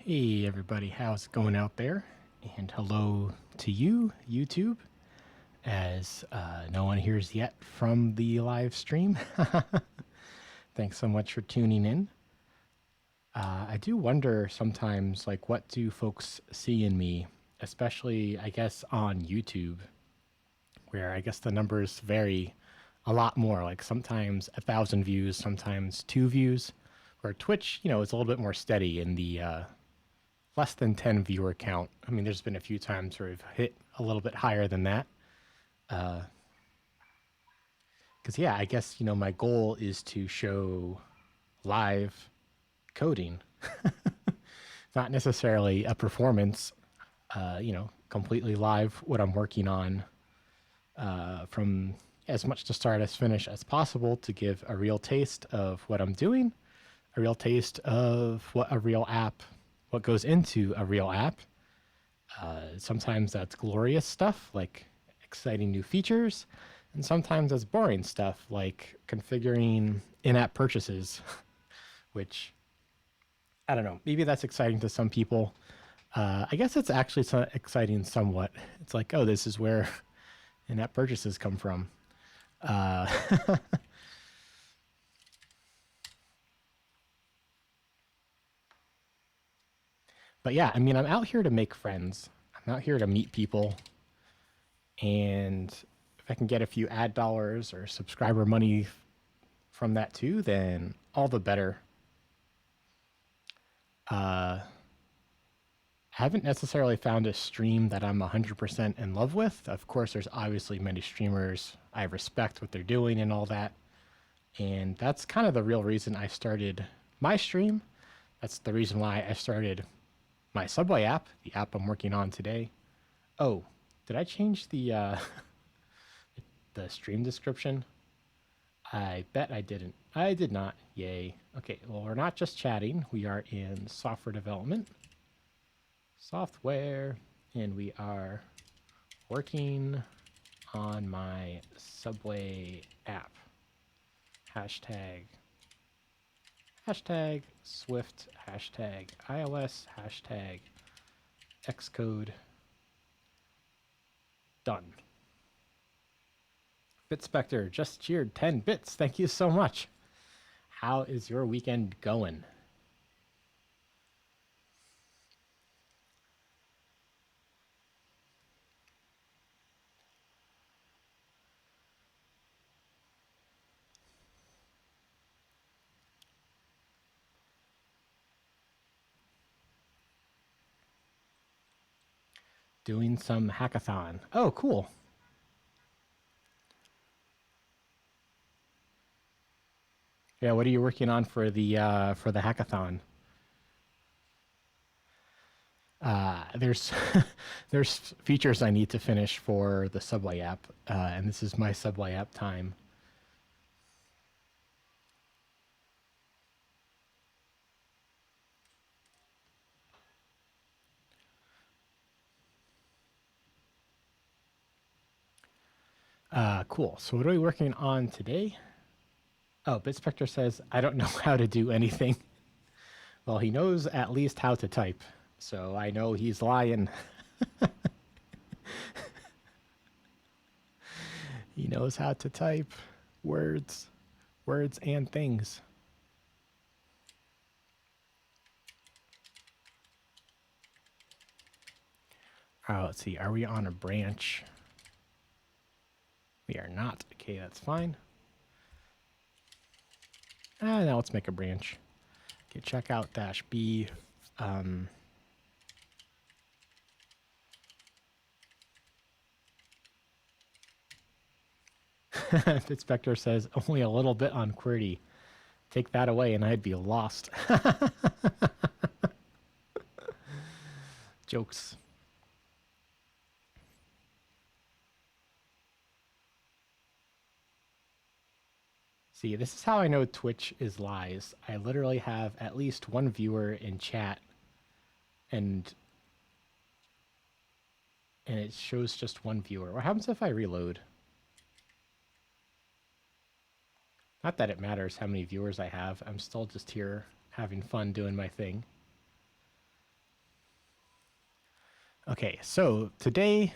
Hey everybody, how's it going out there? And hello to you, YouTube, as no one hears yet from the live stream. Thanks so much for tuning in. I do wonder sometimes, like, what do folks see in me, especially, I guess, on YouTube, where I guess the numbers vary a lot more, like sometimes 1,000 views, sometimes 2 views, where Twitch, is a little bit more steady in the less than 10 viewer count. I mean, there's been a few times where we've hit a little bit higher than that. Because, yeah, I guess, my goal is to show live coding, not necessarily a performance, completely live what I'm working on from as much to start as finish as possible to give a real taste of what I'm doing, a real taste of what goes into a real app. Sometimes that's glorious stuff like exciting new features, and sometimes that's boring stuff like configuring in app purchases, which I don't know. Maybe that's exciting to some people. I guess it's actually exciting somewhat. It's like, oh, this is where in app purchases come from. Uh, but yeah, I mean, I'm out here to make friends, I'm out here to meet people. And if I can get a few ad dollars or subscriber money from that too, then all the better. I haven't necessarily found a stream that I'm 100% in love with. Of course, there's obviously many streamers I respect what they're doing and all that. And that's kind of the real reason I started my stream. That's the reason why I started my Subway app, the app I'm working on today. Oh, did I change the the stream description? I bet I didn't. I did not. Yay. Okay, well, we're not just chatting. We are in software development. Software. And we are working on my Subway app. Hashtag Swift, hashtag iOS, hashtag Xcode. Done. BitSpectre just cheered 10 bits. Thank you so much. How is your weekend going? Doing some hackathon. Oh, cool. Yeah, what are you working on for the hackathon? There's there's features I need to finish for the Subway app, and this is my Subway app time. Cool. So what are we working on today? Oh, BitSpectre says, I don't know how to do anything. Well, he knows at least how to type, so I know he's lying. He knows how to type words and things. Let's see. Are we on a branch? We are not. Okay, that's fine. Now let's make a branch. Okay, checkout -b. Fitzspector says, only a little bit on QWERTY. Take that away and I'd be lost. Jokes. See, this is how I know Twitch is lies. I literally have at least one viewer in chat, and it shows just one viewer. What happens if I reload? Not that it matters how many viewers I have. I'm still just here having fun doing my thing. Okay, so today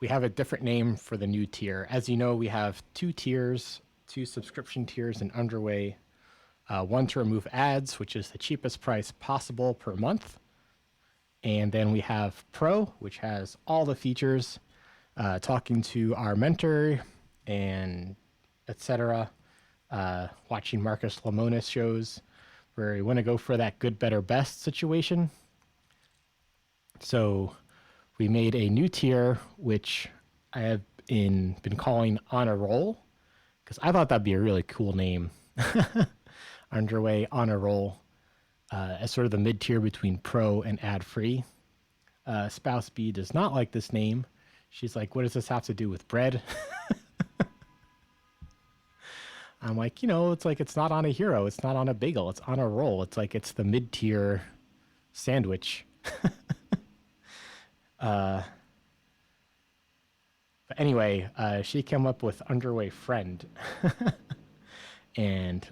we have a different name for the new tier. As you know, we have two tiers, two subscription tiers in Underway. One to remove ads, which is the cheapest price possible per month. And then we have Pro, which has all the features, talking to our mentor and etc. Watching Marcus Lemonis shows where we want to go for that good, better, best situation. So we made a new tier, which I have been calling On a Roll, because I thought that'd be a really cool name. Underway On a Roll, as sort of the mid tier between pro and ad free. Spouse B does not like this name. She's like, what does this have to do with bread? I'm like, it's like it's not on a hero, it's not on a bagel, it's on a roll. It's like it's the mid tier sandwich. But anyway, she came up with Underway Friend. And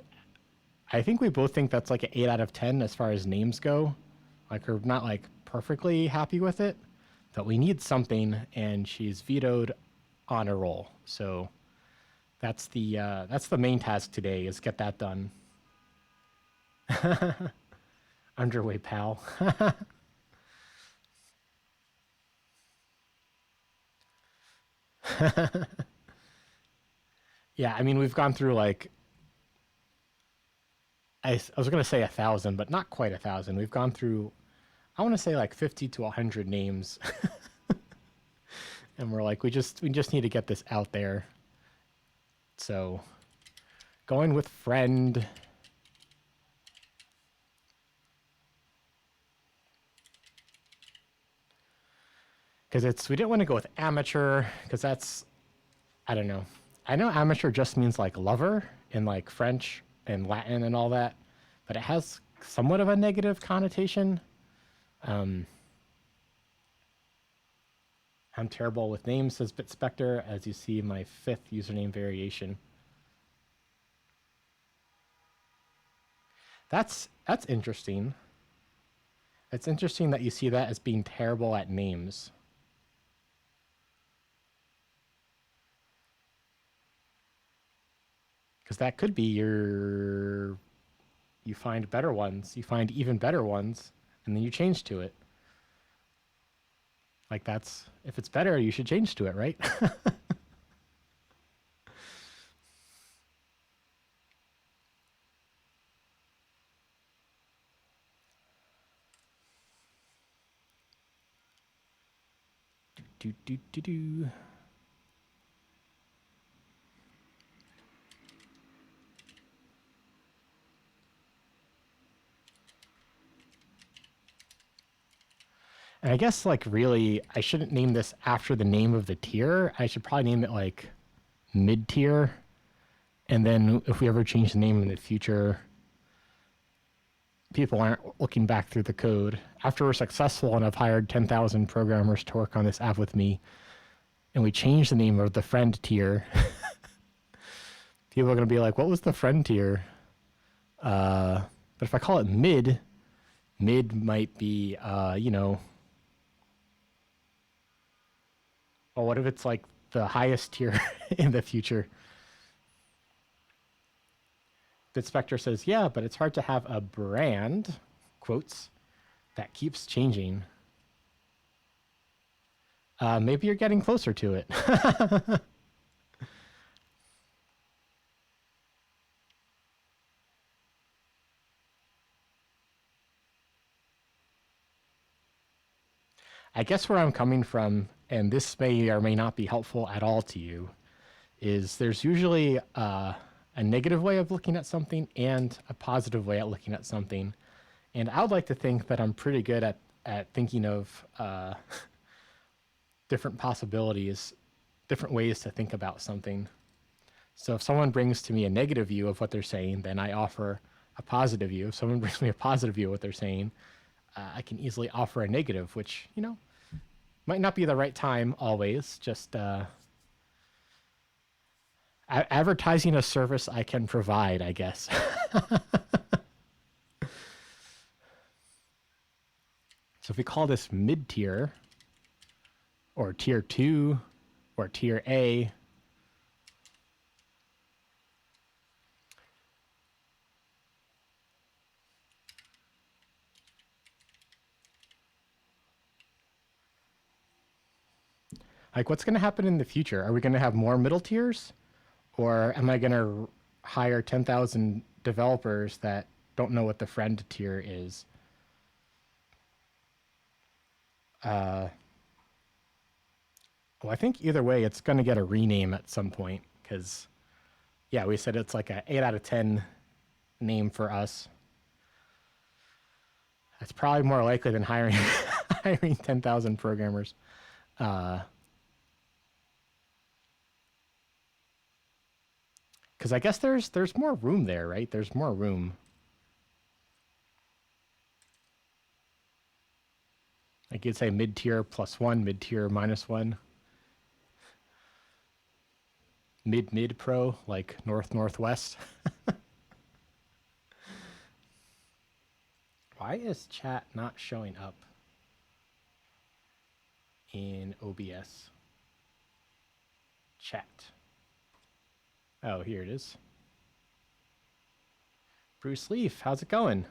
I think we both think that's like an 8 out of 10 as far as names go. Like, we're not like perfectly happy with it, but we need something, and she's vetoed On a Roll. So that's the main task today, is get that done. Underway pal. Yeah, I mean, we've gone through like I was gonna say 1,000, but not quite 1,000. We've gone through, I want to say like 50 to 100 names, and we're like, we just need to get this out there. So, going with friend. Because we didn't want to go with amateur, because that's, I don't know. I know amateur just means like lover in like French and Latin and all that, but it has somewhat of a negative connotation. I'm terrible with names, says BitSpectre, as you see my 5th username variation. That's interesting. It's interesting that you see that as being terrible at names. Because that could be you find better ones, you find even better ones, and then you change to it. Like, that's, if it's better, you should change to it, right? do. And I guess, like, really, I shouldn't name this after the name of the tier. I should probably name it, like, mid-tier. And then if we ever change the name in the future, people aren't looking back through the code. After we're successful and I've hired 10,000 programmers to work on this app with me, and we change the name of the friend tier, people are going to be like, what was the friend tier? But if I call it mid might be, well, what if it's like the highest tier in the future? BitSpectre says, yeah, but it's hard to have a brand, quotes, that keeps changing. Maybe you're getting closer to it. I guess where I'm coming from, and this may or may not be helpful at all to you, is there's usually a negative way of looking at something and a positive way at looking at something. And I would like to think that I'm pretty good at thinking of different possibilities, different ways to think about something. So if someone brings to me a negative view of what they're saying, then I offer a positive view. If someone brings me a positive view of what they're saying, I can easily offer a negative, which, might not be the right time always. Just advertising a service I can provide, I guess. So if we call this mid-tier, or tier 2, or tier A, like what's going to happen in the future? Are we going to have more middle tiers? Or am I going to hire 10,000 developers that don't know what the friend tier is? Well, I think either way, it's going to get a rename at some point because, yeah, we said it's like a 8 out of 10 name for us. That's probably more likely than hiring hiring 10,000 programmers. Because I guess there's more room there, right? There's more room. Like you'd say mid-tier +1, mid-tier -1. Mid pro, like northwest. Why is chat not showing up in OBS? Chat. Oh, here it is. Bruce Leaf, how's it going?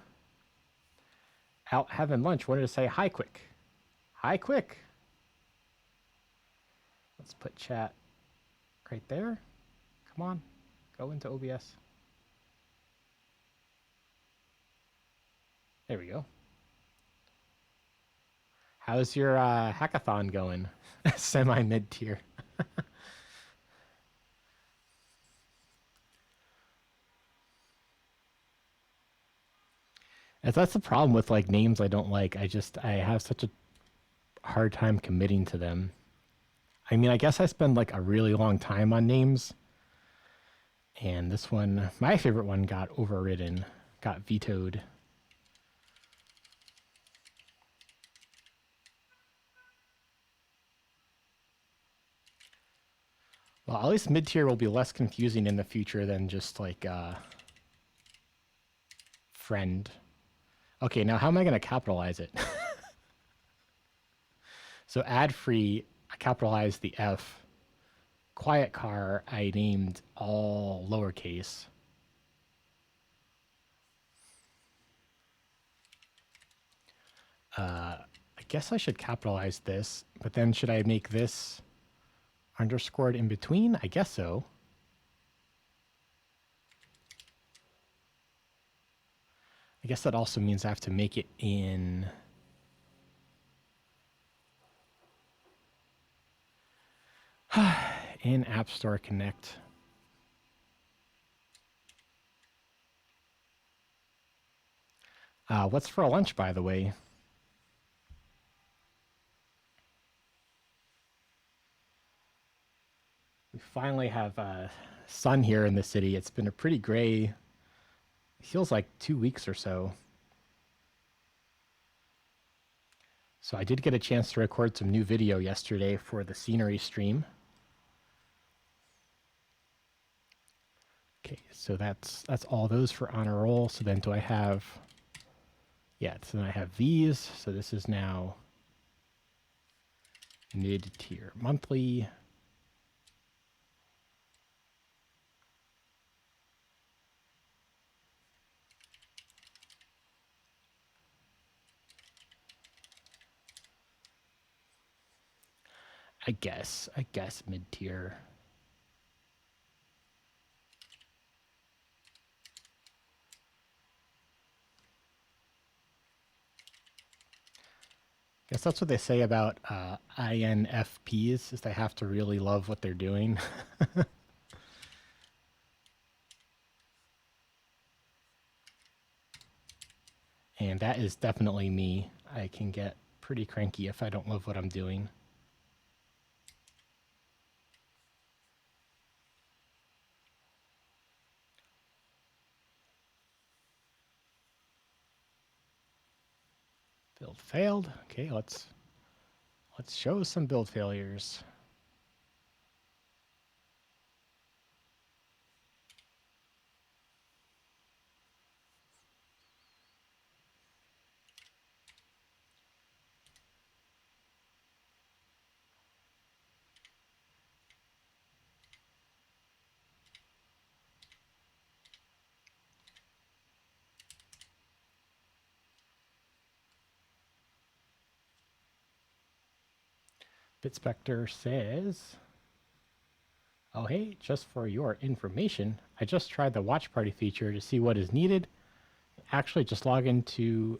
Out having lunch. Wanted to say hi quick. Hi quick. Let's put chat right there. Come on. Go into OBS. There we go. How's your hackathon going? Semi mid tier. That's the problem with like names I don't like. I have such a hard time committing to them. I mean, I guess I spend like a really long time on names. And this one, my favorite one, got overridden, got vetoed. Well, at least mid-tier will be less confusing in the future than just like friend. Okay, now how am I going to capitalize it? So ad-free, I capitalized the F. Quiet car, I named all lowercase. I guess I should capitalize this, but then should I make this underscored in between? I guess so. I guess that also means I have to make it in in App Store Connect. What's for lunch, by the way? We finally have sun here in the city. It's been a pretty gray, feels like 2 weeks or so. So I did get a chance to record some new video yesterday for the scenery stream. Okay, so that's all those for honor roll. So then do I have, yeah, so then I have these. So this is now mid-tier monthly. I guess mid-tier. Guess that's what they say about INFPs, is they have to really love what they're doing. And that is definitely me. I can get pretty cranky if I don't love what I'm doing. Build failed. Okay, let's show some build failures. Bitspector says, oh hey, just for your information, I just tried the watch party feature to see what is needed. Actually, just log into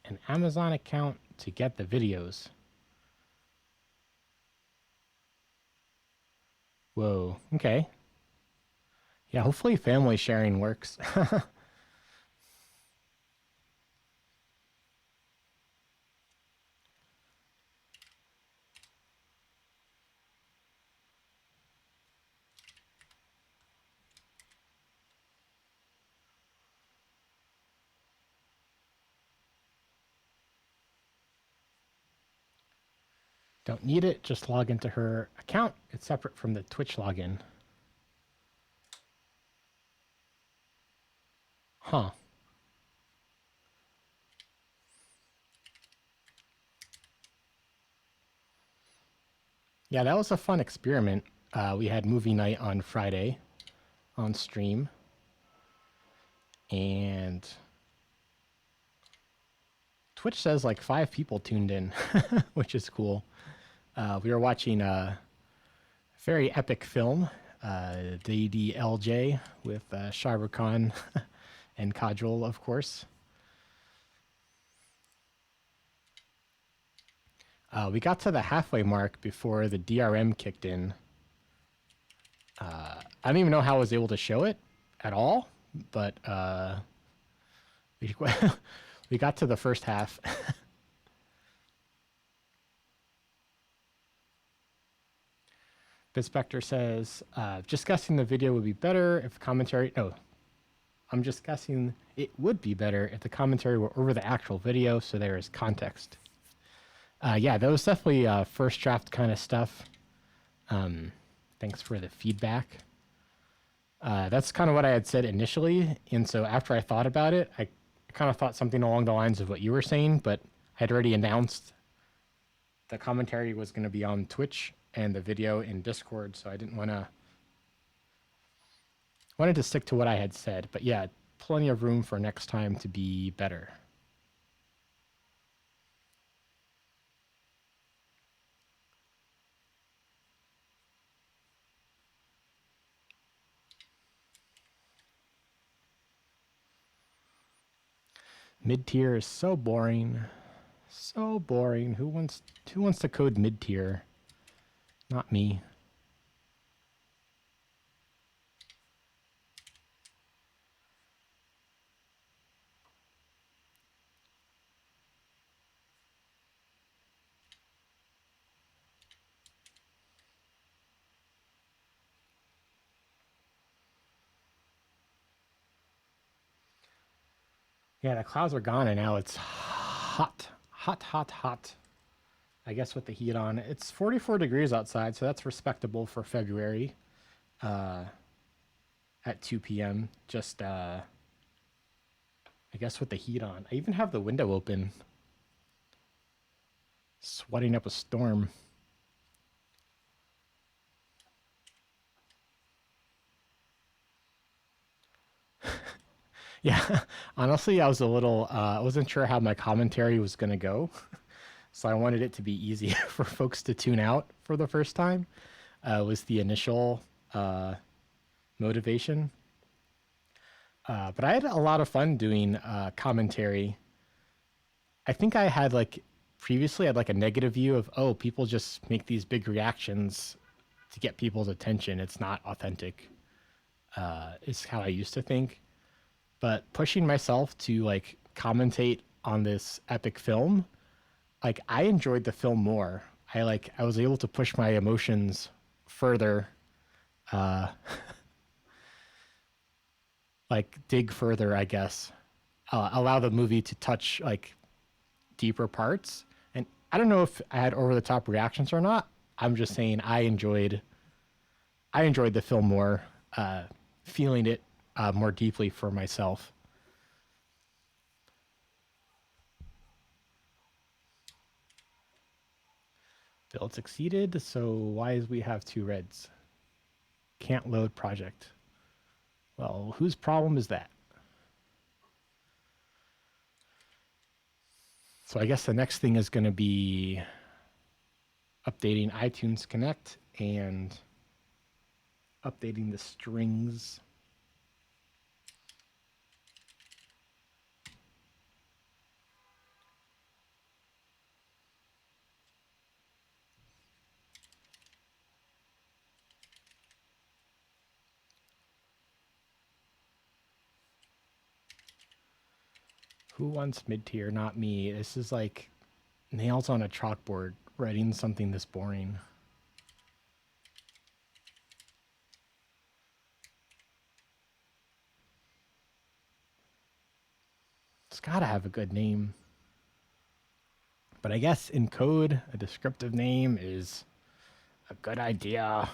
an Amazon account to get the videos. Whoa, okay. Yeah, hopefully family sharing works. Don't need it, just log into her account. It's separate from the Twitch login. Huh. Yeah, that was a fun experiment. We had movie night on Friday on stream. And Twitch says like 5 people tuned in, which is cool. We were watching a very epic film, DDLJ, with Shah Rukh Khan and Kajol, of course. We got to the halfway mark before the DRM kicked in. I don't even know how I was able to show it at all, but we got to the first half. Bitspector says, just guessing the video would be better if commentary... No, I'm just guessing it would be better if the commentary were over the actual video so there is context. Yeah, that was definitely first draft kind of stuff. Thanks for the feedback. That's kind of what I had said initially, and so after I thought about it, I kind of thought something along the lines of what you were saying, but I had already announced the commentary was going to be on Twitch and the video in Discord, so I didn't wanted to stick to what I had said. But yeah, plenty of room for next time to be better. Mid-tier is so boring. So boring. Who wants to code mid-tier? Not me. Yeah, the clouds are gone and now it's hot. Hot, hot, hot. I guess with the heat on. It's 44 degrees outside, so that's respectable for February. At 2 p.m. Just, I guess with the heat on. I even have the window open. Sweating up a storm. Yeah, honestly, I was a little, I wasn't sure how my commentary was going to go. So I wanted it to be easy for folks to tune out for the first time. Was the initial motivation. But I had a lot of fun doing commentary. I think I had previously I had a negative view of, oh, people just make these big reactions to get people's attention. It's not authentic, is how I used to think. But pushing myself to commentate on this epic film, I enjoyed the film more. I was able to push my emotions further, dig further, I guess. Allow the movie to touch deeper parts. And I don't know if I had over the top reactions or not. I'm just saying I enjoyed the film more, feeling it more deeply for myself. Build succeeded, so why is we have 2 reds? Can't load project. Well, whose problem is that? So I guess the next thing is going to be updating iTunes Connect and updating the strings. Who wants mid-tier? Not me. This is like nails on a chalkboard writing something this boring. It's gotta have a good name. But I guess in code, a descriptive name is a good idea.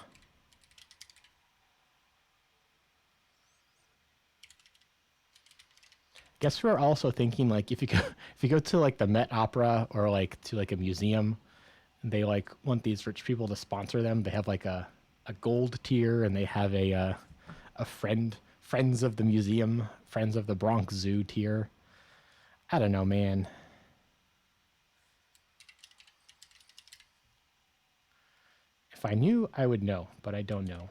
Guess we're also thinking like if you go to like the Met Opera or like to like a museum, and they like want these rich people to sponsor them. They have like a gold tier, and they have a friends of the museum, friends of the Bronx Zoo tier. I don't know, man. If I knew, I would know, but I don't know.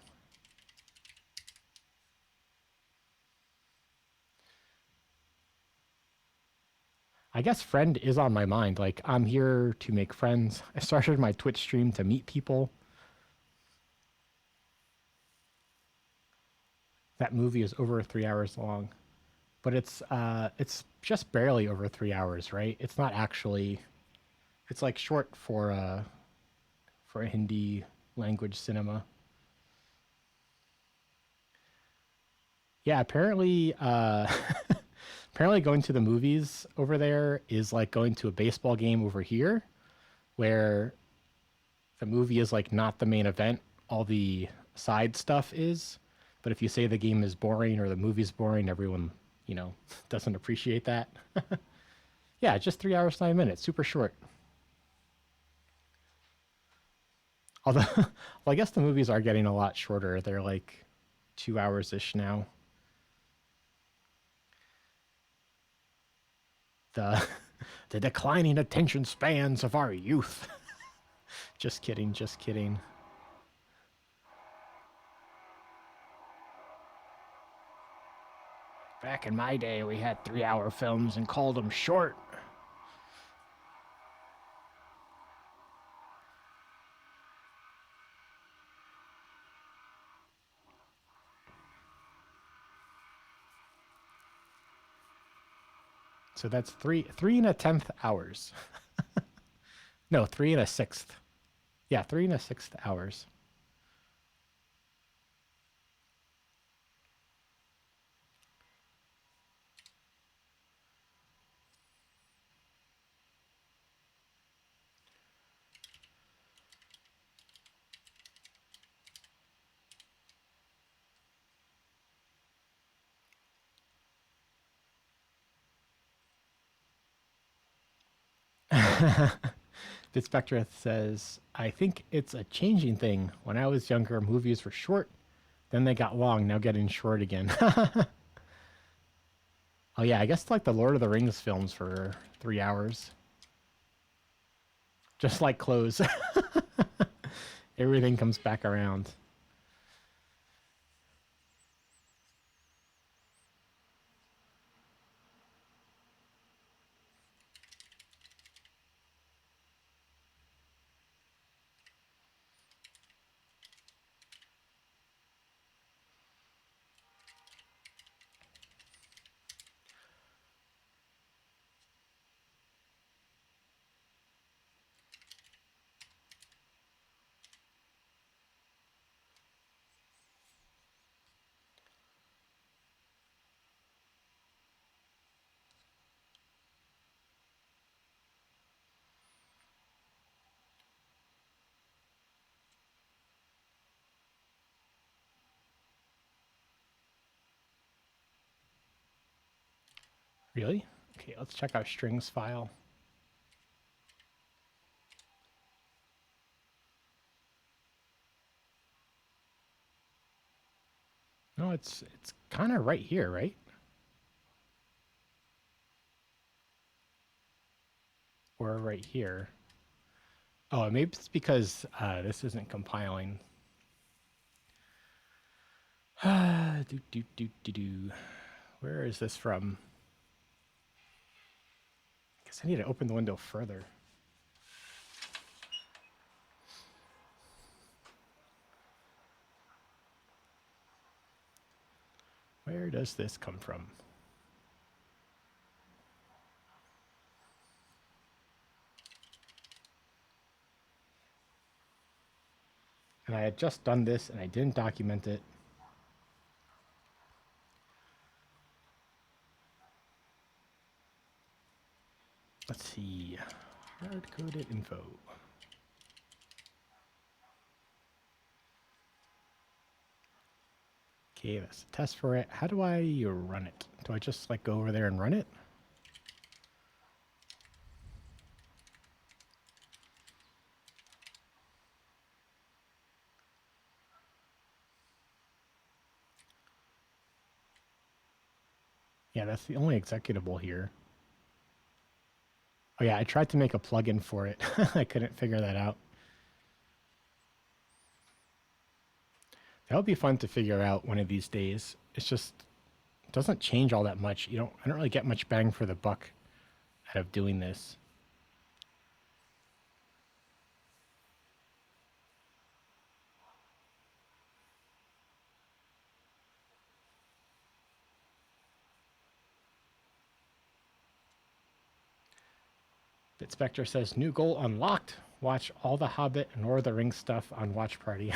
I guess friend is on my mind. Like, I'm here to make friends. I started my Twitch stream to meet people. That movie is over 3 hours long, but it's just barely over 3 hours, right? It's not actually. It's like short for a Hindi language cinema. Yeah, apparently, apparently going to the movies over there is like going to a baseball game over here, where the movie is like not the main event. All the side stuff is. But if you say the game is boring or the movie's boring, everyone, doesn't appreciate that. Yeah, just 3 hours, 9 minutes, super short. Although, well, I guess the movies are getting a lot shorter. They're like 2 hours ish now. The the declining attention spans of our youth. Just kidding, just kidding. Back in my day, we had 3 hour films and called them short. So that's three and a tenth hours. No, three and a sixth. Yeah, three and a sixth hours. Bitspectra says, I think it's a changing thing. When I was younger, movies were short, then they got long, now getting short again. Oh yeah, I guess like the Lord of the Rings films for 3 hours. Just like clothes. Everything comes back around. Really? Okay, let's check our strings file. No, it's kind of right here, right? Or right here. Oh, maybe it's because this isn't compiling. do, do, do, do, do. Where is this from? I guess I need to open the window further. Where does this come from? And I had just done this and I didn't document it. Let's see. Hard-coded info. Okay, that's a test for it. How do I run it? Do I just like go over there and run it? Yeah, that's the only executable here. Oh yeah, I tried to make a plugin for it. I couldn't figure that out. That would be fun to figure out one of these days. It's just it doesn't change all that much. I don't really get much bang for the buck out of doing this. BitSpectre says new goal unlocked. Watch all the Hobbit and Lord of the Rings stuff on Watch Party.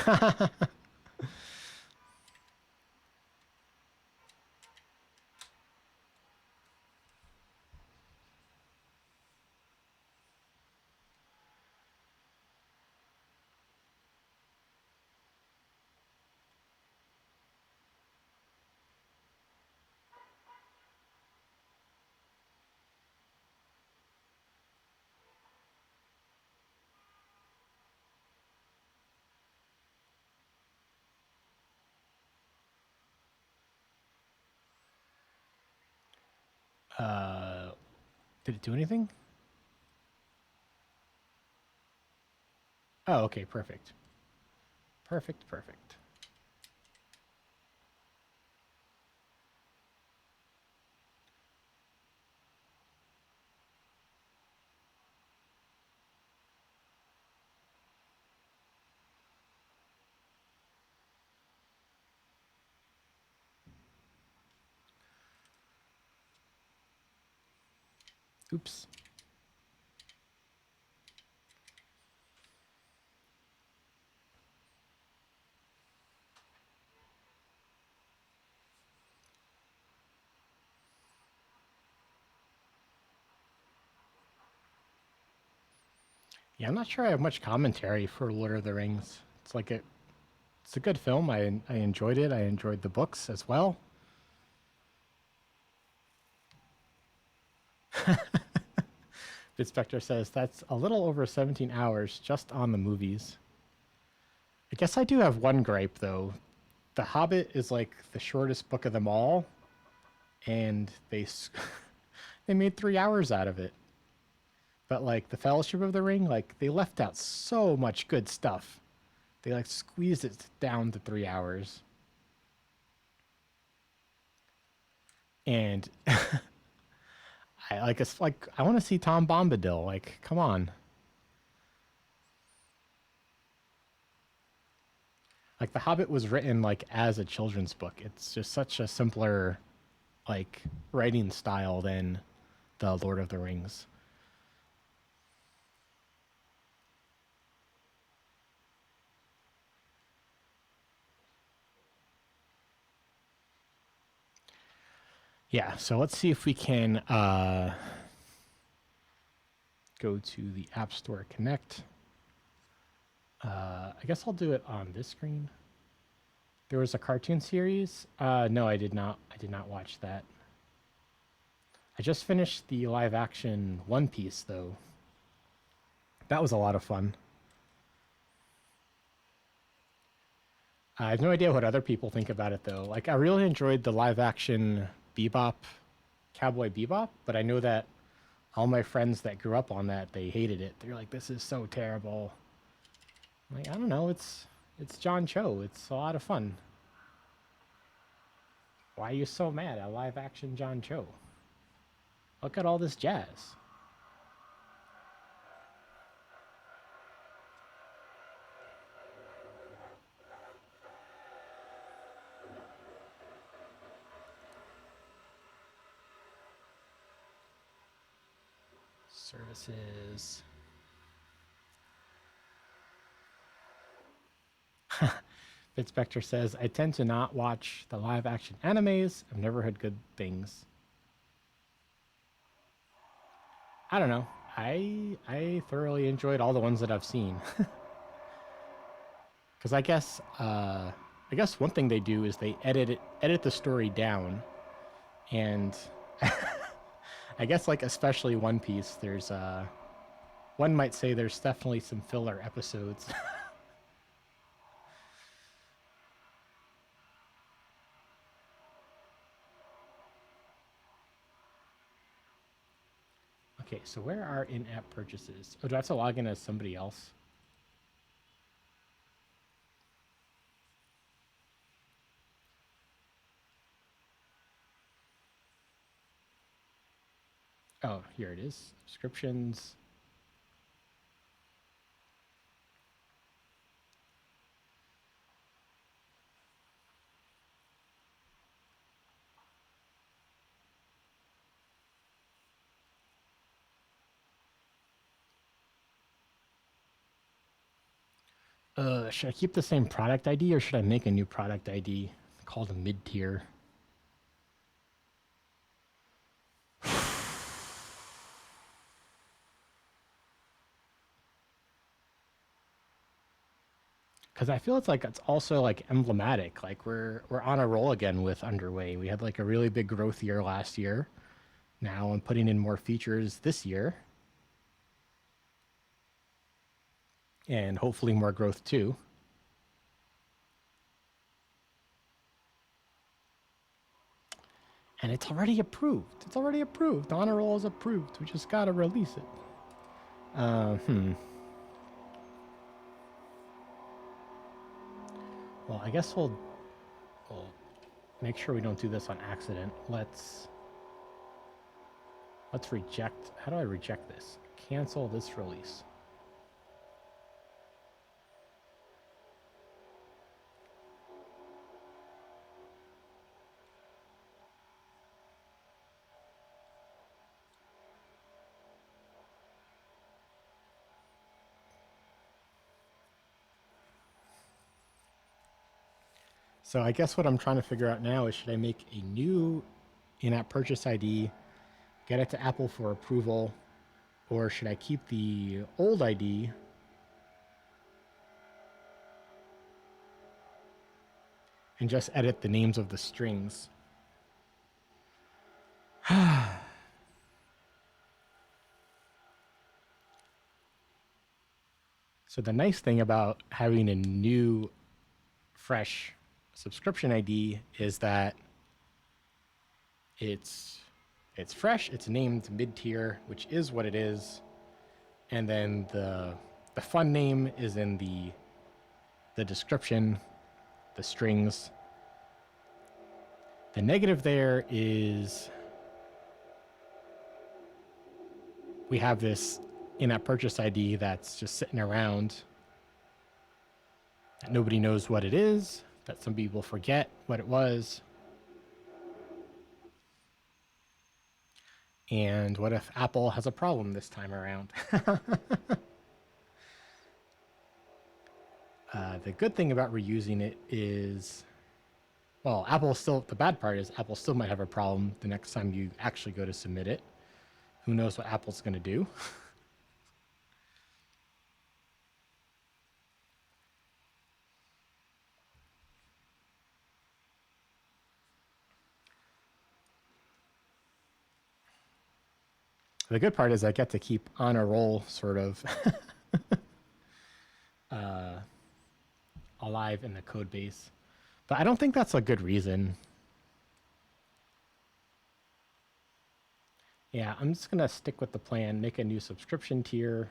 Did it do anything? Oh, okay, perfect. Perfect, perfect. Oops. Yeah, I'm not sure I have much commentary for Lord of the Rings. It's a good film. I enjoyed it. I enjoyed the books as well. BitSpectre says that's a little over 17 hours just on the movies. I guess I do have one gripe though. The Hobbit is like the shortest book of them all, and they made 3 hours out of it. But like the Fellowship of the Ring, like they left out so much good stuff. They like squeezed it down to 3 hours. And I want to see Tom Bombadil. Like, come on. Like The Hobbit was written like as a children's book. It's just such a simpler like writing style than the Lord of the Rings. Yeah, so let's see if we can go to the App Store Connect. I guess I'll do it on this screen. There was a cartoon series. No, I did not. I did not watch that. I just finished the live action One Piece, though. That was a lot of fun. I have no idea what other people think about it, though. Like, I really enjoyed the live action Bebop, Cowboy Bebop, but I know that all my friends that grew up on that, they hated it. They're like, this is so terrible. I'm like, I don't know, it's John Cho. It's a lot of fun. Why are you so mad at live action John Cho? Look at all this jazz. Services. Fitzspector says, I tend to not watch the live action animes. I've never heard good things. I don't know. I thoroughly enjoyed all the ones that I've seen. Because I guess one thing they do is they edit the story down, and I guess like especially One Piece, there's one might say there's definitely some filler episodes. Okay, so where are in-app purchases? Oh, do I have to log in as somebody else? Oh, here it is. Subscriptions. Should I keep the same product ID or should I make a new product ID called a mid-tier? Because I feel it's also like emblematic. Like we're on a roll again with Underway. We had like a really big growth year last year. Now I'm putting in more features this year, and hopefully more growth too. And it's already approved. It's already approved. The honor roll is approved. We just gotta release it. Well, I guess we'll make sure we don't do this on accident. Let's reject. How do I reject this? Cancel this release. So I guess what I'm trying to figure out now is should I make a new in-app purchase ID, get it to Apple for approval, or should I keep the old ID and just edit the names of the strings? So the nice thing about having a new, fresh subscription ID is that it's fresh, it's named mid-tier, which is what it is, and then the fun name is in the description, the strings. The negative there is we have this in-app purchase ID that's just sitting around that nobody knows what it is, that some people forget what it was. And what if Apple has a problem this time around? The good thing about reusing it is, well, the bad part is Apple still might have a problem the next time you actually go to submit it. Who knows what Apple's going to do? The good part is I get to keep on a roll, sort of, alive in the code base. But I don't think that's a good reason. Yeah, I'm just gonna stick with the plan, make a new subscription tier.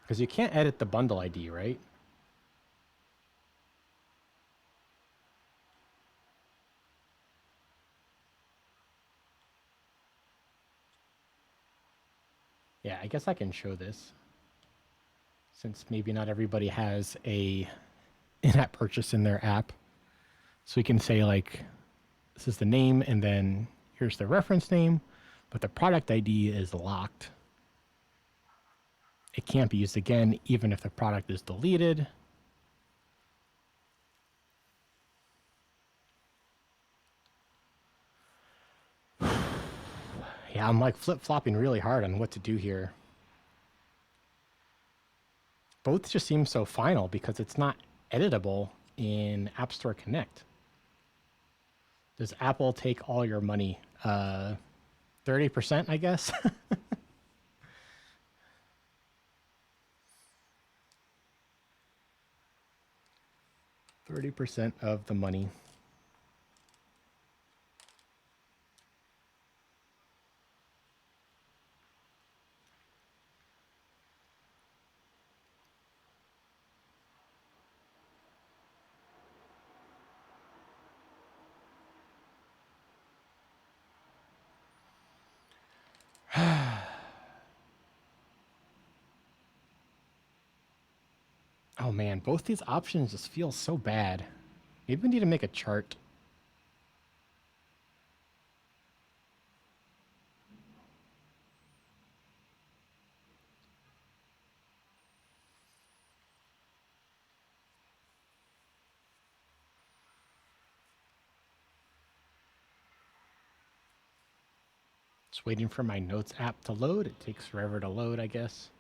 Because you can't edit the bundle ID, right? Yeah, I guess I can show this since maybe not everybody has a in-app purchase in their app. So we can say like, this is the name and then here's the reference name, but the product ID is locked. It can't be used again, even if the product is deleted. Yeah, I'm like flip-flopping really hard on what to do here. Both just seem so final because it's not editable in App Store Connect. Does Apple take all your money? 30%, I guess. 30% of the money. Oh man, both these options just feel so bad. Maybe we need to make a chart. Just waiting for my Notes app to load. It takes forever to load, I guess.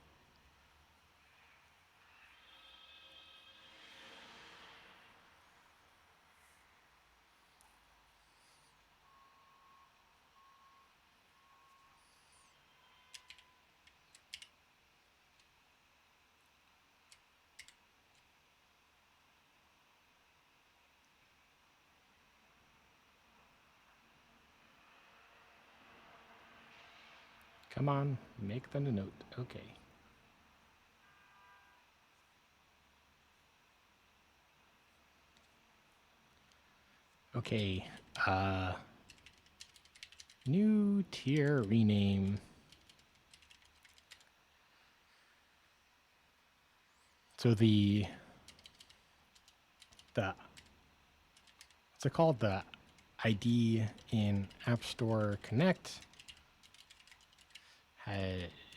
Come on, make the note. Okay. Okay. New tier rename. So the what's it called? The ID in App Store Connect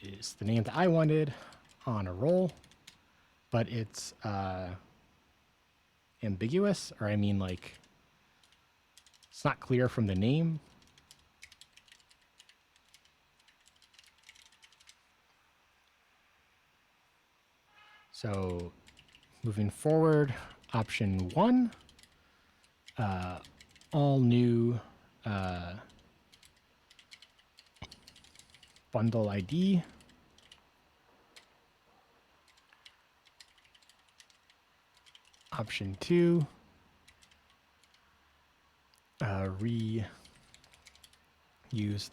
is the name that I wanted on a roll, but it's ambiguous, or I mean like it's not clear from the name. So moving forward, option 1, all new bundle ID. Option 2, reuse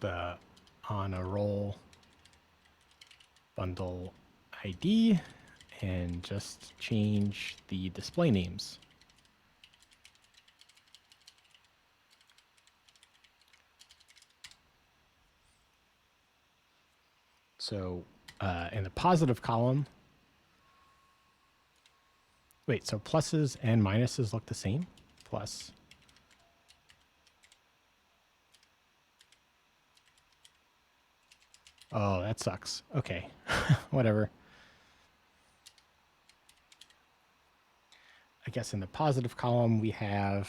the on a roll bundle ID and just change the display names. So in the positive column, wait, so pluses and minuses look the same? Plus. Oh, that sucks. Okay, whatever. I guess in the positive column we have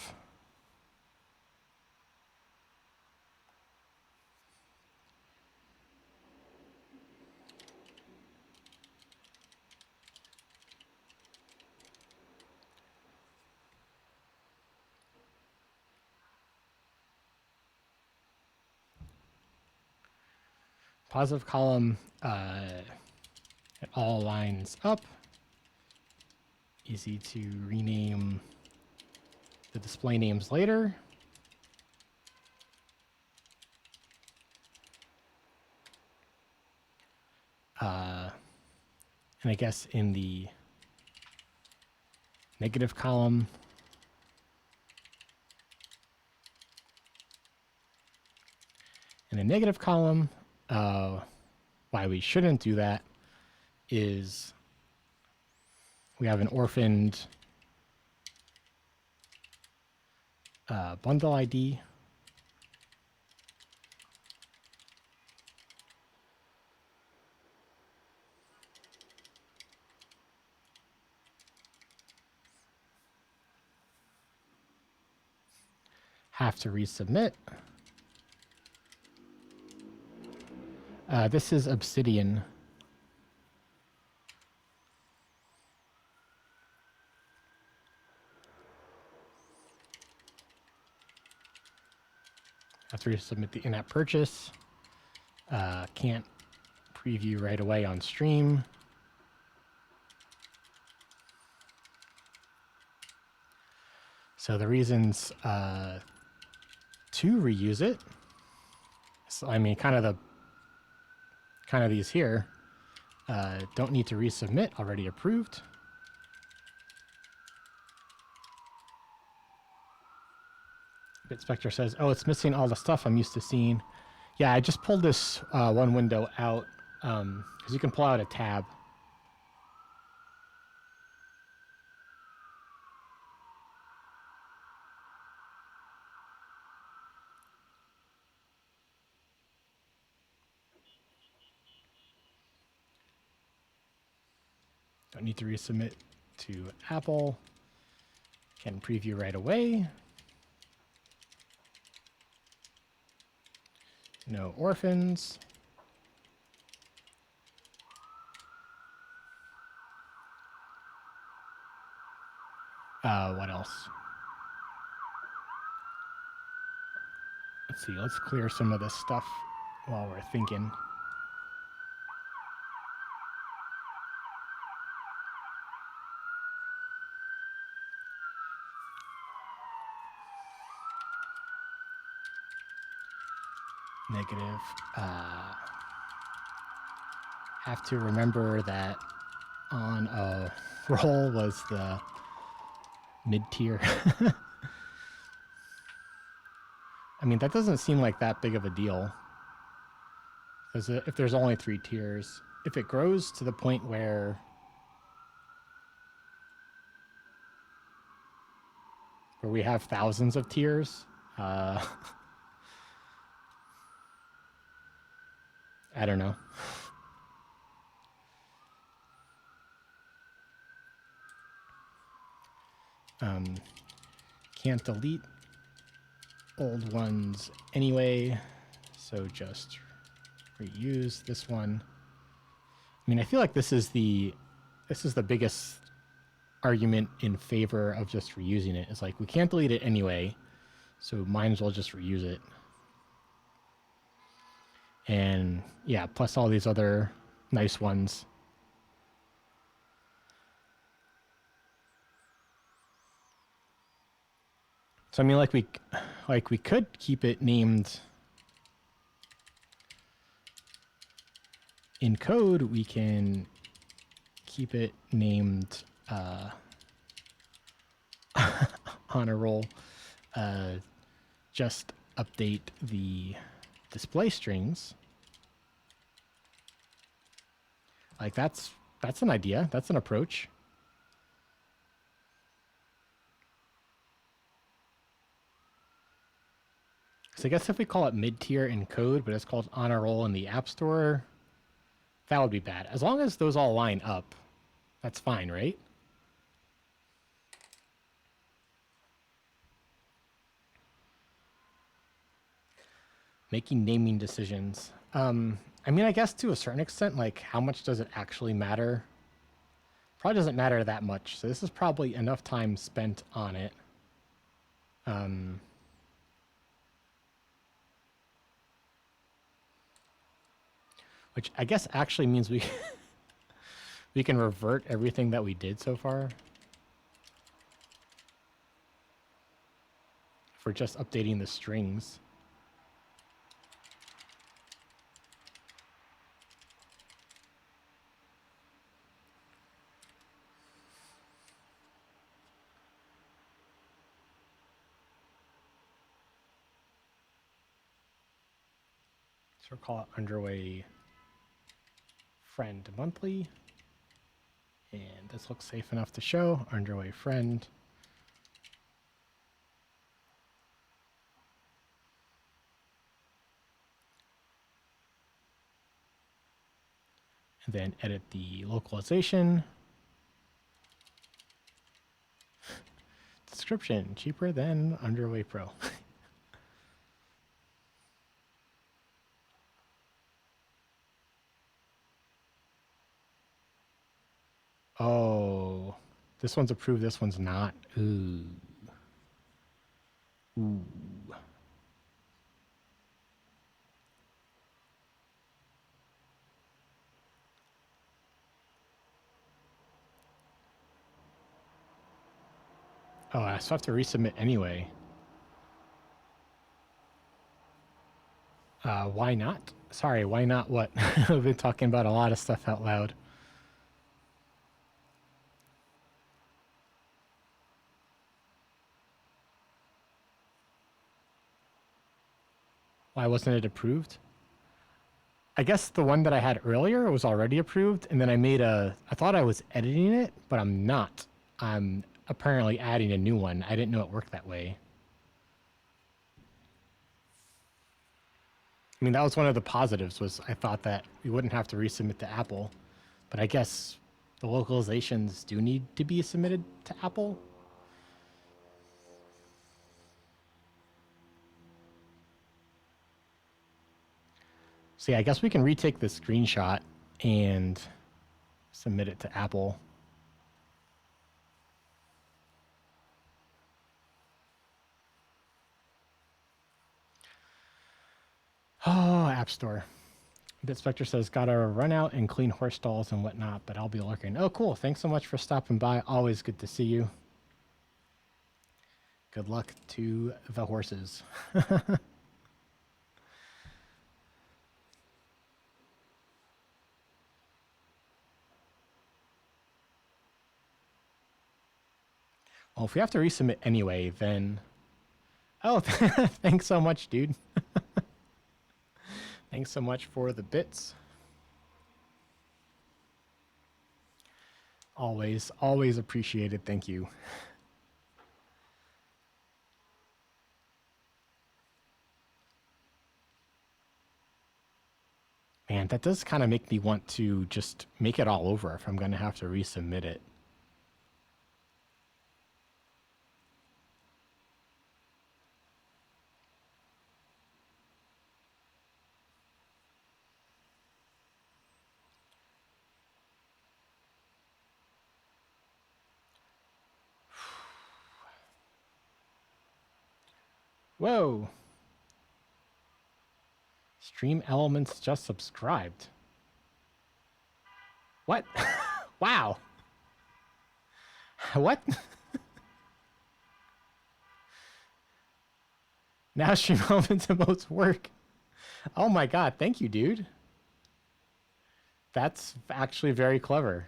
positive column It all lines up. Easy to rename the display names later. And I guess in the negative column, why we shouldn't do that is we have an orphaned bundle ID. Have to resubmit. This is Obsidian. Have to resubmit the in-app purchase. Can't preview right away on stream. So the reasons to reuse it, so, I mean, kind of these here, don't need to resubmit, already approved. BitSpectre says, oh, it's missing all the stuff I'm used to seeing. Yeah, I just pulled this one window out because you can pull out a tab. Don't need to resubmit to Apple. Can preview right away. No orphans. What else? Let's see, let's clear some of this stuff while we're thinking. Negative. Have to remember that on a roll was the mid-tier. I mean, that doesn't seem like that big of a deal. Because if there's only 3 tiers, if it grows to the point where we have thousands of tiers, I don't know. Can't delete old ones anyway, so just reuse this one. I mean, I feel like this is the biggest argument in favor of just reusing it. It's like we can't delete it anyway, so might as well just reuse it. And yeah, plus all these other nice ones. So I mean, we could keep it named in code. We can keep it named on a roll. Just update the display strings. Like that's an idea. That's an approach. So I guess if we call it mid-tier in code, but it's called on a roll in the App Store, that would be bad. As long as those all line up, that's fine, right? Making naming decisions. I mean, I guess to a certain extent, like how much does it actually matter? Probably doesn't matter that much. So this is probably enough time spent on it. Which I guess actually means we We can revert everything that we did so far. If we're just updating the strings. So we'll call it underway friend monthly. And this looks safe enough to show. Underway friend. And then edit the localization. Description, cheaper than Underway Pro. Oh, this one's approved, this one's not. Ooh. Ooh. Oh, I still have to resubmit anyway. Why not? Sorry, why not what? I've been talking about a lot of stuff out loud. Why wasn't it approved? I guess the one that I had earlier was already approved, and then I thought I was editing it, but I'm not. I'm apparently adding a new one. I didn't know it worked that way. I mean, that was one of the positives, was I thought that we wouldn't have to resubmit to Apple, but I guess the localizations do need to be submitted to Apple. So yeah, I guess we can retake the screenshot and submit it to Apple. Oh, App Store. BitSpectre says, gotta run out and clean horse stalls and whatnot, but I'll be lurking. Oh, cool. Thanks so much for stopping by. Always good to see you. Good luck to the horses. Well, if we have to resubmit anyway, then... Oh, thanks so much, dude. Thanks so much for the bits. Always, always appreciated. Thank you. Man, that does kind of make me want to just make it all over if I'm going to have to resubmit it. Whoa. Stream Elements just subscribed. What? Wow. What? Now Stream Elements emotes work. Oh my god, thank you, dude. That's actually very clever.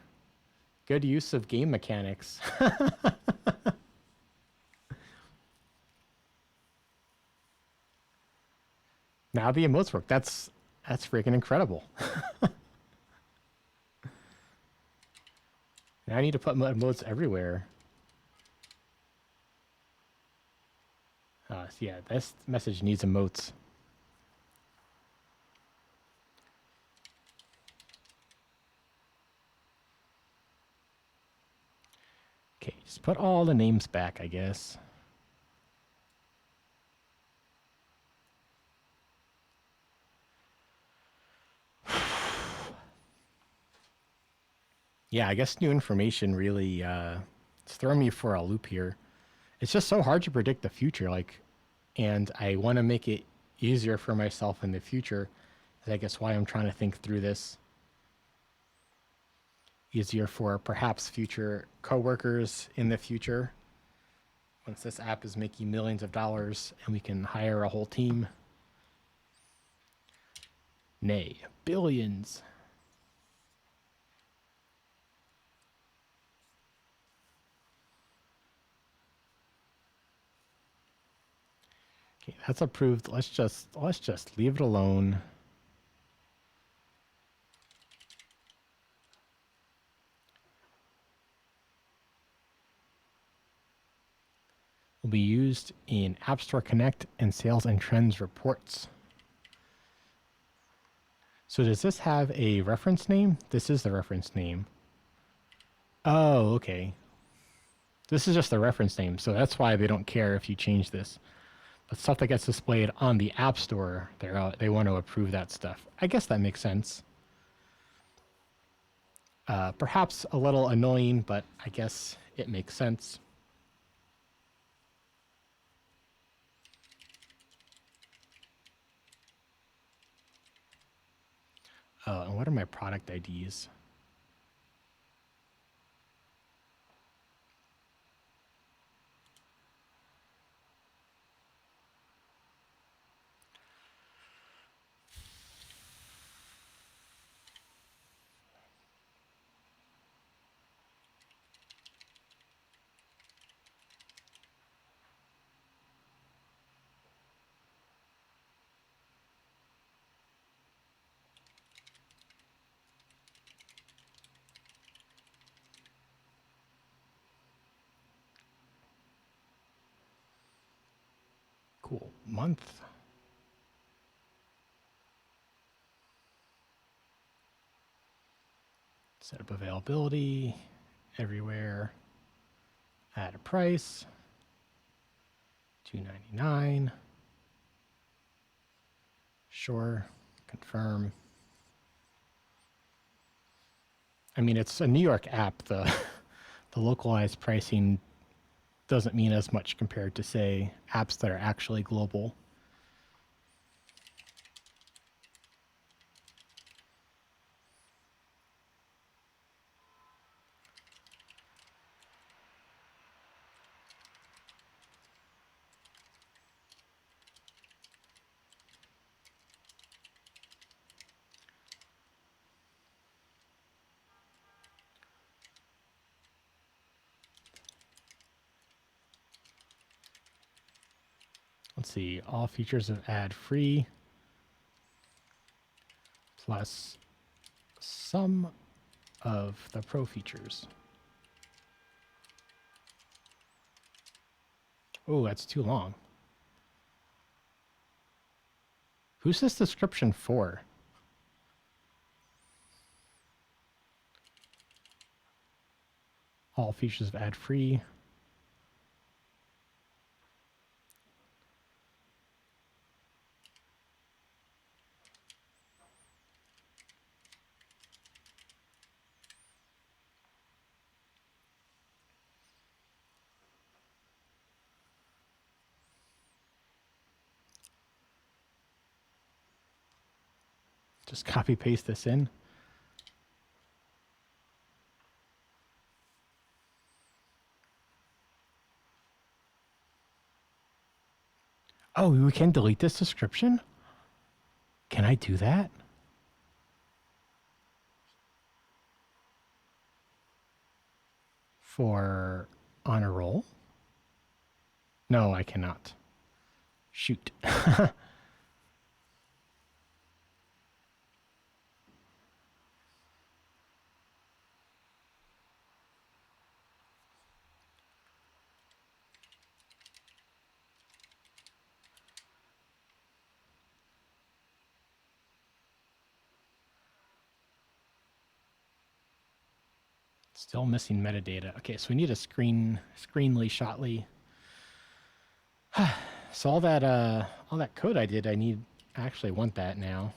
Good use of game mechanics. Now the emotes work. That's freaking incredible. Now I need to put emotes everywhere. So yeah, this message needs emotes. Okay, just put all the names back, I guess. Yeah, I guess new information really it's throwing me for a loop here. It's just so hard to predict the future, and I want to make it easier for myself in the future. Is I guess why I'm trying to think through this. easier for perhaps future coworkers in the future. Once this app is making millions of dollars and we can hire a whole team. Nay, billions. Okay, that's approved. Let's just leave it alone. Will be used in App Store Connect and Sales and Trends reports. So does this have a reference name? This is the reference name. Oh, okay. This is just the reference name, so that's why they don't care if you change this. But stuff that gets displayed on the App Store, they want to approve that stuff. I guess that makes sense. Perhaps a little annoying, but I guess it makes sense. And what are my product IDs? Cool. Month. Set up availability everywhere. Add a price. $2.99. Sure. Confirm. I mean, it's a New York app. The localized pricing doesn't mean as much compared to, say, apps that are actually global. Let's see, all features of ad free plus some of the pro features. Oh, that's too long. Who's this description for? All features of ad free. Just copy paste this in. Oh, we can delete this description? Can I do that? For on a roll? No, I cannot. Shoot. Still missing metadata. Okay, so we need a screenly shotly. So all that code I did, I actually want that now.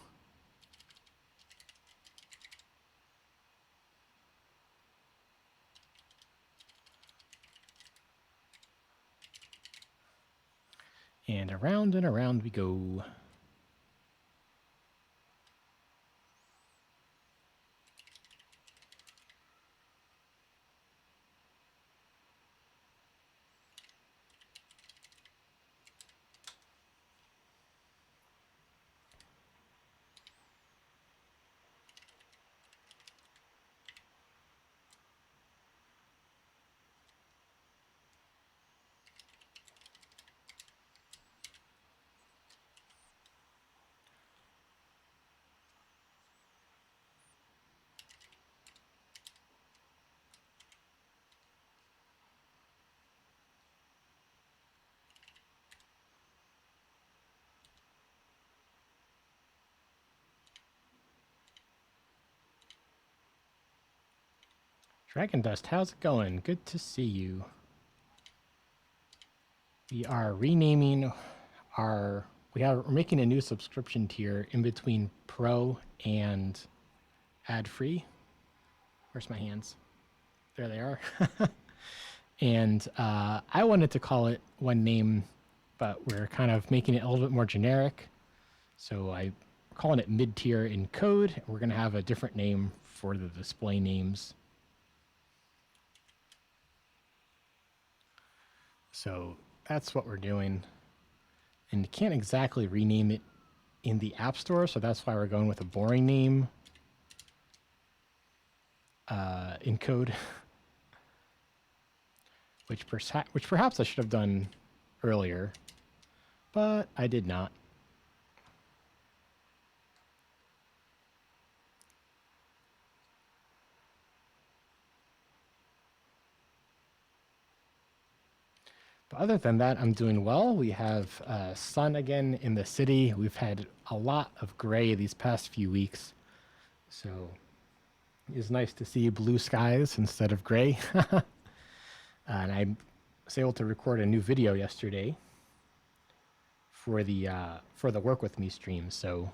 And around we go. Dragon Dust, how's it going? Good to see you. We are renaming we're making a new subscription tier in between Pro and ad-free. Where's my hands? There they are. And I wanted to call it one name, but we're kind of making it a little bit more generic. So I'm calling it mid-tier in code. We're going to have a different name for the display names. So that's what we're doing. And you can't exactly rename it in the App Store, so that's why we're going with a boring name in code, which perhaps I should have done earlier, but I did not. But other than that, I'm doing well. We have sun again in the city. We've had a lot of gray these past few weeks, so it's nice to see blue skies instead of gray. And I was able to record a new video yesterday for the Work With Me stream. So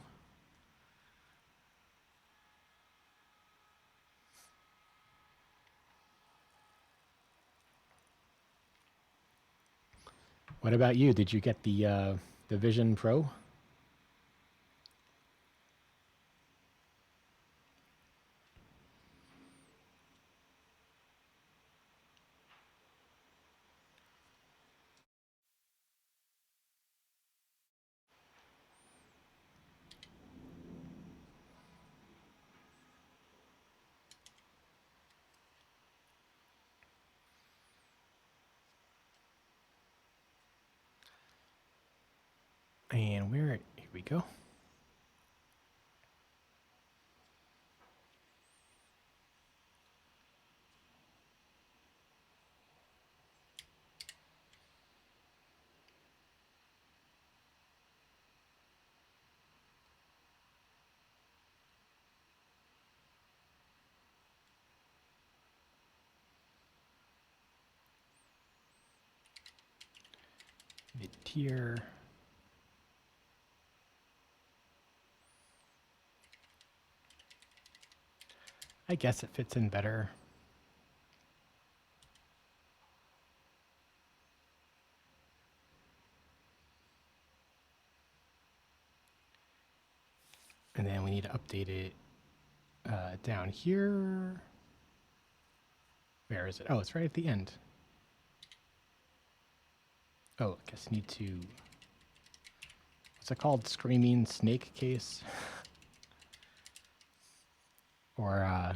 what about you? Did you get the Vision Pro? And here we go. Mid-tier. I guess it fits in better. And then we need to update it down here. Where is it? Oh, it's right at the end. Oh, I guess I need to, what's it called? Screaming snake case? Or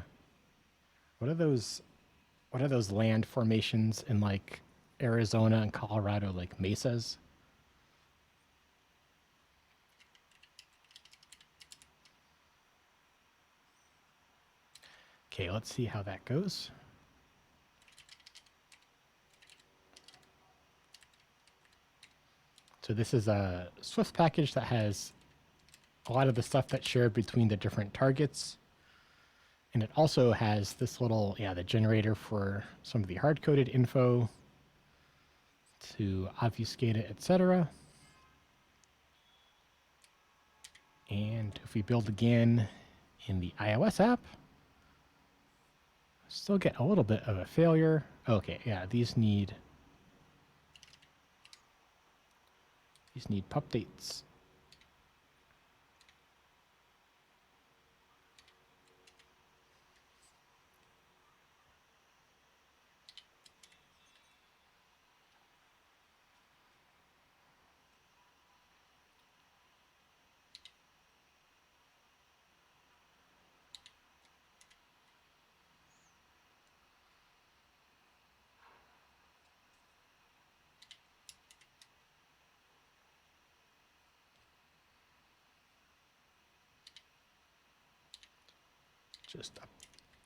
what are those land formations in like Arizona and Colorado, like mesas? Okay, let's see how that goes. So this is a Swift package that has a lot of the stuff that's shared between the different targets. And it also has this little, the generator for some of the hard-coded info to obfuscate it, etc. And if we build again in the iOS app, still get a little bit of a failure. Okay, yeah, these need pupdates.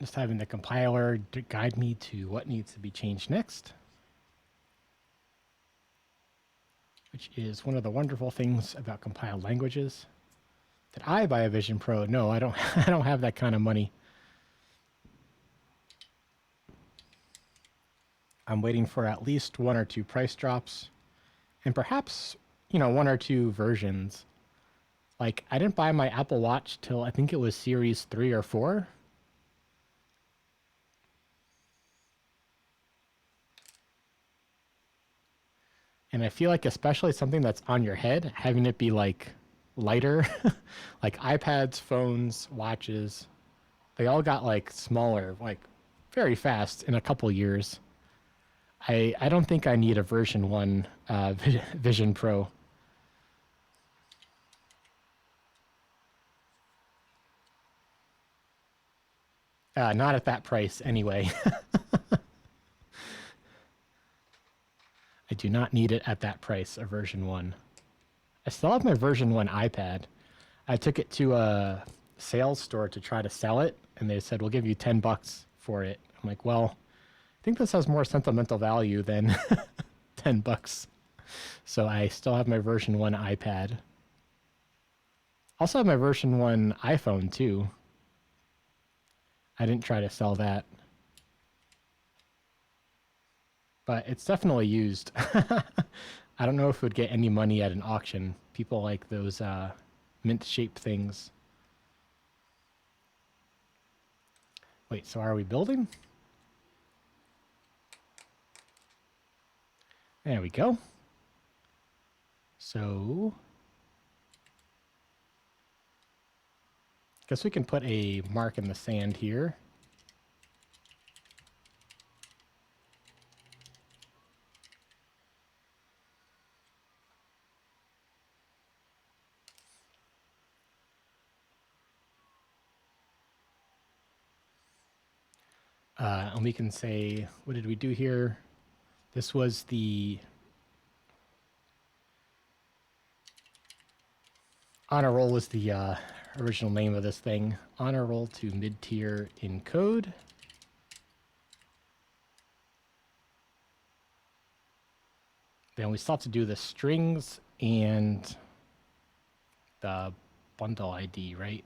Just having the compiler guide me to what needs to be changed next, which is one of the wonderful things about compiled languages. Did I buy a Vision Pro? No, I don't. I don't have that kind of money. I'm waiting for at least one or two price drops and perhaps, one or two versions. Like, I didn't buy my Apple Watch till I think it was Series 3 or 4. And I feel like, especially something that's on your head, having it be like lighter, like iPads, phones, watches, they all got like smaller, like very fast in a couple years. I don't think I need a version 1 Vision Pro. Not at that price, anyway. I do not need it at that price, a version 1. I still have my version 1 iPad. I took it to a sales store to try to sell it, and they said, we'll give you $10 for it. I'm like, well, I think this has more sentimental value than $10. So I still have my version 1 iPad. Also have my version 1 iPhone, too. I didn't try to sell that. But it's definitely used. I don't know if it would get any money at an auction. People like those mint-shaped things. Wait, so are we building? There we go. So, guess we can put a mark in the sand here. And we can say, what did we do here? This was the honor roll was the original name of this thing. Honor roll to mid-tier in code. Then we still have to do the strings and the bundle ID, right?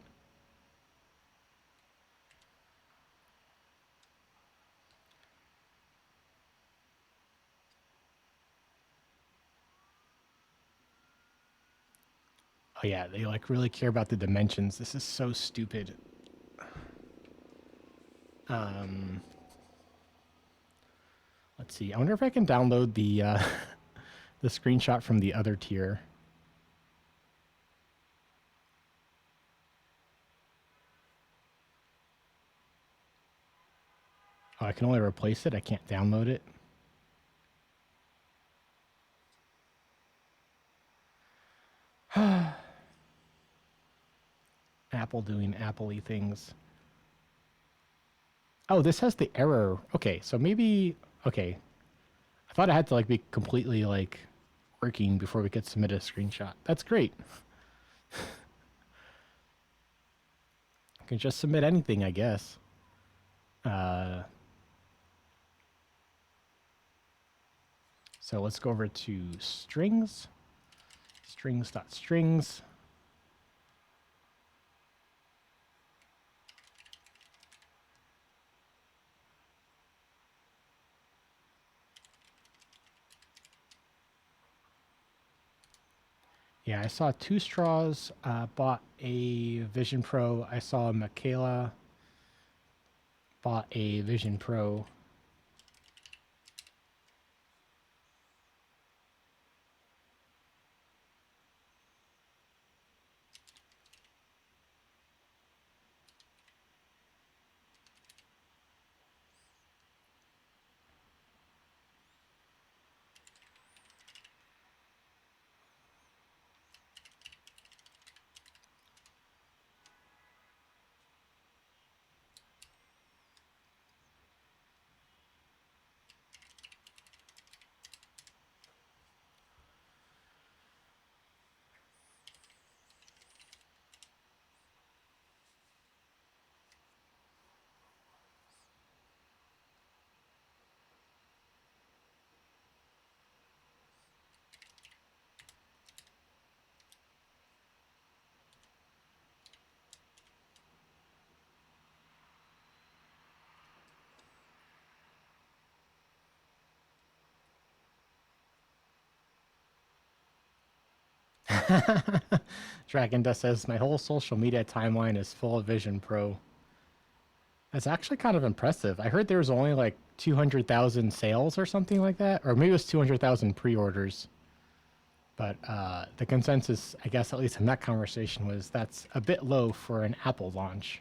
Oh yeah, they like really care about the dimensions. This is so stupid. Let's see. I wonder if I can download the the screenshot from the other tier. Oh, I can only replace it. I can't download it. Apple doing Apple-y things. Oh, this has the error. Okay, so maybe... Okay. I thought it had to like be completely like working before we could submit a screenshot. That's great. I can just submit anything, I guess. So let's go over to strings. Strings.strings. Yeah, I saw Two Straws bought a Vision Pro. I saw Michaela bought a Vision Pro. Dragon Dust says my whole social media timeline is full of Vision Pro. That's actually kind of impressive. I heard there was only like 200,000 sales or something like that, or maybe it was 200,000 pre-orders. But the consensus, I guess, at least in that conversation, was that's a bit low for an Apple launch.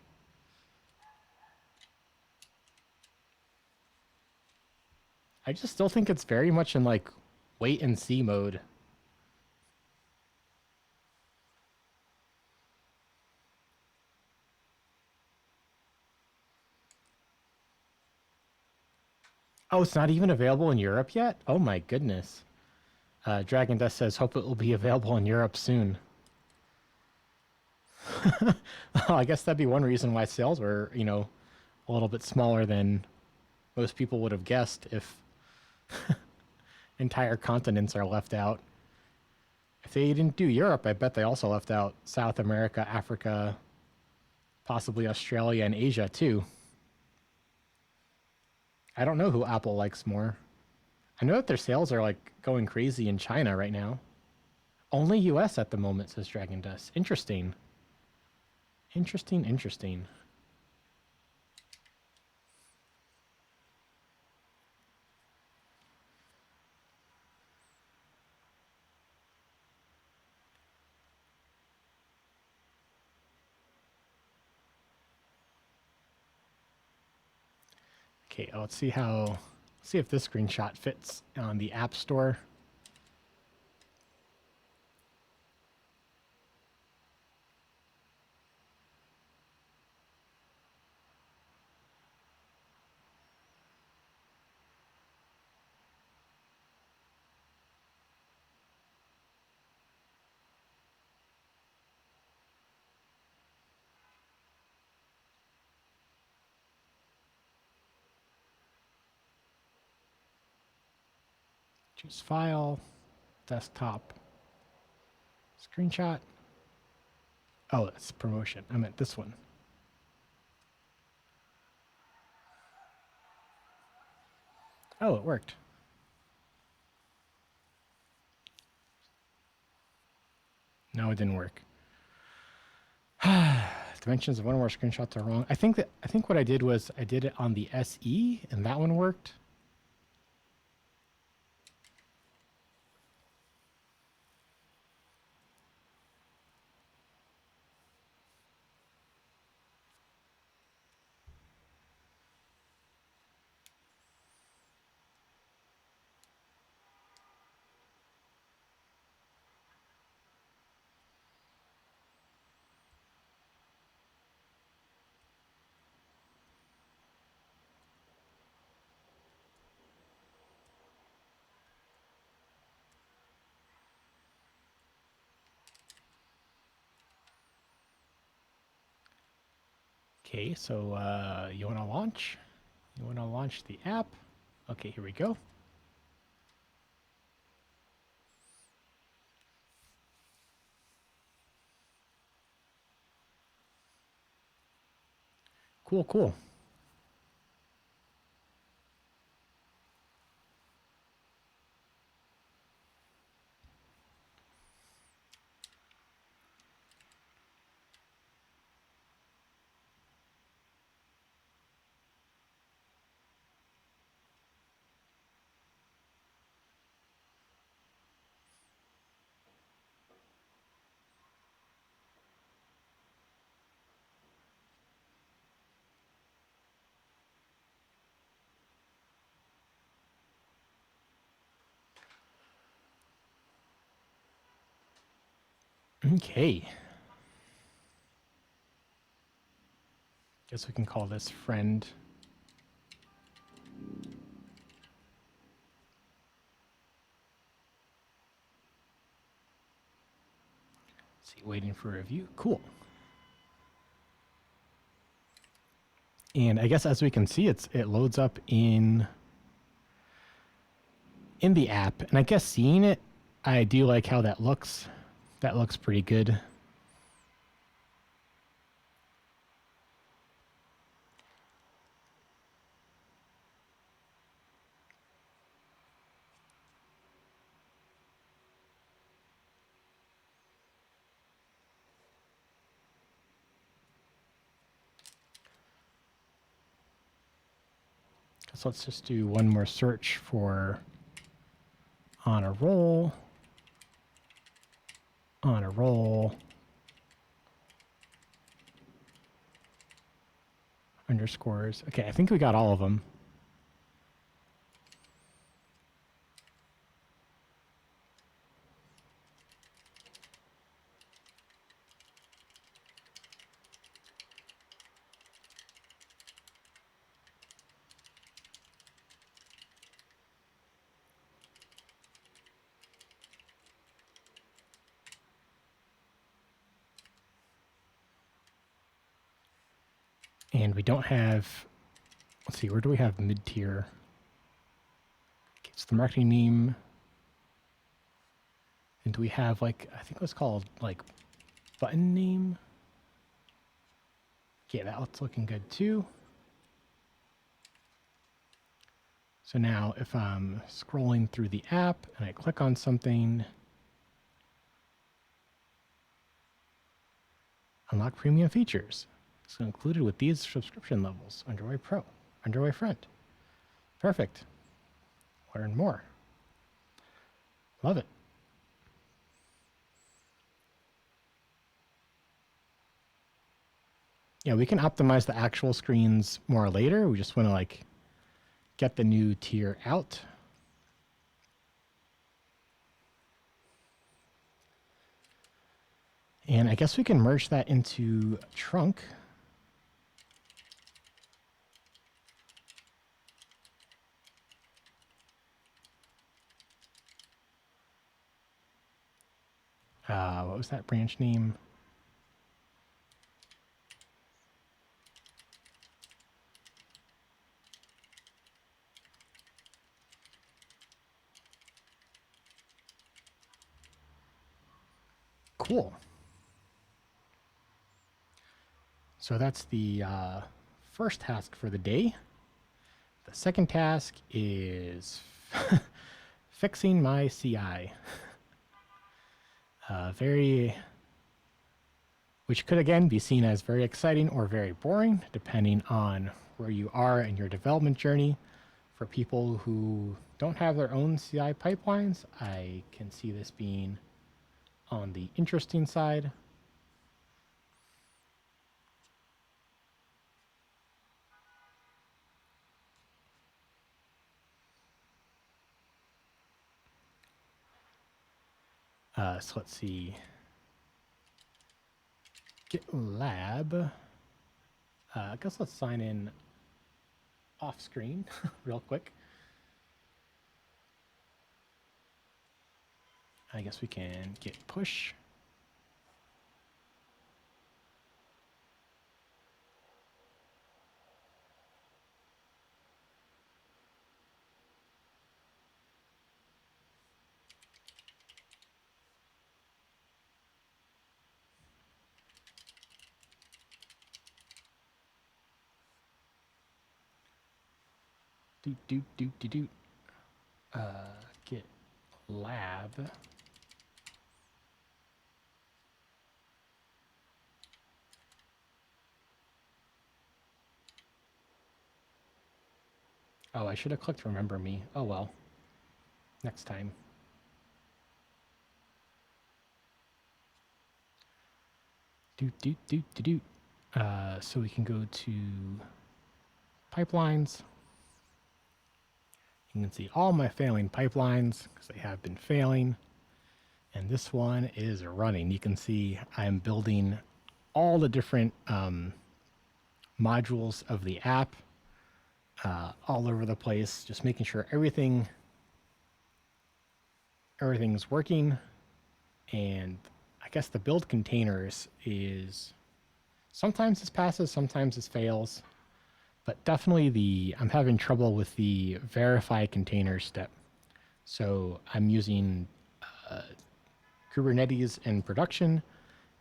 I just still think it's very much in like wait and see mode. Oh, it's not even available in Europe yet? Oh my goodness. Dragon Dust says, hope it will be available in Europe soon. Oh, I guess that'd be one reason why sales were, a little bit smaller than most people would have guessed if entire continents are left out. If they didn't do Europe, I bet they also left out South America, Africa, possibly Australia, and Asia too. I don't know who Apple likes more. I know that their sales are like going crazy in China right now. Only US at the moment, says Dragon Dust. Interesting. Interesting, interesting. Okay, let's see if this screenshot fits on the App Store. Choose File, Desktop, Screenshot. Oh, that's promotion. I meant this one. Oh, it worked. No, it didn't work. Dimensions of one or more screenshots are wrong. I think what I did was I did it on the SE and that one worked. Okay, so you want to launch? You want to launch the app? Okay, here we go. Cool, cool. Okay. Guess we can call this friend. Let's see, waiting for a review. Cool. And I guess as we can see, it loads up in the app. And I guess seeing it, I do like how that looks. That looks pretty good. So let's just do one more search for on a roll, on a roll, underscores. Okay, I think we got all of them. And we don't have, let's see, where do we have mid-tier? Okay, it's the marketing name. And do we have like, I think it was called like button name? Yeah, that's looking good too. So now if I'm scrolling through the app and I click on something, unlock premium features. It's included with these subscription levels. Underway Pro, Underway Front. Perfect. Learn more. Love it. Yeah, we can optimize the actual screens more later. We just want to like get the new tier out. And I guess we can merge that into a trunk. What was that branch name? Cool. So that's the first task for the day. The second task is fixing my CI. Which could again be seen as very exciting or very boring, depending on where you are in your development journey. For people who don't have their own CI pipelines, I can see this being on the interesting side. So let's see. GitLab. I guess let's sign in off screen real quick. I guess we can git push. Git lab. Oh, I should have clicked remember me. Oh well. Next time. So we can go to pipelines. You can see all my failing pipelines because they have been failing. And this one is running. You can see I'm building all the different modules of the app all over the place, just making sure everything's working. And I guess the build containers is sometimes this passes, sometimes this fails. But definitely I'm having trouble with the verify container step. So I'm using Kubernetes in production.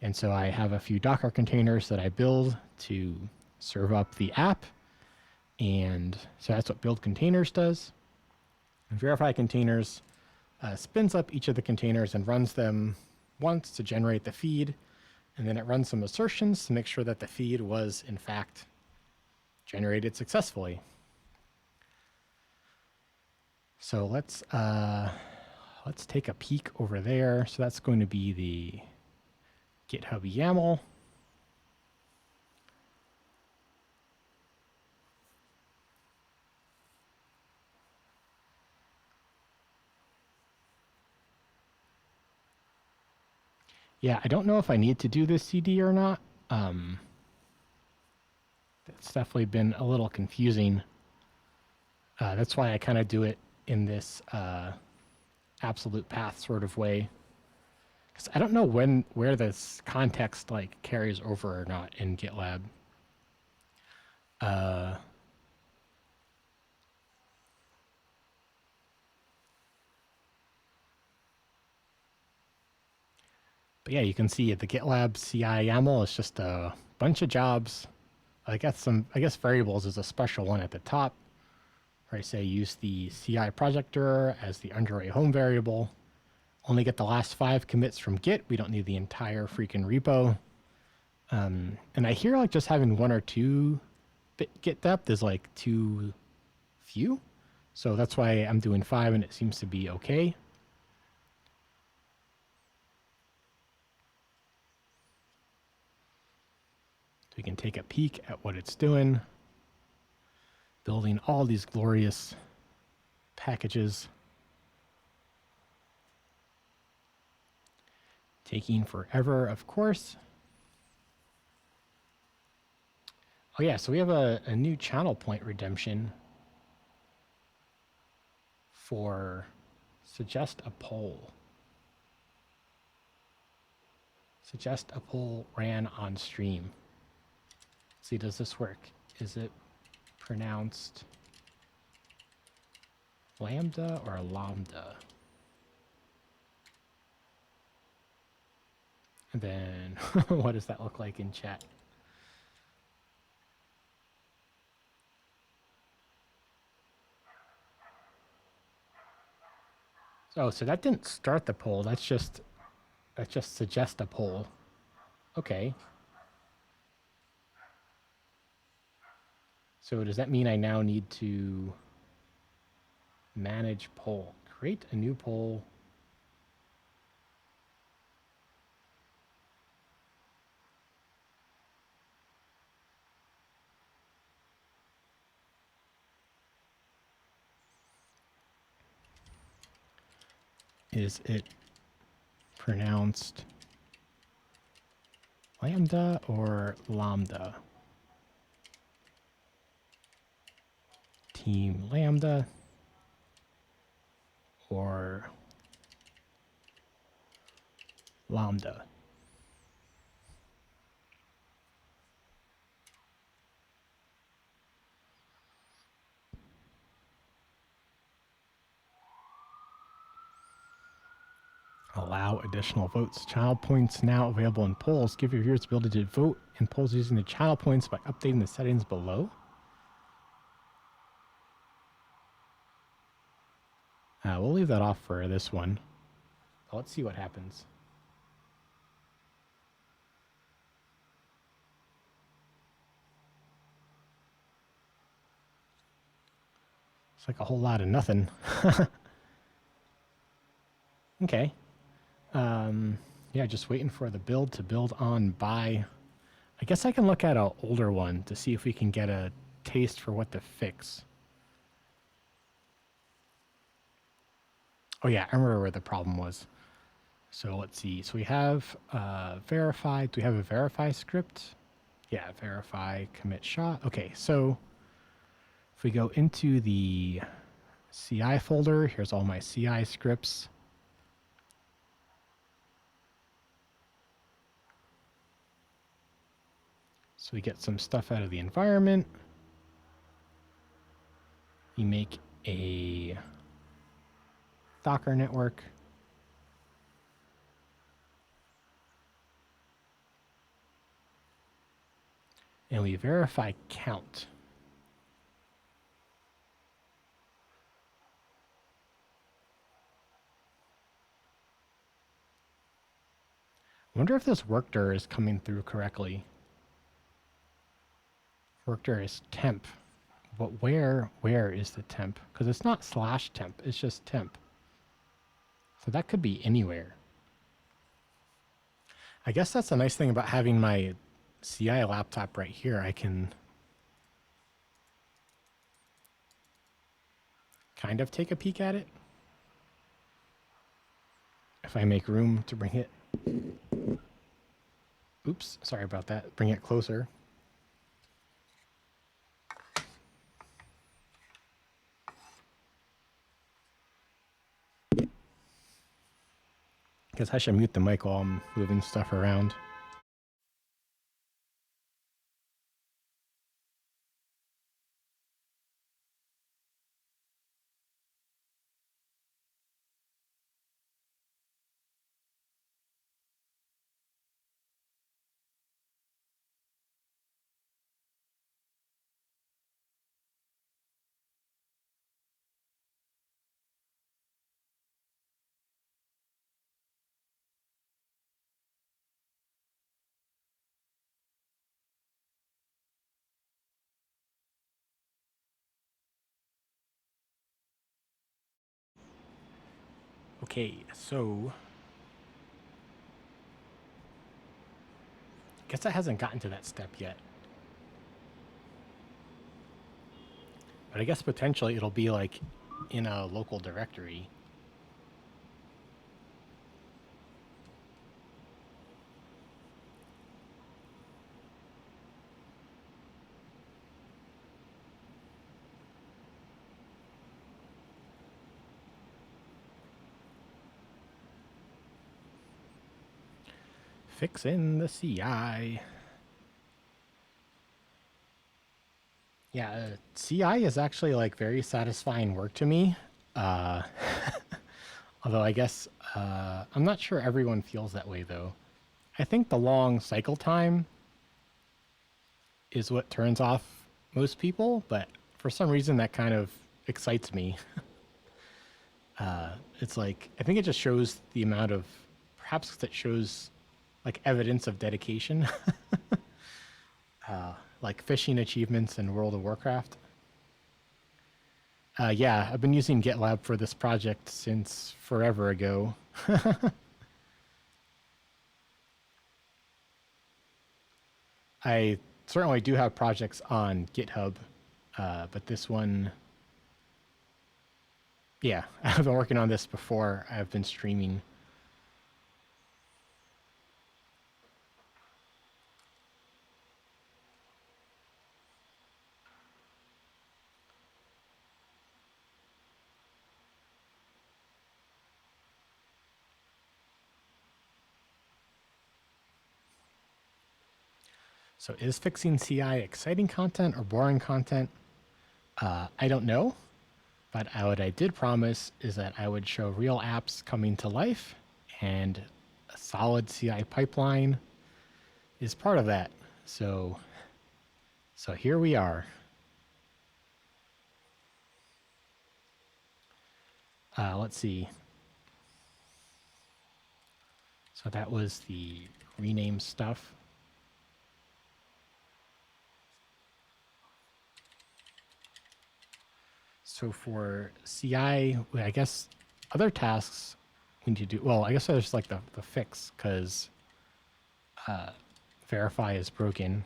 And so I have a few Docker containers that I build to serve up the app. And so that's what build containers does. And verify containers spins up each of the containers and runs them once to generate the feed. And then it runs some assertions to make sure that the feed was in fact generated successfully. So let's take a peek over there. So that's going to be the GitHub YAML. Yeah, I don't know if I need to do this CD or not. It's definitely been a little confusing. That's why I kind of do it in this absolute path sort of way. Because I don't know where this context like carries over or not in GitLab. But yeah, you can see the GitLab CI YAML is just a bunch of jobs. I guess variables is a special one at the top, where I say use the CI projector as the underwrite home variable. Only get the last 5 commits from Git. We don't need the entire freaking repo. And I hear like just having 1 or 2 Git depth is like too few. So that's why I'm doing 5 and it seems to be okay. So we can take a peek at what it's doing. Building all these glorious packages. Taking forever, of course. Oh yeah, so we have a new channel point redemption for suggest a poll. Suggest a poll ran on stream. Let's see, does this work? Is it pronounced lambda or lambda? And then what does that look like in chat? Oh, so that didn't start the poll. That's just suggest a poll. Okay. So does that mean I now need to manage poll? Create a new poll. Is it pronounced lambda or lambda? Team lambda or lambda? Allow additional votes. Channel points now available in polls. Give your viewers the ability to vote in polls using the channel points by updating the settings below. We'll leave that off for this one. Let's see what happens. It's like a whole lot of nothing. Okay. Yeah, just waiting for the build to build on by. I guess I can look at an older one to see if we can get a taste for what to fix. Oh yeah, I remember where the problem was. So let's see. So we have verify. Do we have a verify script? Yeah, verify commit shot. Okay, so if we go into the CI folder, here's all my CI scripts. So we get some stuff out of the environment. We make a Docker network. And we verify count. I wonder if this workdir is coming through correctly. Workdir is temp But where is the temp? Because it's not slash temp, it's just temp. So that could be anywhere. I guess that's the nice thing about having my CI laptop right here. I can kind of take a peek at it if I make room to bring it. Oops, sorry about that. Bring it closer. Guess I should mute the mic while I'm moving stuff around. Okay, so guess that hasn't gotten to that step yet. But I guess potentially it'll be like in a local directory. Fixing the CI. Yeah, CI is actually like very satisfying work to me. Uh, although I guess I'm not sure everyone feels that way though. I think the long cycle time is what turns off most people, but for some reason that kind of excites me. It's like I think it just shows the amount of perhaps that shows like evidence of dedication, like fishing achievements in World of Warcraft. Yeah, I've been using GitLab for this project since forever ago. I certainly do have projects on GitHub, but this one, yeah, I've been working on this before I've been streaming. So is fixing CI exciting content or boring content? I don't know, but what I did promise is that I would show real apps coming to life, and a solid CI pipeline is part of that. So here we are. Let's see. So that was the rename stuff. So for CI, I guess other tasks we need to do. Well, I guess there's like the fix because verify is broken.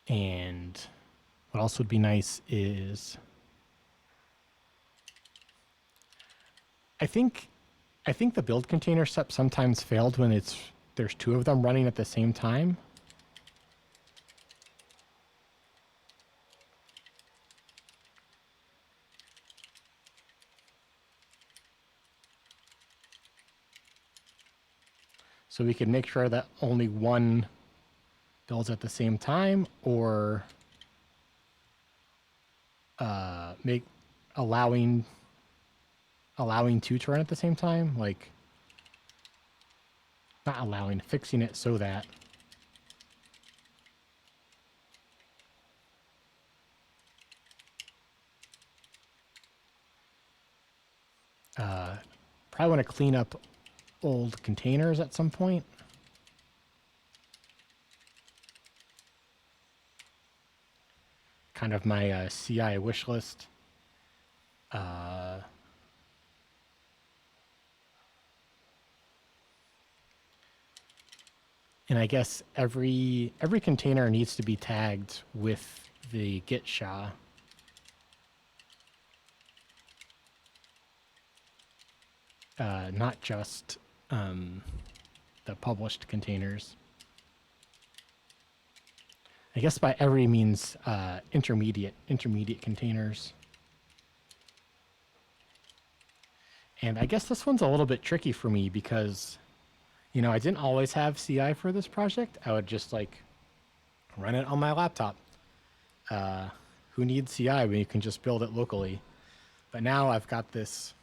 And what else would be nice is I think the build container step sometimes failed when there's two of them running at the same time. So we can make sure that only one builds at the same time, or make allowing two to run at the same time, like not allowing, fixing it so that Probably want to clean up old containers at some point. Kind of my CI wish list. And I guess every container needs to be tagged with the git SHA. Not just the published containers. I guess by every means intermediate containers. And I guess this one's a little bit tricky for me because, you know, I didn't always have CI for this project. I would just like run it on my laptop. Who needs CI when you can just build it locally? But now I've got this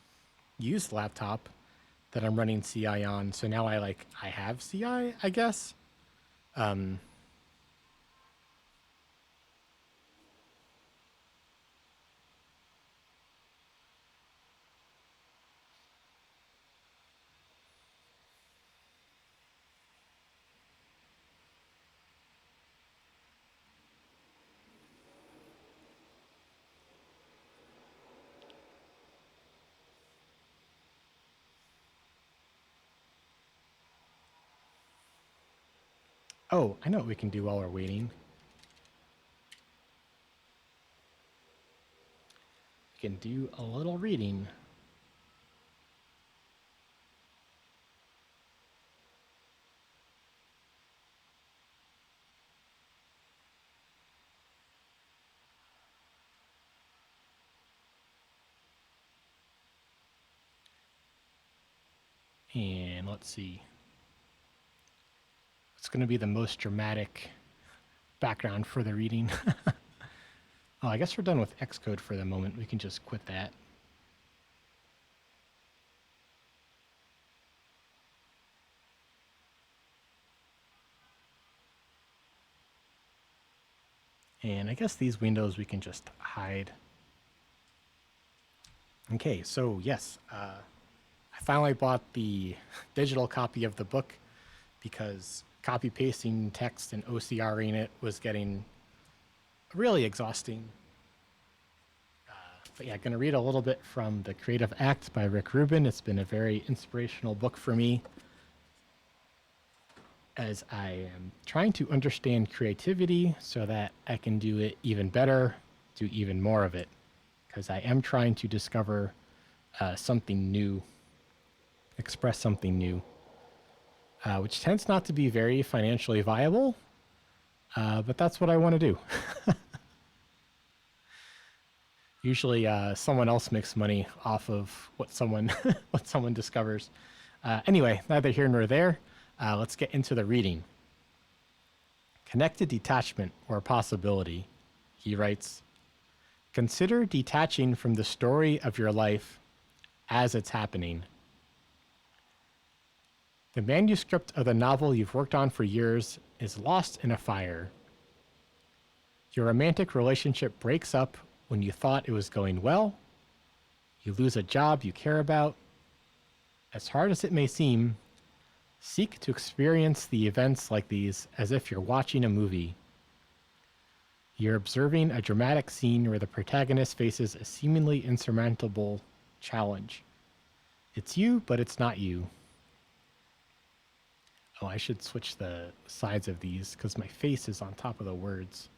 used laptop that I'm running CI on. So now I have CI, I guess. Oh, I know what we can do while we're waiting. We can do a little reading. And let's see. It's going to be the most dramatic background for the reading. Oh, I guess we're done with Xcode for the moment. We can just quit that. And I guess these windows we can just hide. Okay, so yes, I finally bought the digital copy of the book because copy pasting text and OCRing it was getting really exhausting. But yeah, going to read a little bit from The Creative Act by Rick Rubin. It's been a very inspirational book for me as I am trying to understand creativity so that I can do it even better, do even more of it, because I am trying to discover something new, express something new, which tends not to be very financially viable, but that's what I want to do. Usually someone else makes money off of what someone what someone discovers. Anyway, neither here nor there. Let's get into the reading. Connected detachment or possibility, he writes. Consider detaching from the story of your life as it's happening. The manuscript of the novel you've worked on for years is lost in a fire. Your romantic relationship breaks up when you thought it was going well. You lose a job you care about. As hard as it may seem, seek to experience the events like these as if you're watching a movie. You're observing a dramatic scene where the protagonist faces a seemingly insurmountable challenge. It's you, but it's not you. Oh, I should switch the sides of these because my face is on top of the words.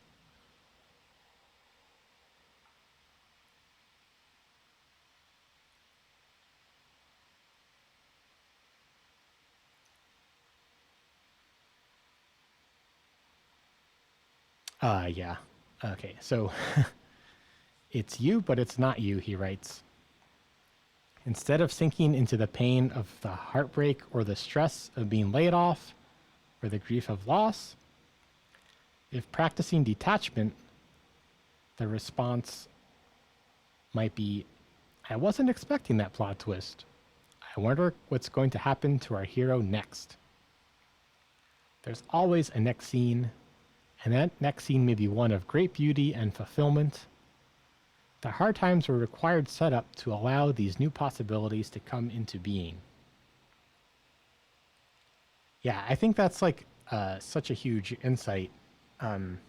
Yeah. Okay, so it's you, but it's not you, he writes. Instead of sinking into the pain of the heartbreak or the stress of being laid off or the grief of loss, if practicing detachment, the response might be, I wasn't expecting that plot twist. I wonder what's going to happen to our hero next. There's always a next scene, and that next scene may be one of great beauty and fulfillment. The hard times were required setup to allow these new possibilities to come into being. Yeah, I think that's like such a huge insight um,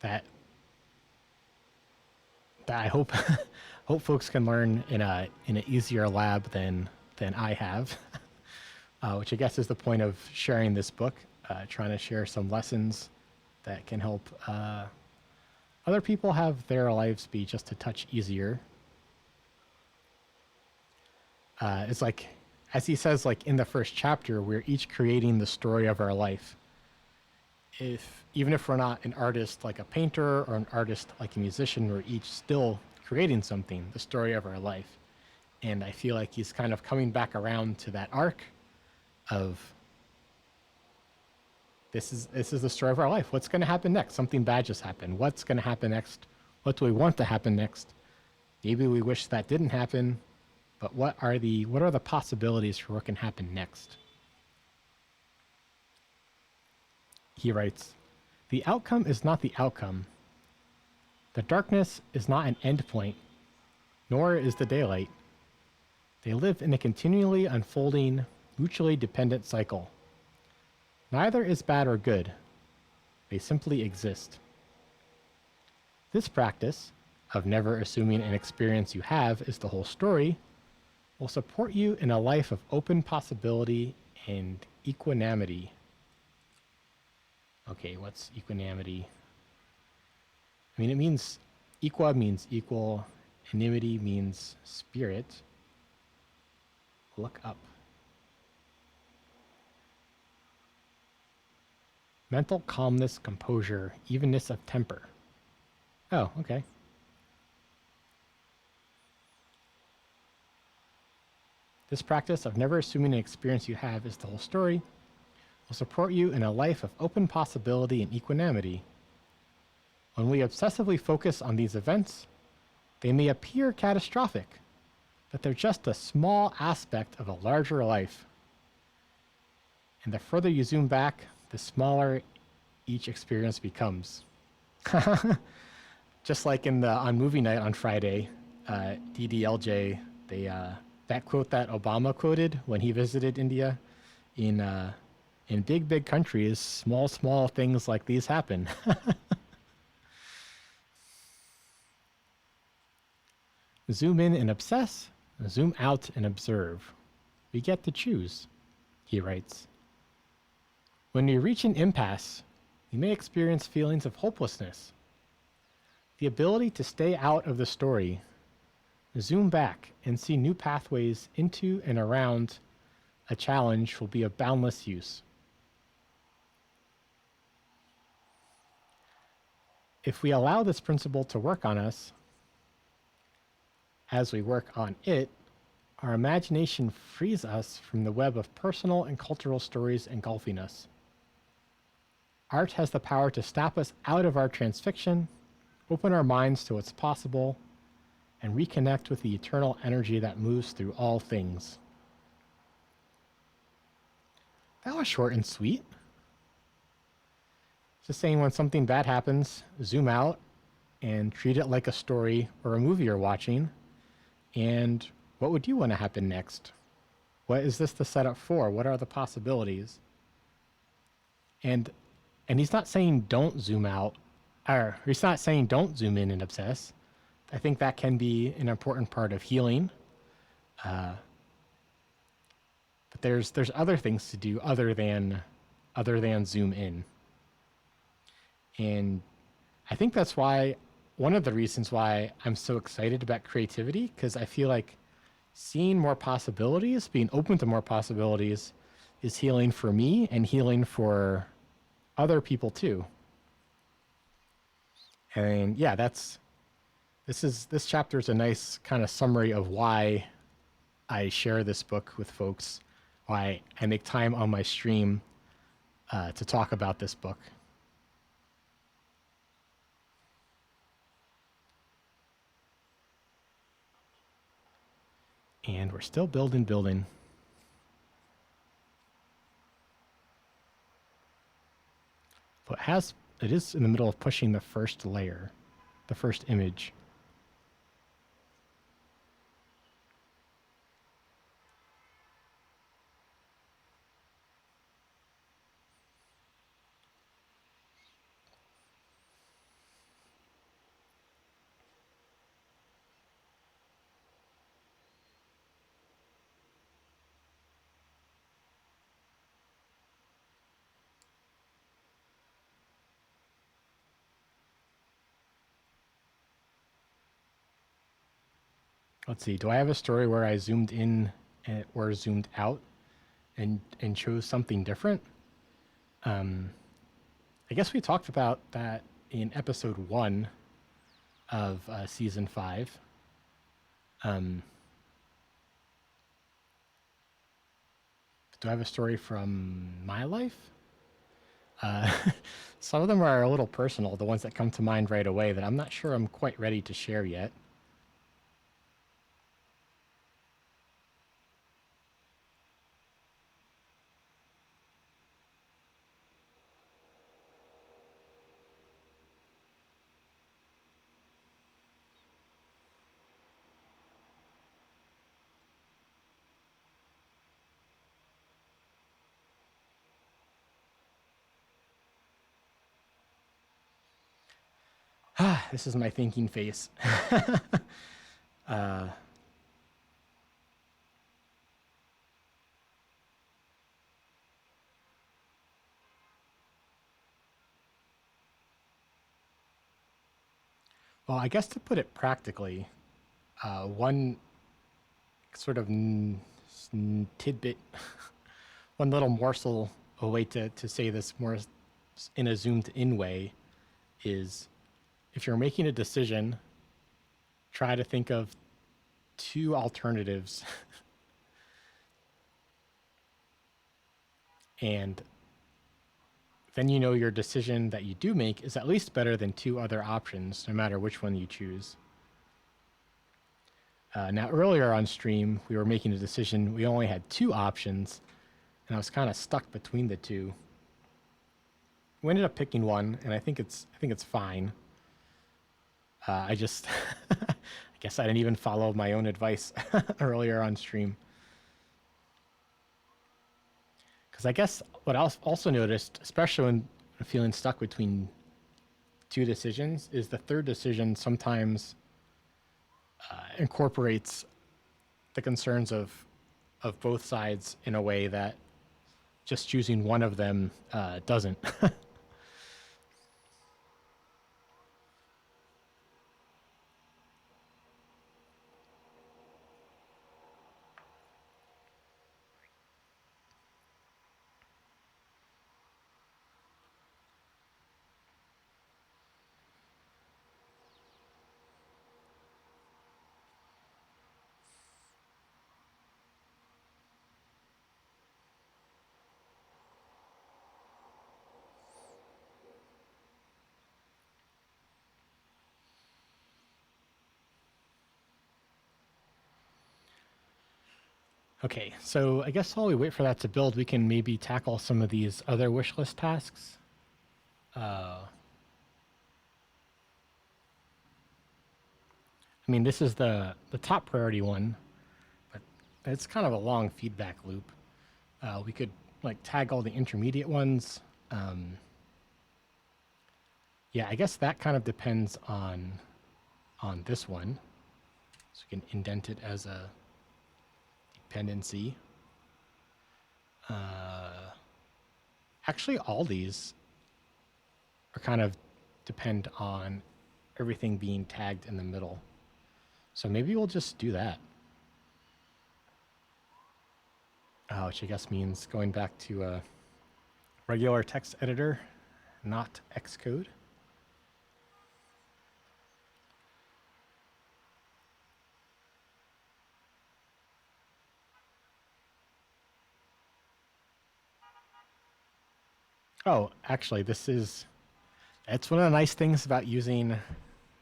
that I hope hope folks can learn in an easier lab than I have, which I guess is the point of sharing this book, trying to share some lessons that can help other people have their lives be just a touch easier. It's like, as he says, like in the first chapter, we're each creating the story of our life. Even if we're not an artist like a painter or an artist like a musician, we're each still creating something, the story of our life. And I feel like he's kind of coming back around to that arc of this is the story of our life. What's going to happen next? Something bad just happened. What's going to happen next? What do we want to happen next? Maybe we wish that didn't happen, but what are the possibilities for what can happen next? He writes, "The outcome is not the outcome. The darkness is not an endpoint, nor is the daylight. They live in a continually unfolding, mutually dependent cycle. Neither is bad or good. They simply exist. This practice, of never assuming an experience you have is the whole story, will support you in a life of open possibility and equanimity." Okay, what's equanimity? I mean, it means equa means equal, animity means spirit. Look up. Mental calmness, composure, evenness of temper. Oh, okay. This practice of never assuming an experience you have is the whole story will support you in a life of open possibility and equanimity. When we obsessively focus on these events, they may appear catastrophic, but they're just a small aspect of a larger life. And the further you zoom back, the smaller each experience becomes. Just like on movie night on Friday, DDLJ, that quote that Obama quoted when he visited India, in big countries, small things like these happen. Zoom in and obsess, zoom out and observe. We get to choose, he writes. When we reach an impasse, we may experience feelings of hopelessness. The ability to stay out of the story, zoom back and see new pathways into and around a challenge will be of boundless use. If we allow this principle to work on us, as we work on it, our imagination frees us from the web of personal and cultural stories engulfing us. Art has the power to snap us out of our transfiction, open our minds to what's possible, and reconnect with the eternal energy that moves through all things. That was short and sweet. Just saying, when something bad happens, zoom out and treat it like a story or a movie you're watching. And what would you want to happen next? What is this the setup for? What are the possibilities? And he's not saying don't zoom out, or he's not saying don't zoom in and obsess. I think that can be an important part of healing. But there's other things to do other than zoom in. And I think that's why, one of the reasons why I'm so excited about creativity, because I feel like seeing more possibilities, being open to more possibilities, is healing for me and healing for other people too. And yeah, this chapter is a nice kind of summary of why I share this book with folks, why I make time on my stream to talk about this book. And we're still building. But it is in the middle of pushing the first layer, the first image. Let's see. Do I have a story where I zoomed in or zoomed out and chose something different? Um, I guess we talked about that in episode 1 of season 5. Um, do I have a story from my life? Uh, some of them are a little personal, the ones that come to mind right away that I'm not sure I'm quite ready to share yet. This is my thinking face. uh, well, I guess to put it practically, one sort of tidbit, one little morsel, a way to say this more in a zoomed in way is if you're making a decision, try to think of two alternatives and then you know your decision that you do make is at least better than two other options, no matter which one you choose. Now, earlier on stream, we were making a decision. We only had two options, and I was kind of stuck between the two. We ended up picking one, and I think it's fine. I just, I guess I didn't even follow my own advice earlier on stream. Because I guess what I also noticed, especially when feeling stuck between two decisions, is the third decision sometimes incorporates the concerns of both sides in a way that just choosing one of them doesn't. Okay, so I guess while we wait for that to build, we can maybe tackle some of these other wish list tasks. I mean, this is the top priority one, but it's kind of a long feedback loop. We could like tag all the intermediate ones. Um, yeah, I guess that kind of depends on this one. So we can indent it as a dependency. Actually, all these are kind of depend on everything being tagged in the middle. So maybe we'll just do that. Which I guess means going back to a regular text editor, not Xcode. Oh, actually, it's one of the nice things about using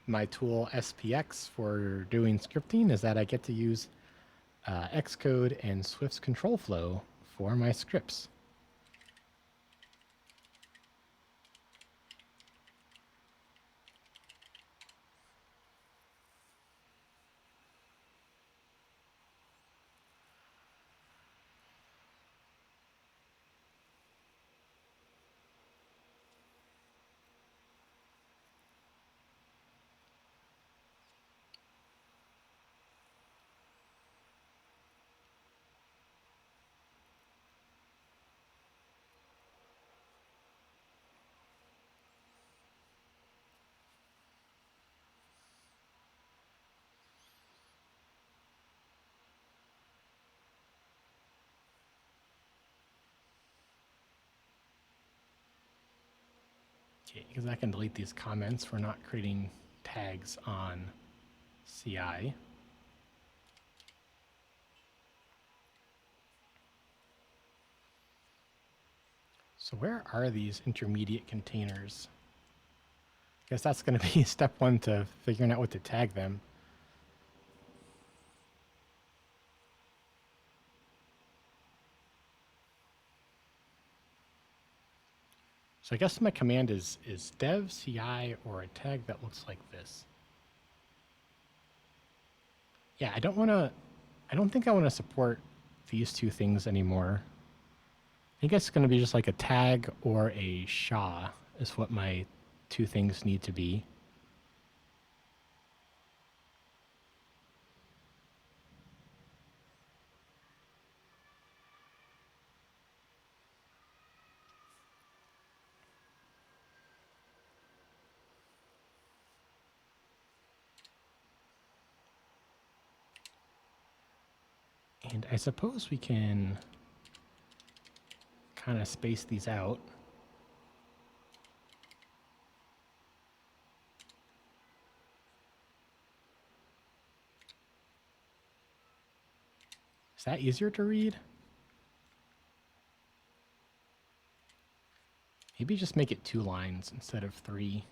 my tool SPX for doing scripting is that I get to use Xcode and Swift's control flow for my scripts. Okay, because I can delete these comments for not creating tags on CI. So where are these intermediate containers? I guess that's going to be step one to figuring out what to tag them. So I guess my command is dev CI or a tag that looks like this. Yeah, I don't think I want to support these two things anymore. I think it's going to be just like a tag or a SHA is what my two things need to be. And I suppose we can kind of space these out. Is that easier to read? Maybe just make it 2 lines instead of 3.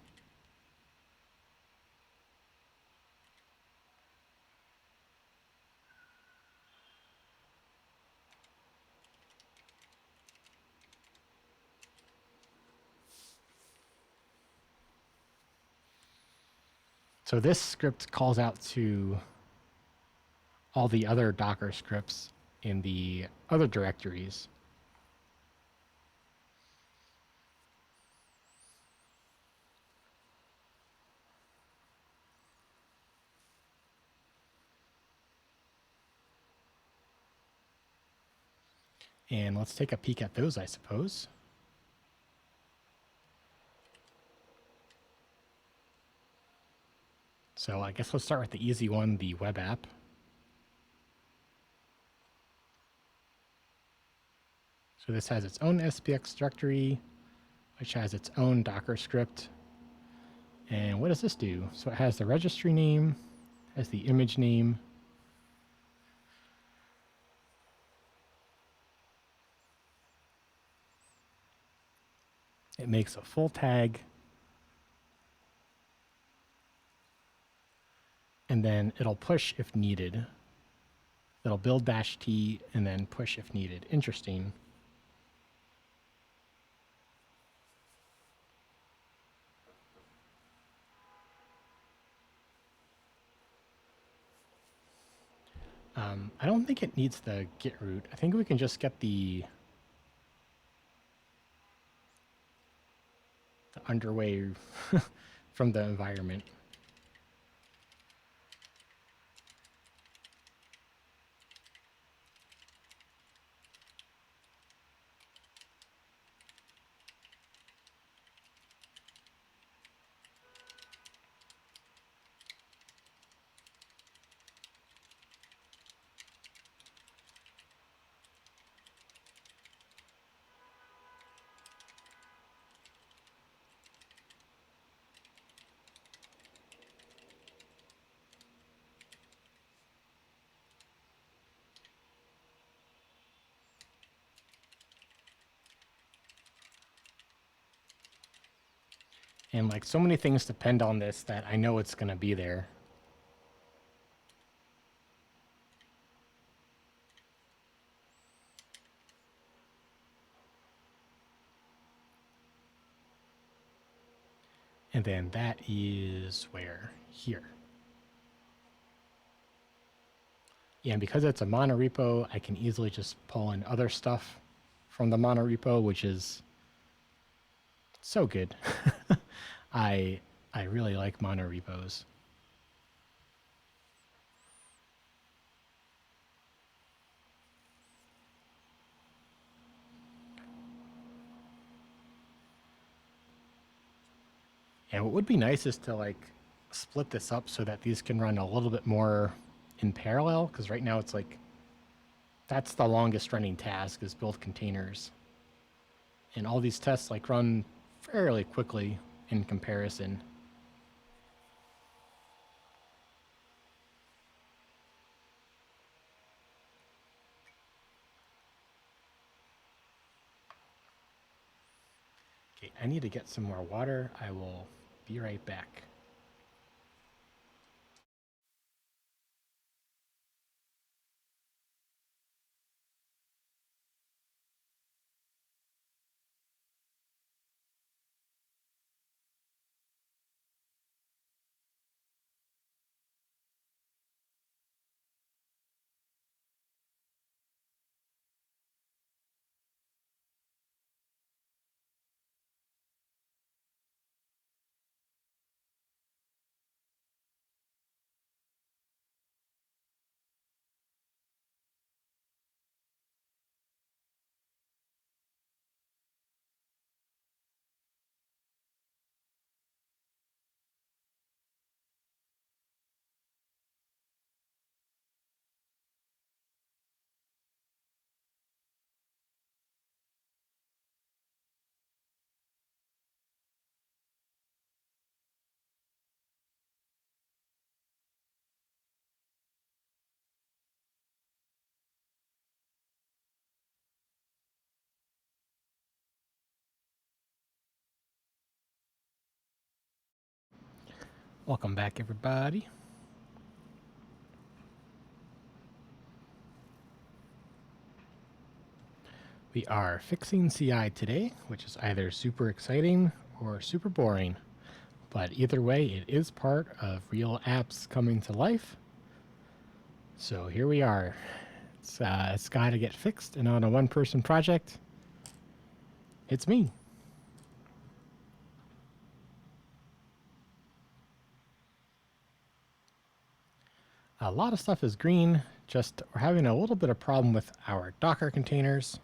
So this script calls out to all the other Docker scripts in the other directories. And let's take a peek at those, I suppose. So I guess let's start with the easy one, the web app. So this has its own SPX directory, which has its own Docker script. And what does this do? So it has the registry name, has the image name. It makes a full tag. And then it'll push if needed. It'll build -t and then push if needed. Interesting. I don't think it needs the git root. I think we can just get the underway from the environment. And like so many things depend on this that I know it's going to be there. And then that is where? Here. Yeah, and because it's a monorepo, I can easily just pull in other stuff from the monorepo, which is so good. I really like monorepos. And what would be nice is to like split this up so that these can run a little bit more in parallel, because right now it's like that's the longest running task is build containers. And all these tests like run fairly quickly in comparison. Okay, I need to get some more water. I will be right back. Welcome back, everybody. We are fixing CI today, which is either super exciting or super boring. But either way, it is part of real apps coming to life. So here we are. It's got to get fixed, and on a one-person project, it's me. A lot of stuff is green, just we're having a little bit of problem with our Docker containers.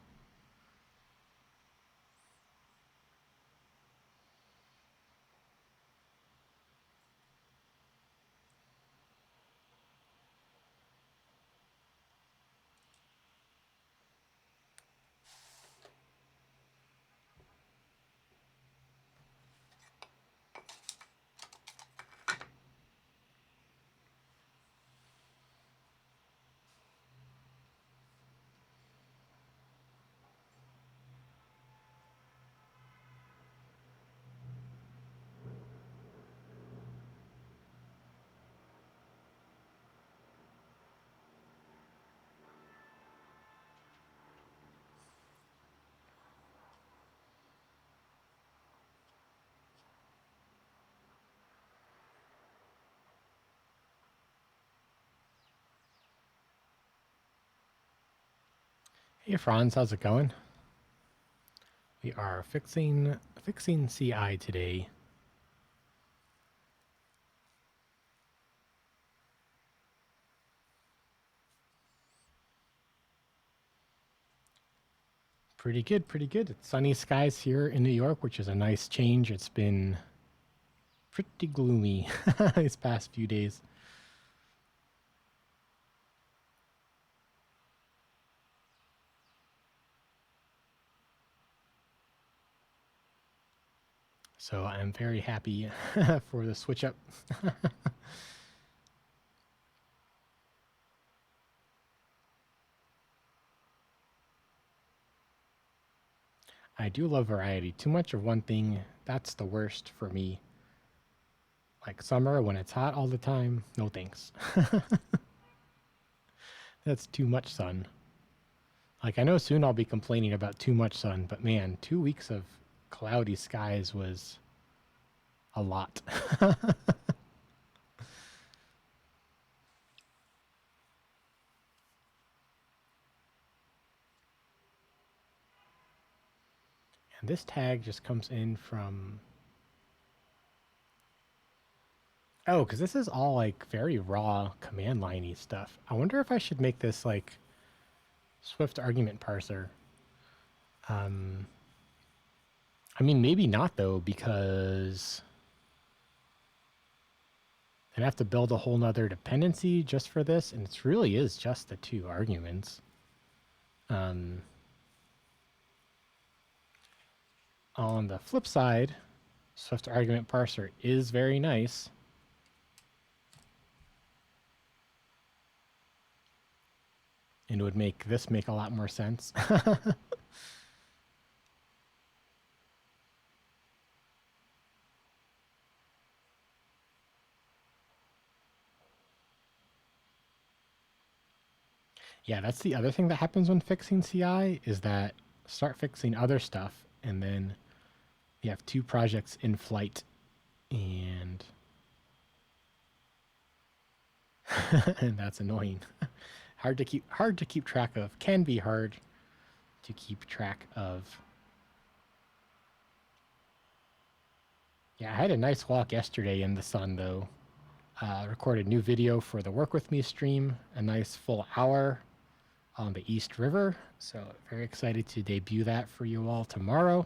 Hey Franz, how's it going? We are fixing CI today. Pretty good, pretty good. It's sunny skies here in New York, which is a nice change. It's been pretty gloomy these past few days. So I'm very happy for the switch up. I do love variety. Too much of one thing, that's the worst for me. Like summer when it's hot all the time, no thanks. That's too much sun. Like I know soon I'll be complaining about too much sun, but man, 2 weeks of cloudy skies was a lot. And this tag just comes in from... Oh, because this is all like very raw command liney stuff. I wonder if I should make this like Swift argument parser. I mean, maybe not though, because I'd have to build a whole nother dependency just for this, and it really is just the two arguments. On the flip side, Swift argument parser is very nice. And it would make this make a lot more sense. Yeah, that's the other thing that happens when fixing CI is that start fixing other stuff and then you have two projects in flight and and that's annoying. hard to keep track of. Can be hard to keep track of. Yeah, I had a nice walk yesterday in the sun though. Recorded new video for the Work With Me stream, a nice full hour on the East River. So very excited to debut that for you all tomorrow.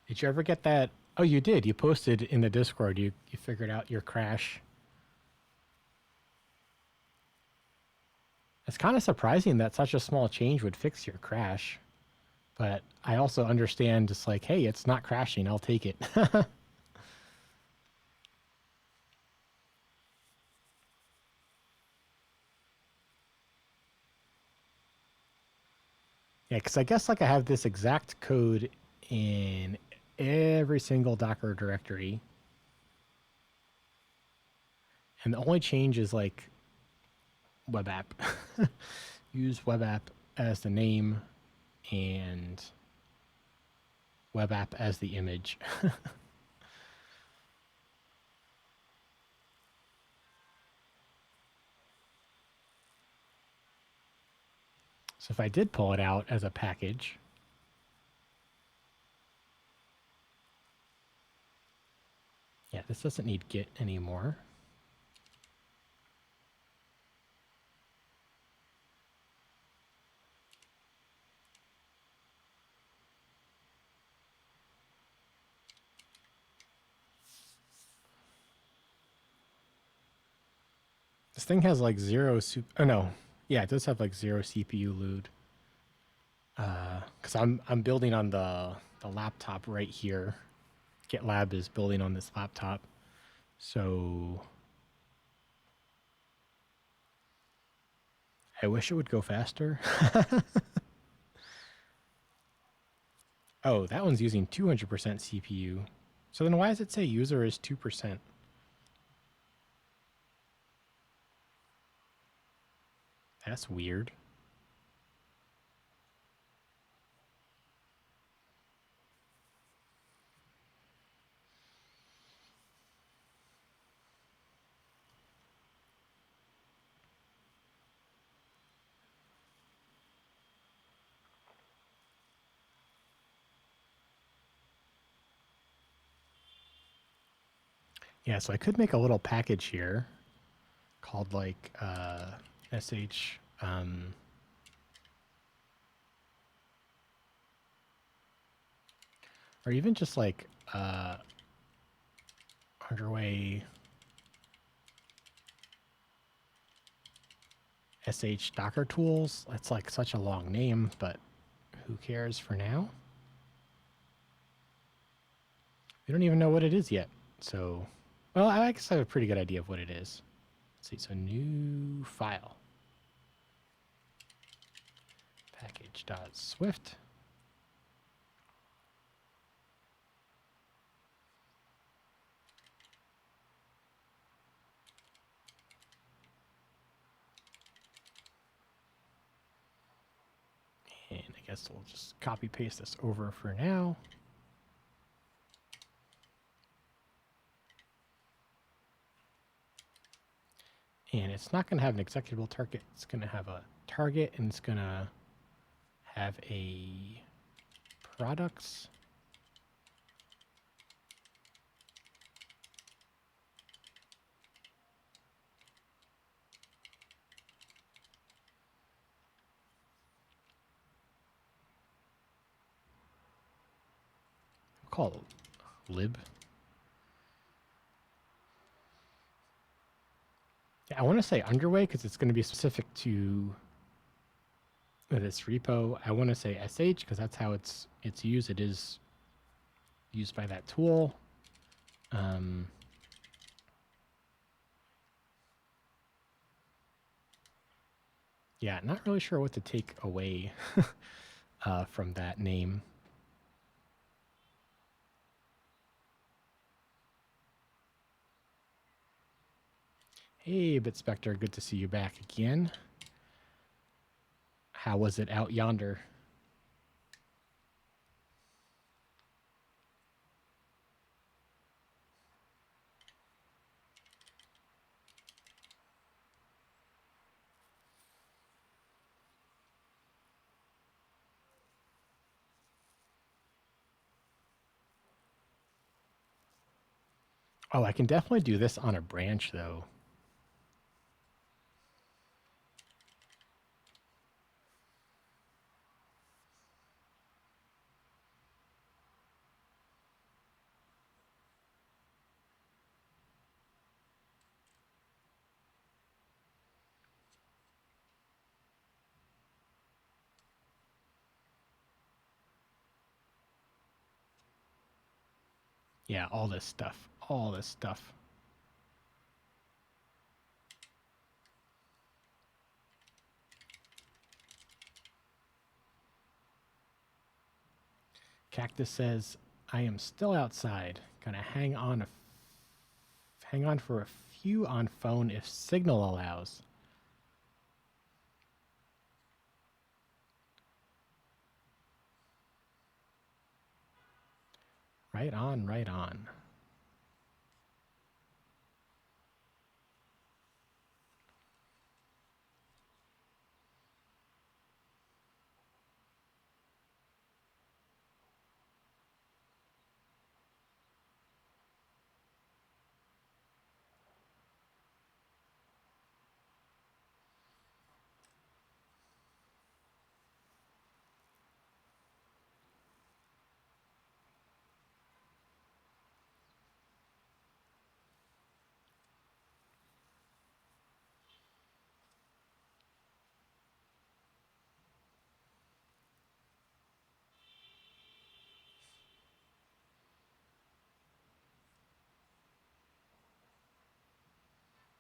Did you ever get that? Oh, you did. You posted in the Discord. You figured out your crash. It's kind of surprising that such a small change would fix your crash. But I also understand just like, hey, it's not crashing. I'll take it. Yeah, because I guess like I have this exact code in every single Docker directory. And the only change is like web app. Use web app as the name and web app as the image. So if I did pull it out as a package, yeah, this doesn't need Git anymore. This thing has like zero oh no. Yeah, it does have like zero CPU load. Because I'm building on the laptop right here. GitLab is building on this laptop. So I wish it would go faster. Oh, that one's using 200% CPU. So then why does it say user is 2%? That's weird. Yeah, so I could make a little package here called like sh or even just like underway sh docker tools. That's like such a long name, but who cares for now? We don't even know what it is yet. So, well, I guess I have a pretty good idea of what it is. Let's see, so new file. Package.swift. And I guess we'll just copy paste this over for now. And it's not going to have an executable target. It's going to have a target, and it's going to have a products call it lib. Yeah, I want to say underway because it's going to be specific to this repo. I want to say sh because that's how it's used. It is used by that tool. Yeah, not really sure what to take away from that name. Hey, BitSpectre, good to see you back again. How was it out yonder? Oh, I can definitely do this on a branch, though. Yeah, all this stuff. All this stuff. Cactus says, I am still outside. Gonna hang on for a few on phone if signal allows. Right on, right on.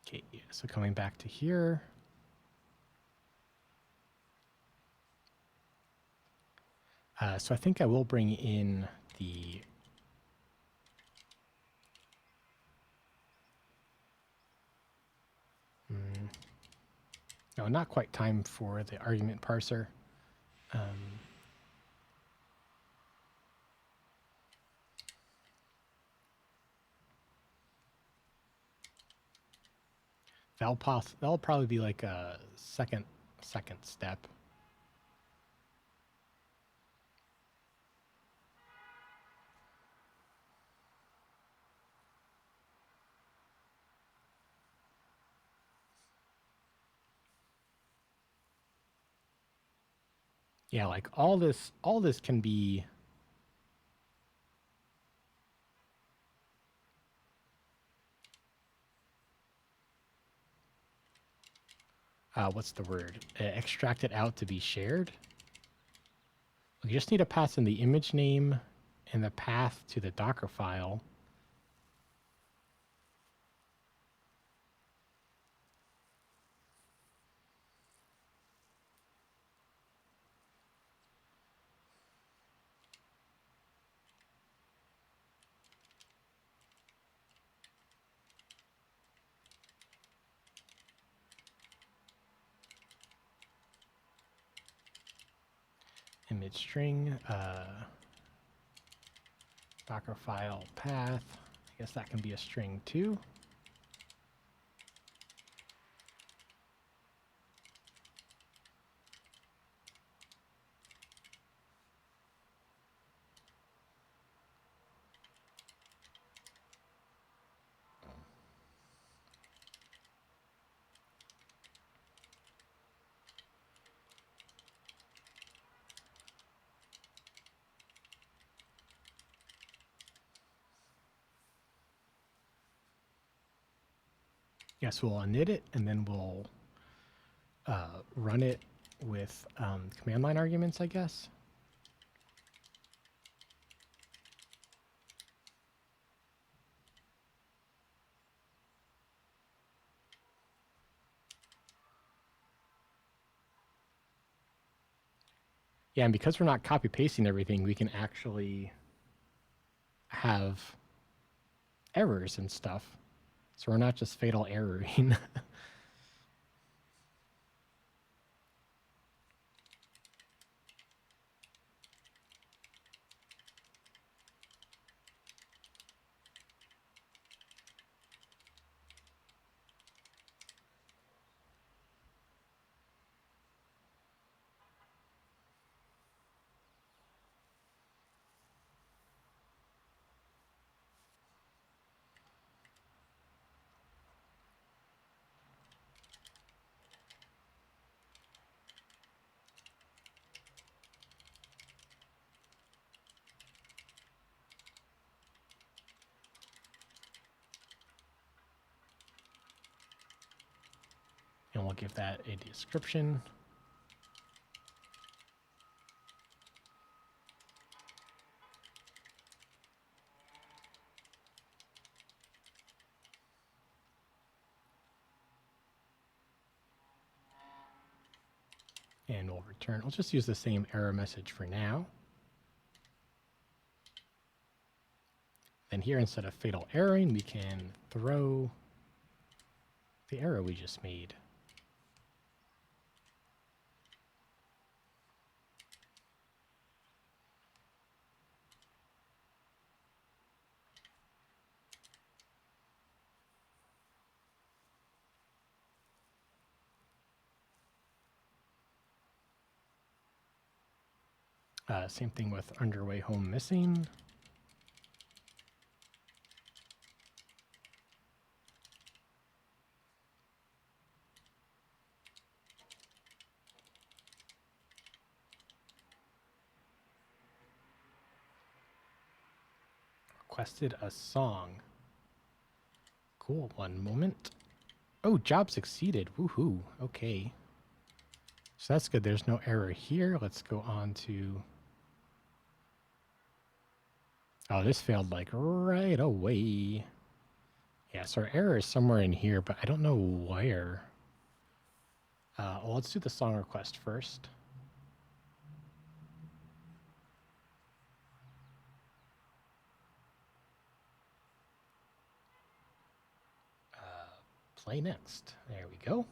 Okay, so coming back to here. So I think I will bring in the no, not quite time for the argument parser. That'll probably be like a second step. Yeah, like all this can be what's the word? Extracted out to be shared. You just need to pass in the image name and the path to the Docker file. Image string, Docker file path. I guess that can be a string too. Yes, we'll init it, and then we'll run it with command line arguments, I guess. Yeah, and because we're not copy pasting everything, we can actually have errors and stuff. So we're not just fatal erroring. And we'll give that a description. And we'll return. We'll just use the same error message for now. Then here, instead of fatal erroring, we can throw the error we just made. Same thing with underway home missing. Requested a song. Cool, one moment. Oh, job succeeded. Woohoo. Okay. So that's good. There's no error here. Let's go on to... Oh, this failed like right away. Yeah, so our error is somewhere in here, but I don't know where. Well, let's do the song request first. Play next. There we go.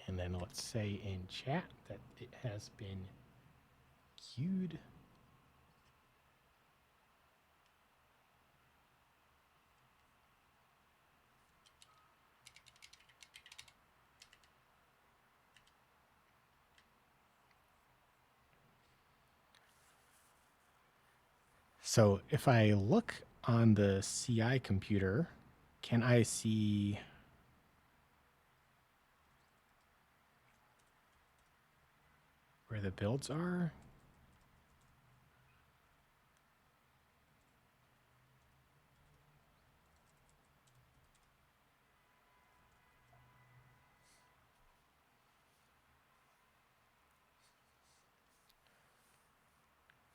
And then let's say in chat that it has been queued. So if I look on the CI computer, can I see where the builds are?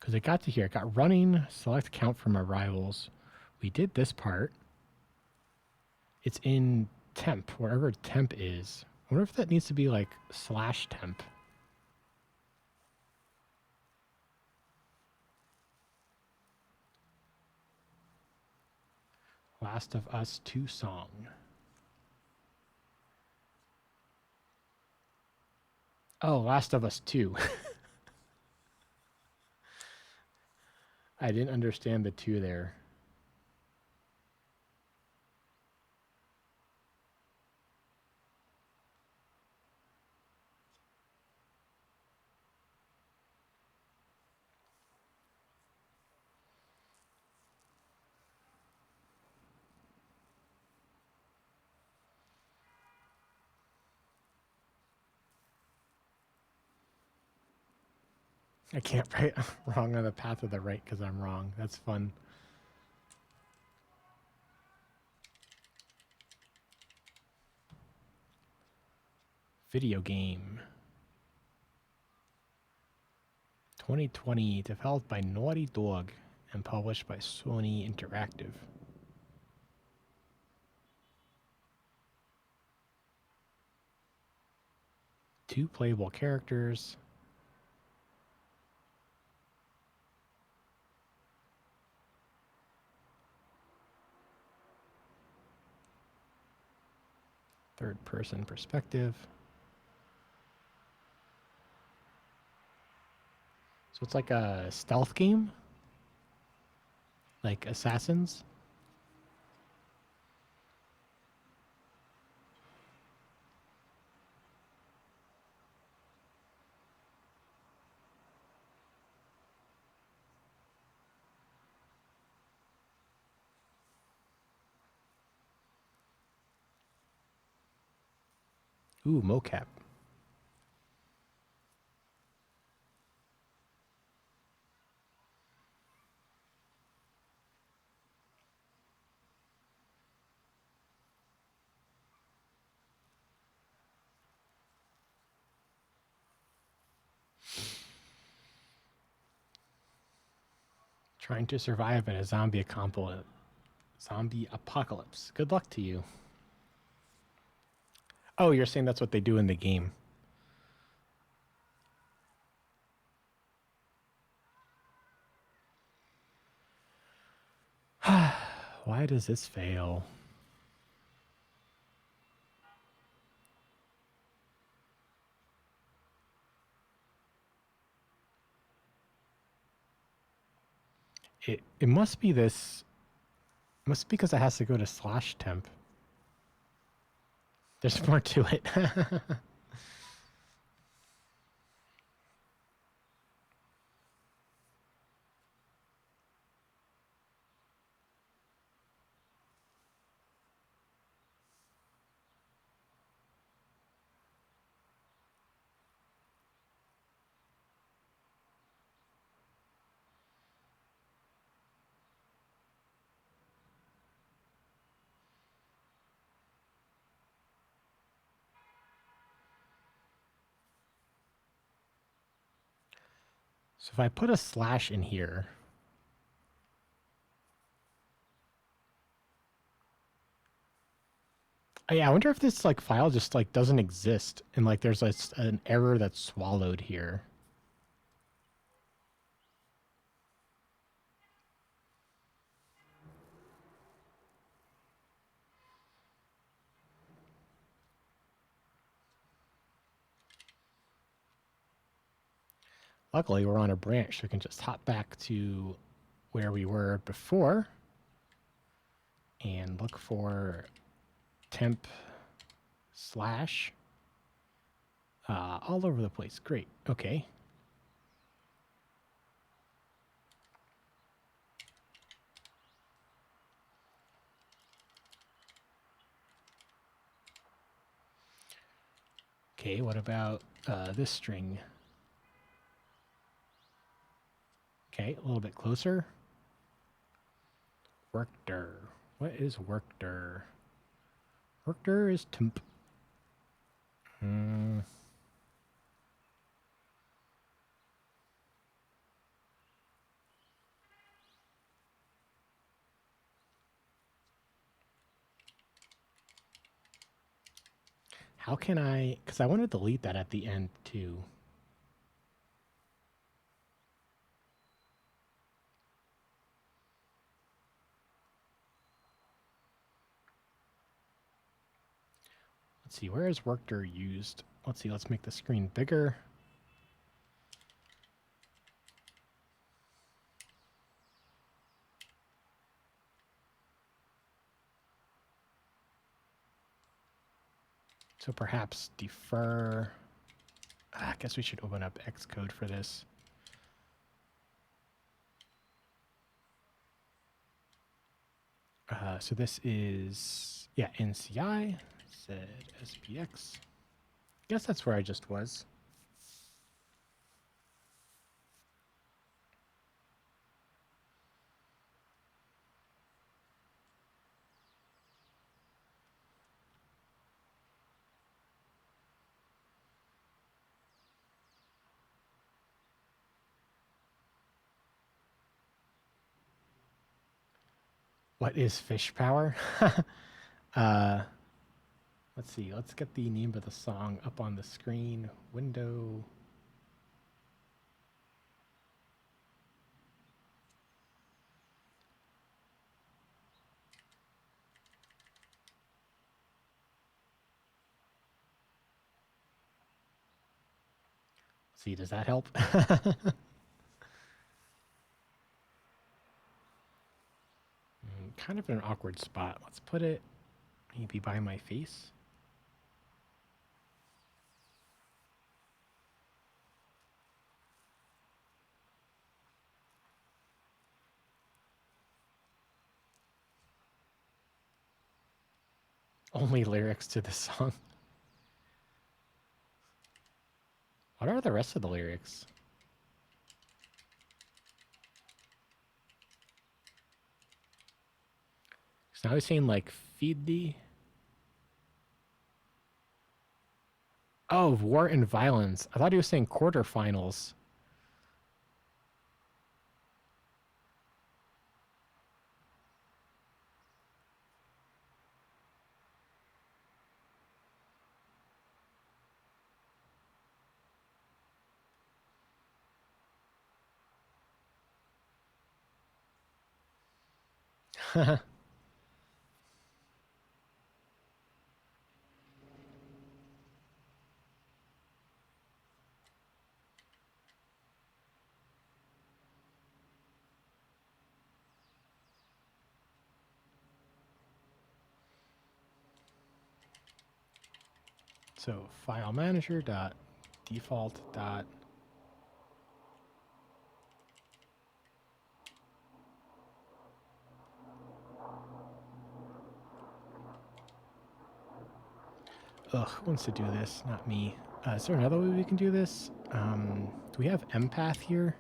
Because it got to here. It got running, select count from arrivals. We did this part. It's in temp, wherever temp is. I wonder if that needs to be like /temp. Last of Us 2 song. Oh, Last of Us 2. I didn't understand the 2 there. I can't write wrong on the path of the right because I'm wrong. That's fun. Video game. 2020, developed by Naughty Dog and published by Sony Interactive. Two playable characters. Third person perspective. So it's like a stealth game? Like Assassins? Ooh, mocap. Trying to survive in a zombie apocalypse. Good luck to you. Oh, you're saying that's what they do in the game. Why does this fail? It must be this. It must be because it has to go to /temp. There's more to it. So if I put a slash in here, oh yeah, I wonder if this like file just like doesn't exist and like there's like an error that's swallowed here. Luckily, we're on a branch, so we can just hop back to where we were before and look for temp slash all over the place. Great. Okay. Okay, what about this string? Okay, a little bit closer. Workdir. What is workdir? Workdir is temp. How can I, because I want to delete that at the end too. Let's see, where is workdir used? Let's see, let's make the screen bigger. So perhaps defer. I guess we should open up Xcode for this. So this is, yeah, NCI, said SPX. Guess that's where I just was. What is fish power? uh, let's see. Let's get the name of the song up on the screen. Window. See, does that help? Kind of in an awkward spot. Let's put it maybe by my face. Only lyrics to the song. What are the rest of the lyrics? So now he's saying like feed thee. Oh, war and violence. I thought he was saying quarterfinals. So file manager dot default dot who wants to do this? Not me. Is there another way we can do this? Do we have empath here?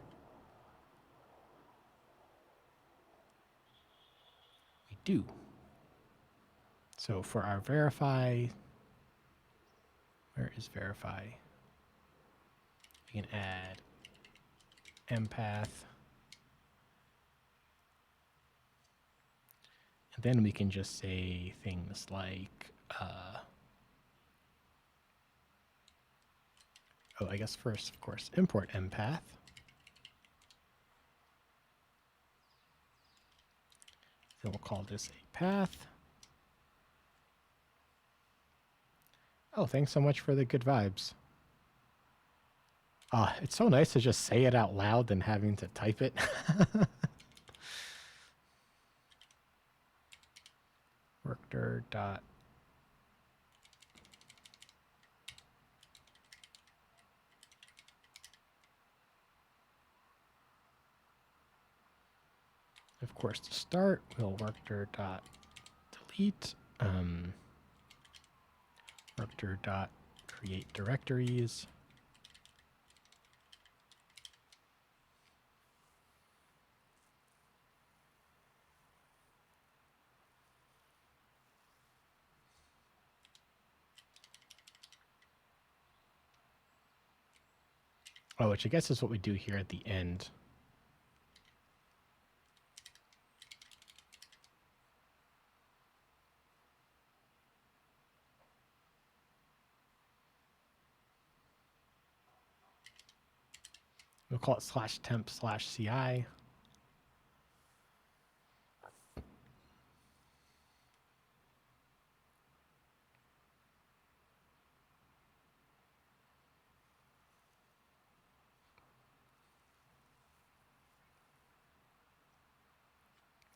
We do. So for our verify, where is verify? We can add empath. And then we can just say things like, I guess first, of course, import empath. Then we'll call this a path. Oh, thanks so much for the good vibes. It's so nice to just say it out loud than having to type it. Workdir dot of course, to start, we'll workdir dot delete, workdir dot create directories. Oh, which I guess is what we do here at the end. We'll call it /temp/CI.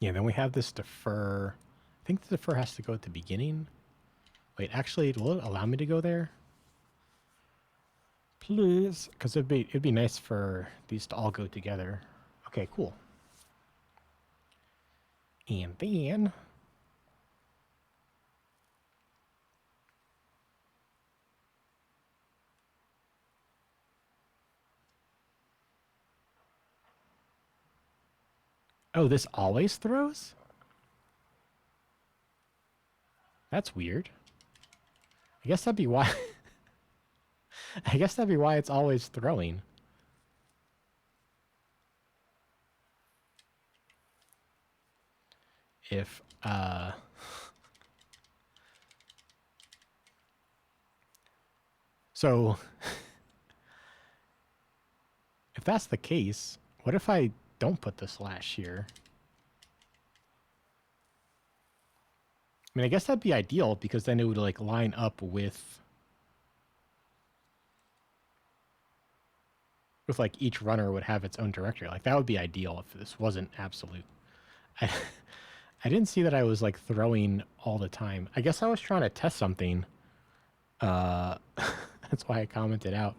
Yeah, then we have this defer. I think the defer has to go at the beginning. Wait, actually, will it allow me to go there? Please, because it'd be nice for these to all go together. Okay, cool. And then oh, this always throws? That's weird. I guess that'd be why. I guess that'd be why it's always throwing. if so if that's the case, what if I don't put the slash here? I mean, I guess that'd be ideal because then it would like line up with like each runner would have its own directory. Like that would be ideal if this wasn't absolute. I, I didn't see that I was like throwing all the time. I guess I was trying to test something. That's why I commented out.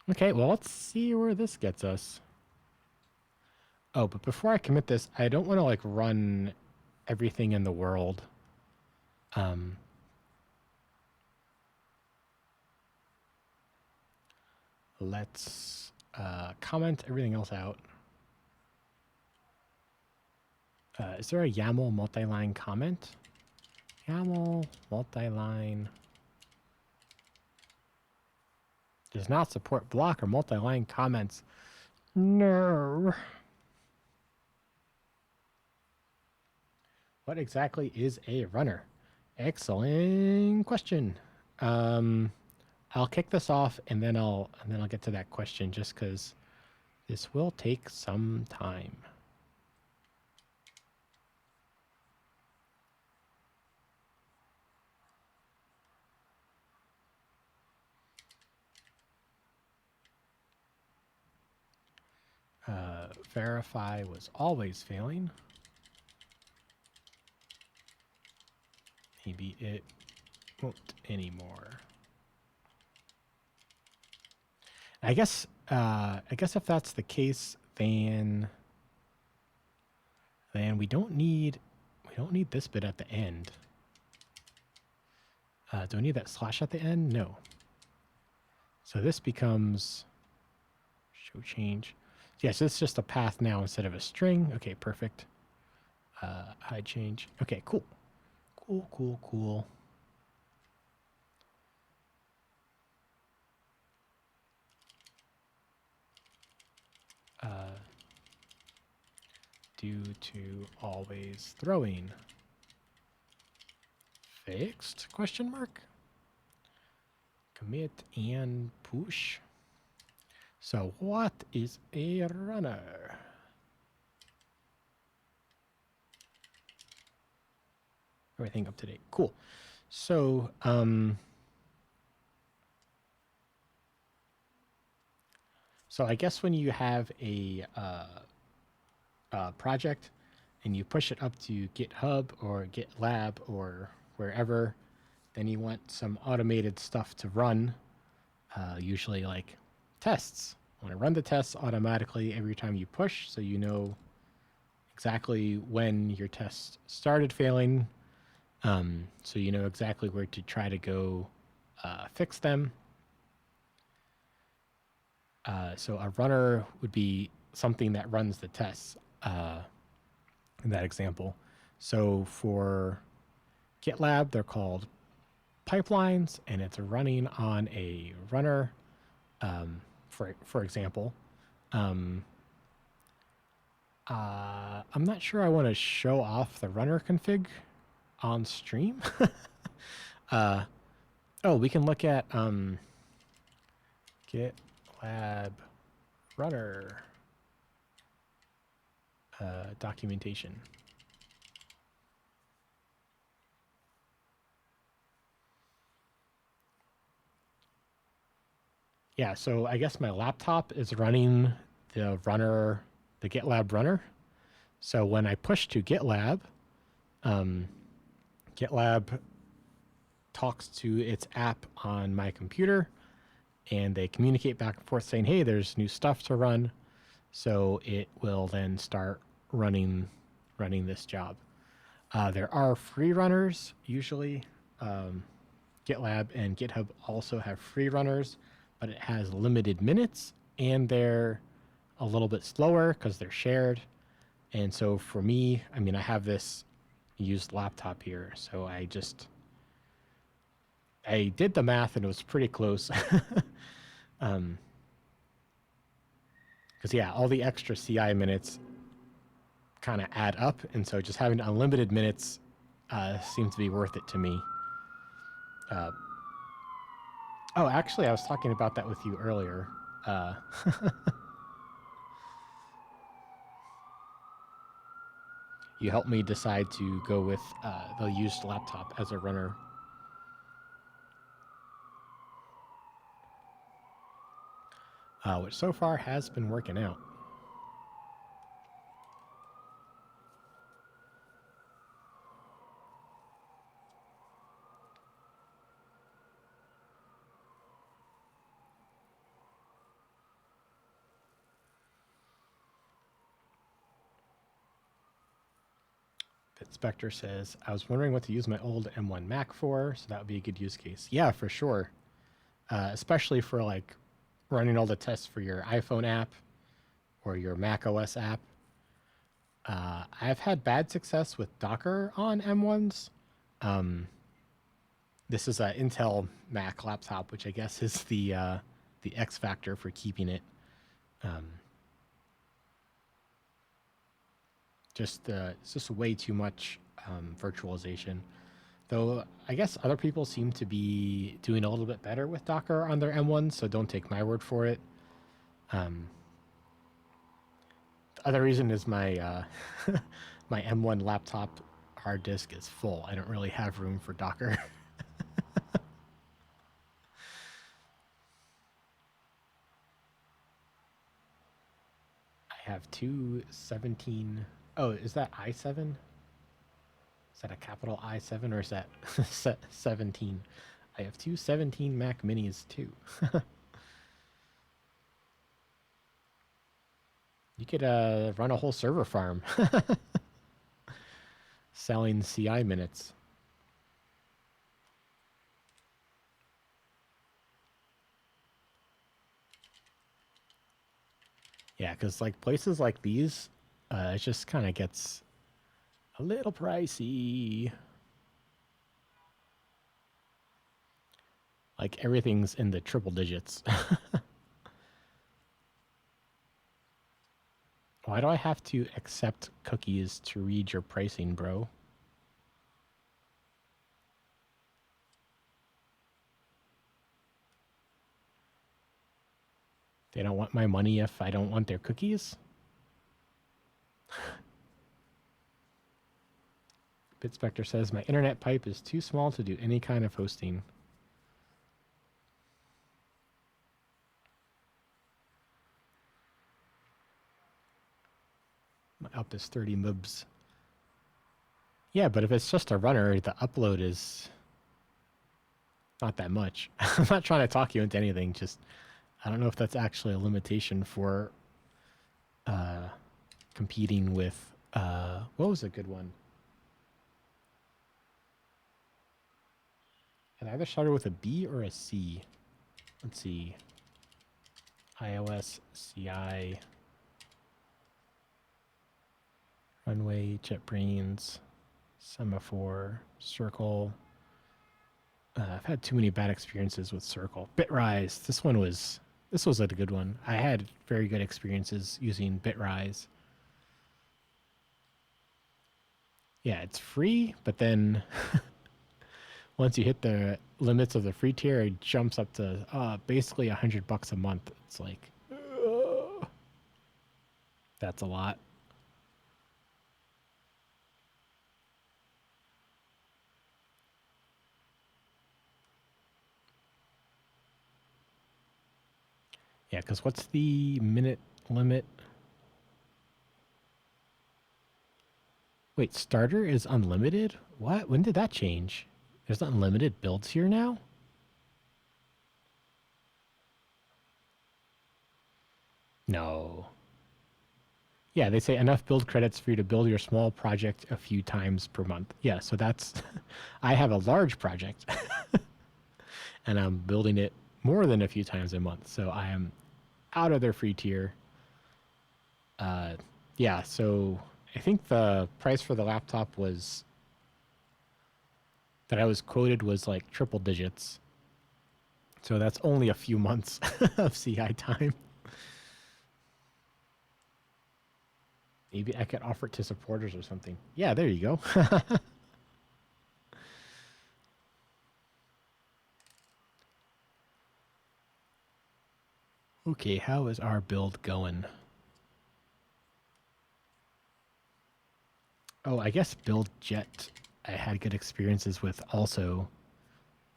Okay, well, let's see where this gets us. Oh, but before I commit this, I don't want to like run everything in the world. Let's comment everything else out. Is there a YAML multi-line comment? YAML multi-line does not support block or multi-line comments. No. What exactly is a runner? Excellent question. I'll kick this off and then I'll get to that question just because this will take some time. Verify was always failing. Maybe it won't anymore. I guess if that's the case, then we don't need this bit at the end. Do I need that slash at the end? No. So this becomes show change. Yeah, so it's just a path now instead of a string. Okay, perfect. Hide change. Okay, cool. Cool. Due to always throwing. Fixed? Question mark. Commit and push. So what is a runner? Everything up to date. Cool. So so I guess when you have a project and you push it up to GitHub or GitLab or wherever, then you want some automated stuff to run, usually like tests. I want to run the tests automatically every time you push so you know exactly when your test started failing, so you know exactly where to try to go fix them. So a runner would be something that runs the tests in that example. So for GitLab, they're called pipelines, and it's running on a runner, for example. I'm not sure I want to show off the runner config on stream. Oh, we can look at GitLab runner documentation. Yeah, so I guess my laptop is running the runner, the GitLab runner. So when I push to GitLab, GitLab talks to its app on my computer, and they communicate back and forth saying, hey, there's new stuff to run. So it will then start running this job. There are free runners usually. GitLab and GitHub also have free runners, but it has limited minutes, and they're a little bit slower because they're shared. And so for me, I mean, I have this used laptop here, so I just I did the math and it was pretty close. Because yeah, all the extra CI minutes kind of add up, and so just having unlimited minutes seems to be worth it to me. Uh, oh, actually, I was talking about that with you earlier. Uh, you helped me decide to go with the used laptop as a runner. Which so far has been working out. Spectre says, I was wondering what to use my old M1 Mac for, so that would be a good use case. Yeah, for sure. Especially for like running all the tests for your iPhone app or your Mac OS app. I've had bad success with Docker on M1s. This is an Intel Mac laptop, which I guess is the X factor for keeping it. It's just way too much virtualization. Though I guess other people seem to be doing a little bit better with Docker on their M1s, so don't take my word for it. The other reason is my my M1 laptop hard disk is full. I don't really have room for Docker. I have two 17. Oh, is that i7? Is that a capital I7 or is that 17? I have two 17 Mac Minis too. You could run a whole server farm selling CI minutes. Yeah, because like places like these, it just kind of gets a little pricey. Like everything's in the triple digits. Why do I have to accept cookies to read your pricing, bro? They don't want my money if I don't want their cookies? BitSpectre says, my internet pipe is too small to do any kind of hosting. My up is 30 MBs. Yeah, but if it's just a runner, the upload is not that much. I'm not trying to talk you into anything, just I don't know if that's actually a limitation for competing with what was a good one? It either started with a B or a C. Let's see. iOS, CI, Runway, JetBrains, Semaphore, Circle. I've had too many bad experiences with Circle. Bitrise. This was a good one. I had very good experiences using Bitrise. Yeah, it's free, but then once you hit the limits of the free tier, it jumps up to basically $100 a month. It's like, that's a lot. Yeah, because what's the minute limit? Wait, starter is unlimited? What? When did that change? There's unlimited builds here now? No. Yeah, they say enough build credits for you to build your small project a few times per month. Yeah, so that's... I have a large project. And I'm building it more than a few times a month. So I am out of their free tier. Yeah, so I think the price for the laptop was that I was quoted was like triple digits. So that's only a few months of CI time. Maybe I could offer it to supporters or something. Yeah, there you go. Okay, how is our build going? Oh, I guess BuildJet I had good experiences with also.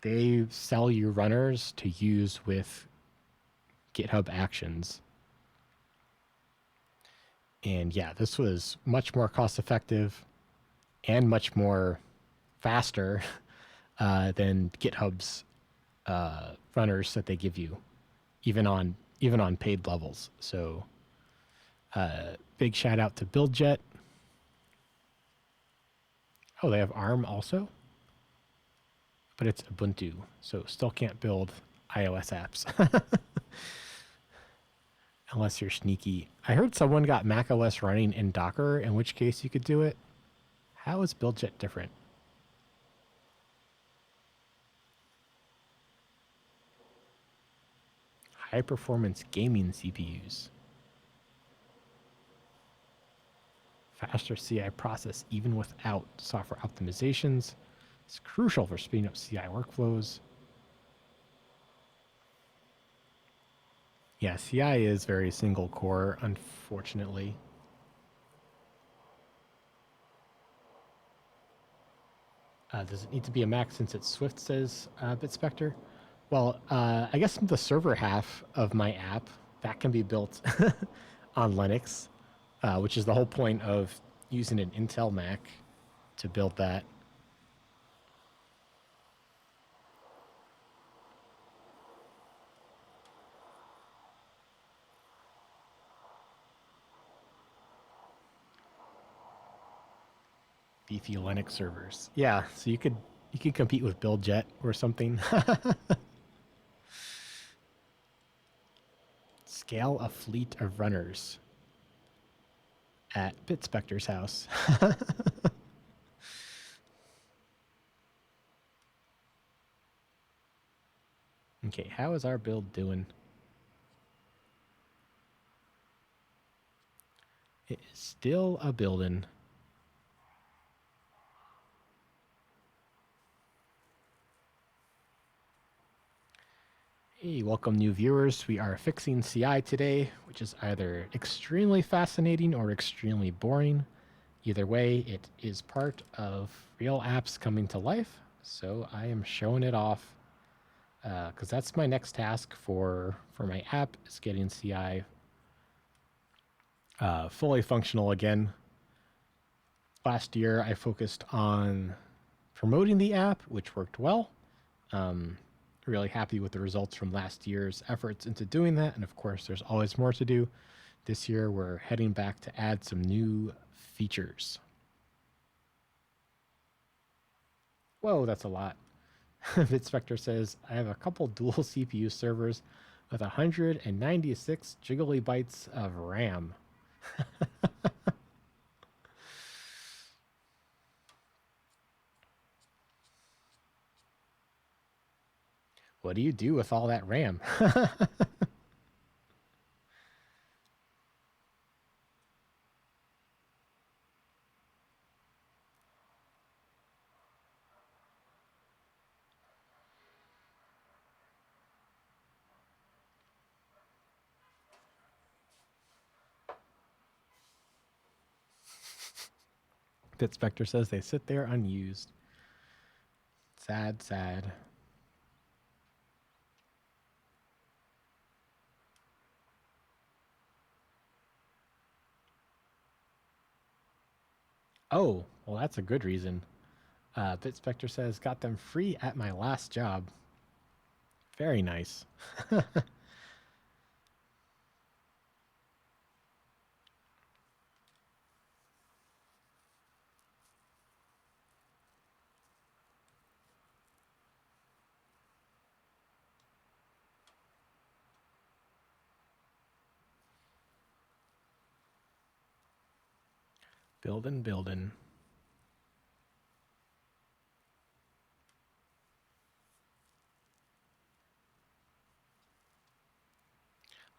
They sell you runners to use with GitHub Actions. And yeah, this was much more cost effective and much more faster than GitHub's runners that they give you, even on paid levels. So big shout out to BuildJet. Oh, they have ARM also, but it's Ubuntu, so still can't build iOS apps unless you're sneaky. I heard someone got macOS running in Docker, in which case you could do it. How is BuildJet different? High performance gaming CPUs. Faster CI process even without software optimizations. It's crucial for speeding up CI workflows. Yeah, CI is very single core, unfortunately. Does it need to be a Mac since it's Swift, says BitSpectre? Well, I guess the server half of my app, that can be built on Linux, which is the whole point of using an Intel Mac to build that. Beefy Linux servers. Yeah, so you could compete with BuildJet or something. Scale a fleet of runners at BitSpectre's house. Okay, how is our build doing? It is still a building. Hey, welcome new viewers. We are fixing CI today, which is either extremely fascinating or extremely boring. Either way, it is part of real apps coming to life, so I am showing it off because that's my next task for my app is getting CI fully functional again. Last year, I focused on promoting the app, which worked well. Really happy with the results from last year's efforts into doing that. And of course, there's always more to do. This year, we're heading back to add some new features. Whoa, that's a lot. Bitspectre says, I have a couple dual CPU servers with 196 gigabytes of RAM. What do you do with all that RAM? Bitspectre says they sit there unused. Sad, sad. Oh, well, that's a good reason. Bitspectre says, got them free at my last job. Very nice. Building, building.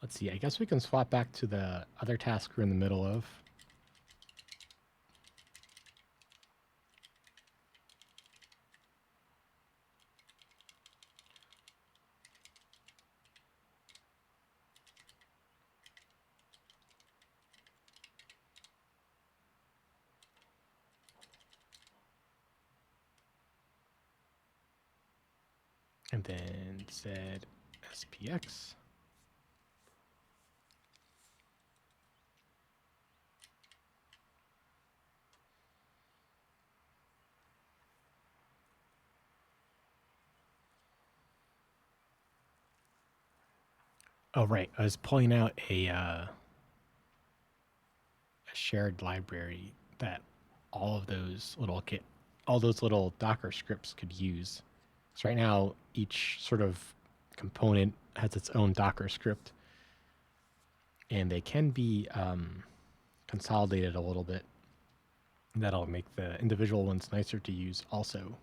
Let's see, I guess we can swap back to the other task we're in the middle of. And then said SPX. Oh, right. I was pulling out a shared library that all those little Docker scripts could use. So right now, each sort of component has its own Docker script, and they can be consolidated a little bit. That'll make the individual ones nicer to use also.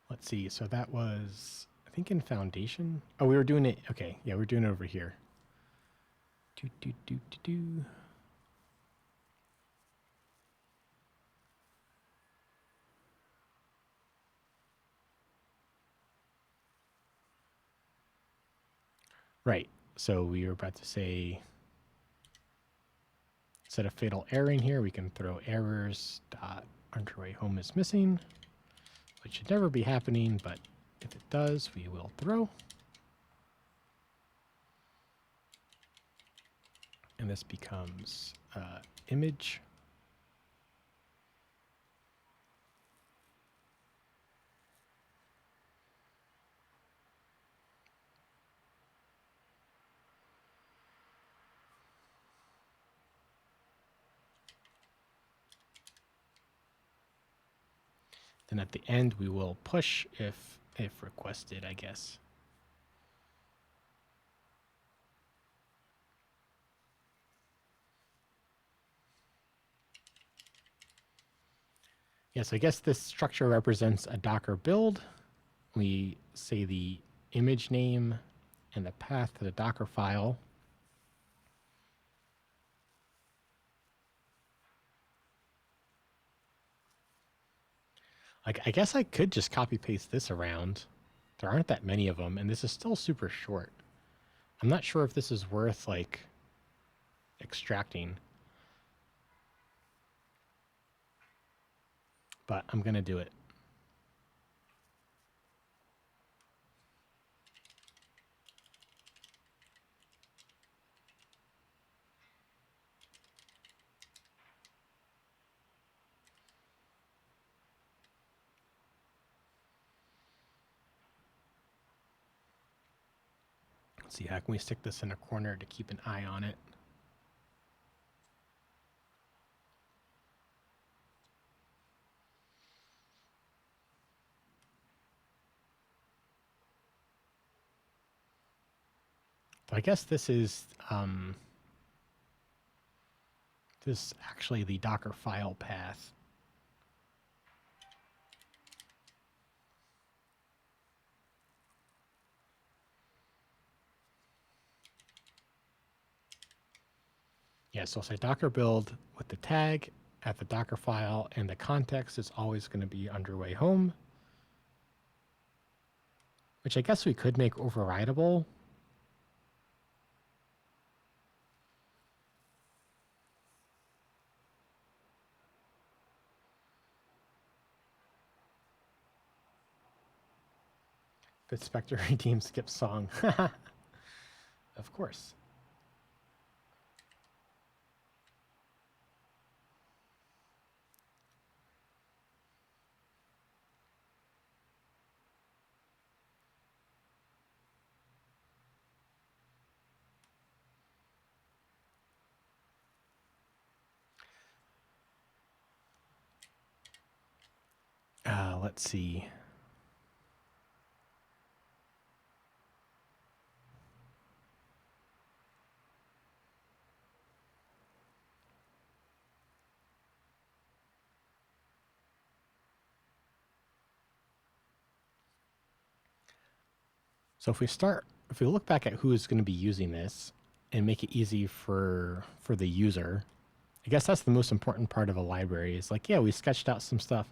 Let's see. So that was, I think, in Foundation. Oh, we were doing it. Okay. Yeah, we're doing it over here. Do. Right. So we were about to say, instead of fatal error in here, we can throw errors dot underway home is missing, which should never be happening, but if it does, we will throw. And this becomes image. Then at the end, we will push if requested, I guess. Yes, I guess this structure represents a Docker build. We say the image name and the path to the Docker file. Like, I guess I could just copy paste this around. There aren't that many of them, and this is still super short. I'm not sure if this is worth like extracting, but I'm gonna do it. Let's see, how can we stick this in a corner to keep an eye on it? So I guess this is actually the Docker file path. Yeah, so I'll say Docker build with the tag at the Docker file, and the context is always going to be underway home, which I guess we could make overridable. But Spectre redeem skip song. Of course. let's see. So if we look back at who is going to be using this and make it easy for the user, I guess that's the most important part of a library is like, yeah, we sketched out some stuff.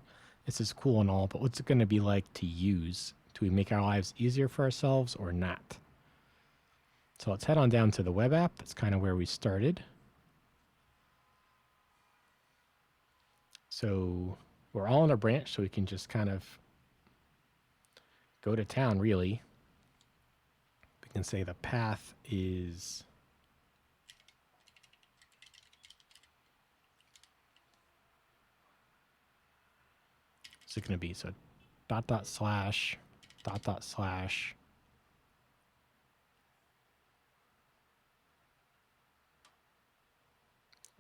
This is cool and all, but what's it going to be like to use? Do we make our lives easier for ourselves or not? So let's head on down to the web app. That's kind of where we started. So we're all in a branch, so we can just kind of go to town, really. We can say the path is what's it going to be? So dot dot slash dot dot slash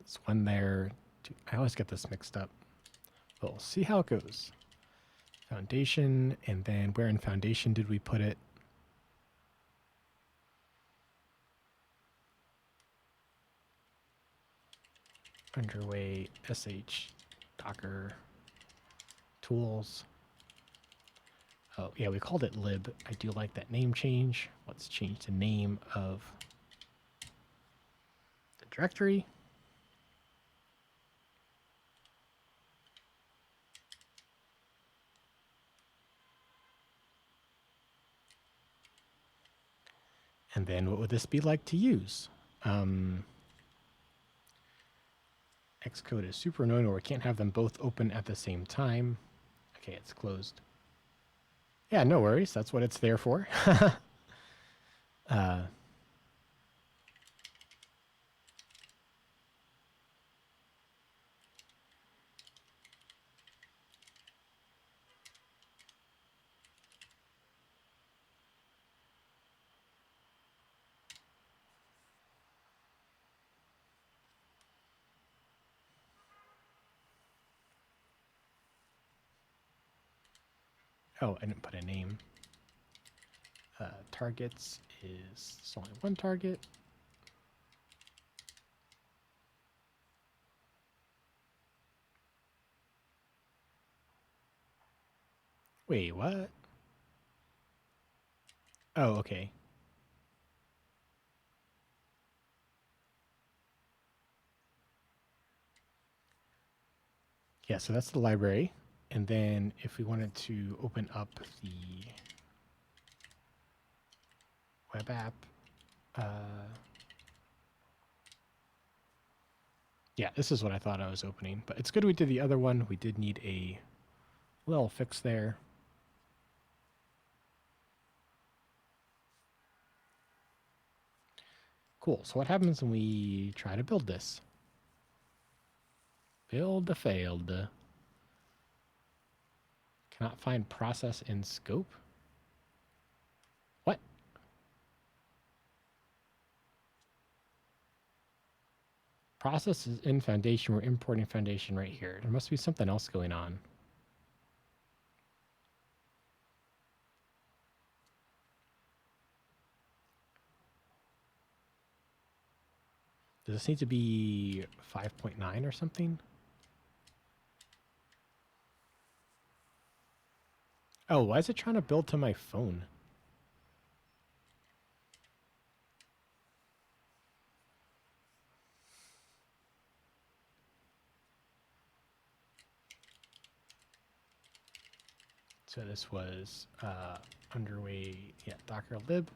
this one there. I always get this mixed up. But we'll see how it goes. Foundation, and then where in foundation did we put it? Underway sh docker tools. Oh yeah, we called it lib. I do like that name change. Let's change the name of the directory. And then what would this be like to use? Xcode is super annoying where we can't have them both open at the same time. Okay, it's closed. Yeah, no worries. That's what it's there for. Oh, I didn't put a name. Targets is only one target. Wait, what? Oh, okay. Yeah, so that's the library. And then if we wanted to open up the web app, yeah, this is what I thought I was opening. But it's good we did the other one. We did need a little fix there. Cool. So what happens when we try to build this? Build the failed. Cannot find process in scope. What? Process is in foundation. We're importing foundation right here. There must be something else going on. Does this need to be 5.9 or something? Oh, why is it trying to build to my phone? So this was underway, yeah, docker lib.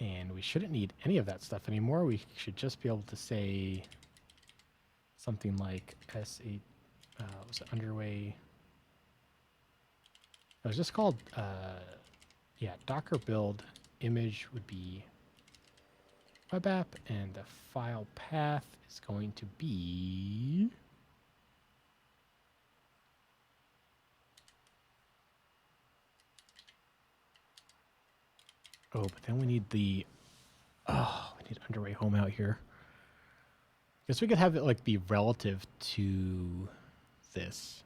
And we shouldn't need any of that stuff anymore. We should just be able to say something like S8, was it underway? It was just called, yeah, docker build image would be web app, and the file path is going to be oh, but then we need the we need underway home out here. Guess we could have it like be relative to this.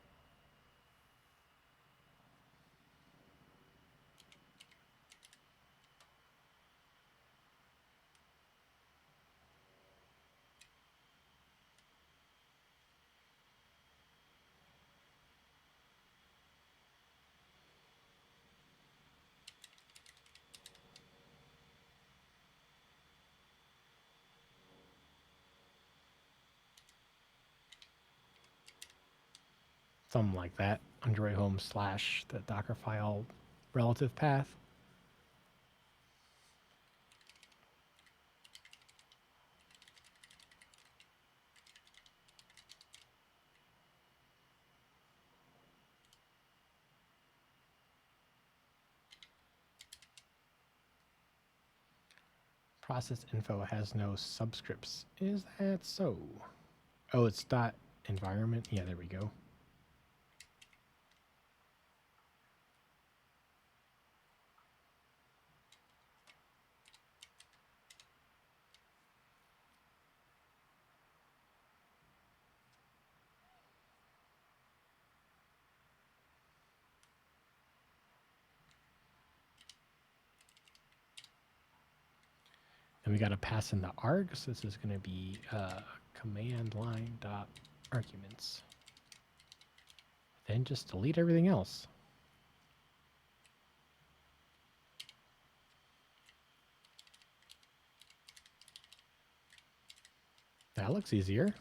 Something like that. Android home / the Docker file relative path. Process info has no subscripts. Is that so? Oh, it's dot environment. Yeah, there we go. And we got to pass in the args. This is going to be command line dot arguments. Then just delete everything else. That looks easier.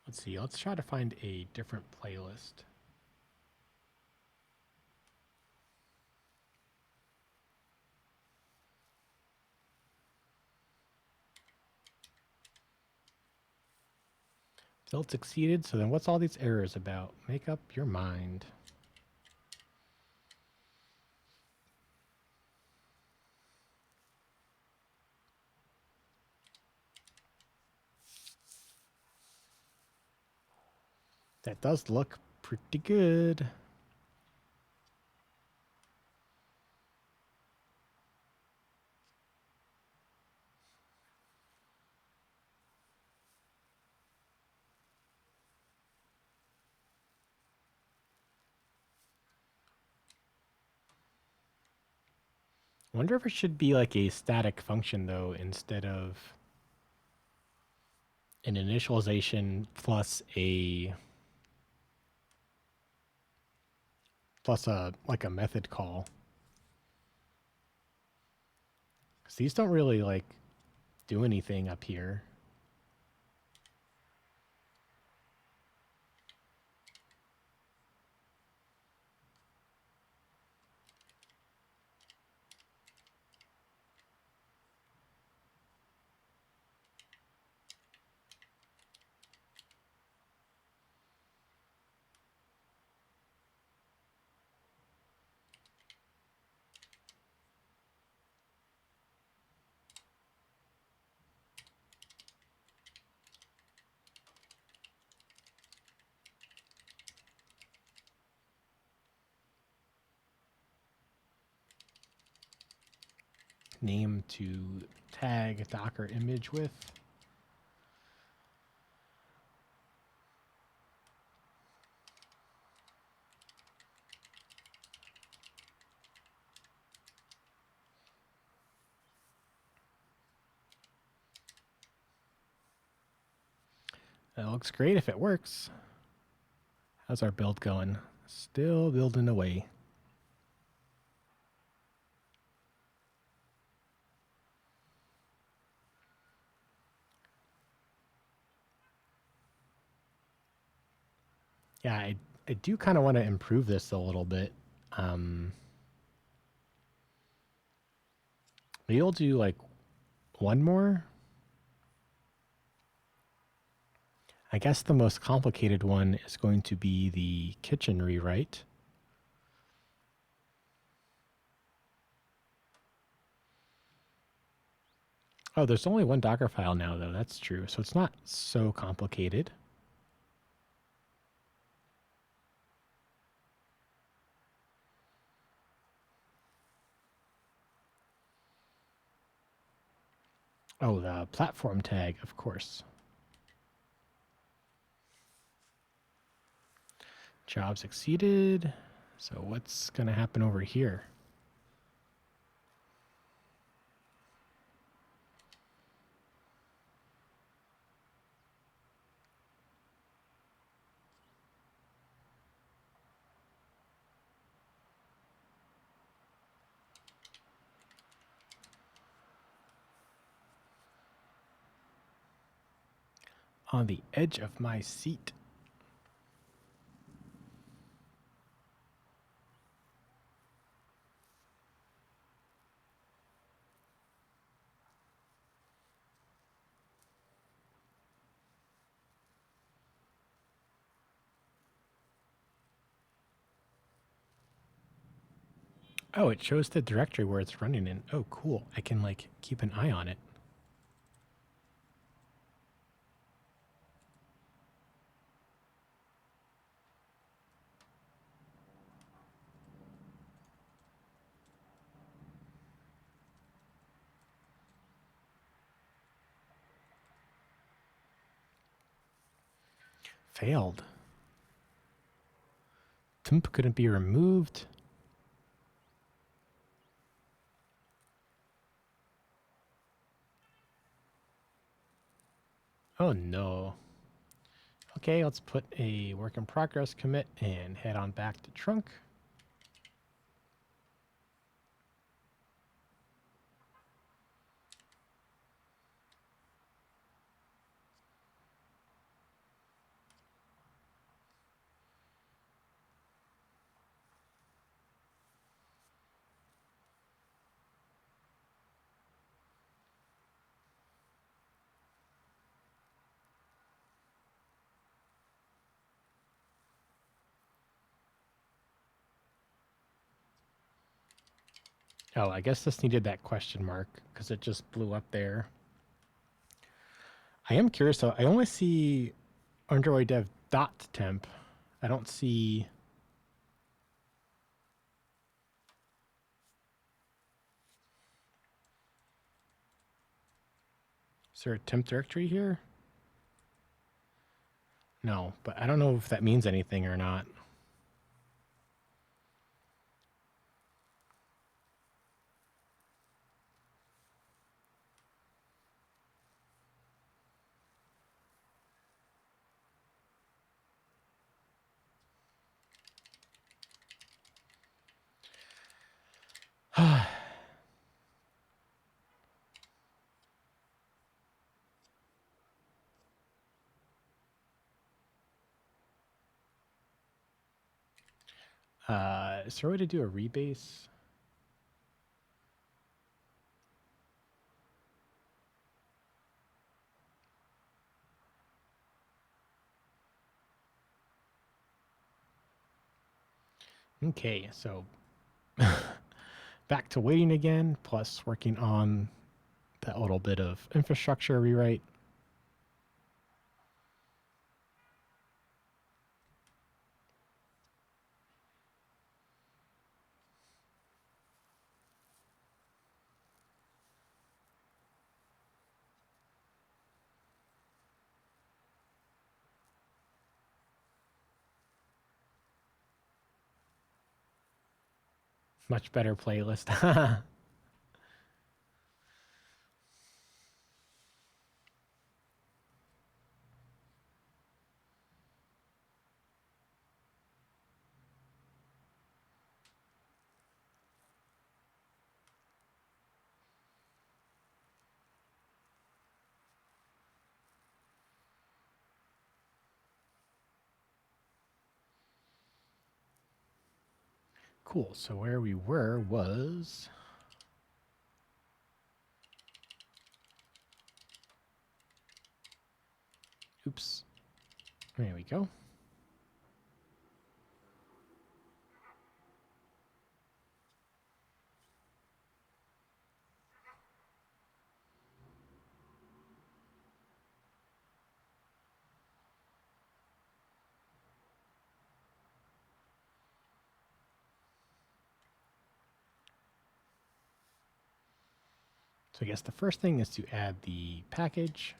Let's see. Let's try to find a different playlist. Build succeeded. So then what's all these errors about? Make up your mind. That does look pretty good. Wonder if it should be like a static function though, instead of an initialization plus a like a method call. Because these don't really like do anything up here. Name to tag Docker image with. That looks great if it works. How's our build going? Still building away. Yeah, I do kind of want to improve this a little bit. Maybe we'll do like one more. I guess the most complicated one is going to be the kitchen rewrite. Oh, there's only one Docker file now, though. That's true. So it's not so complicated. Oh, the platform tag, of course. Job succeeded. So what's going to happen over here? On the edge of my seat. Oh, it shows the directory where it's running in. Oh, cool. I can like keep an eye on it. Failed. Temp couldn't be removed. Oh no. Okay, let's put a work in progress commit and head on back to trunk. Oh, I guess this needed that question mark because it just blew up there. I am curious though. I only see Android dev dot temp. I don't see. Is there a temp directory here? No, but I don't know if that means anything or not. Is there a way to do a rebase? Okay, so back to waiting again, plus working on that little bit of infrastructure rewrite. Much better playlist. Cool. So where we were was. Oops. There we go. So I guess the first thing is to add the package.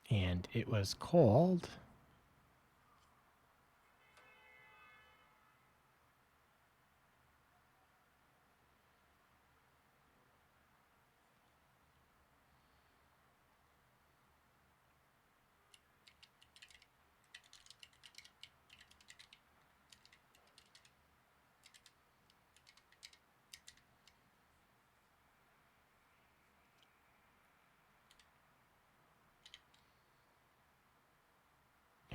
And it was called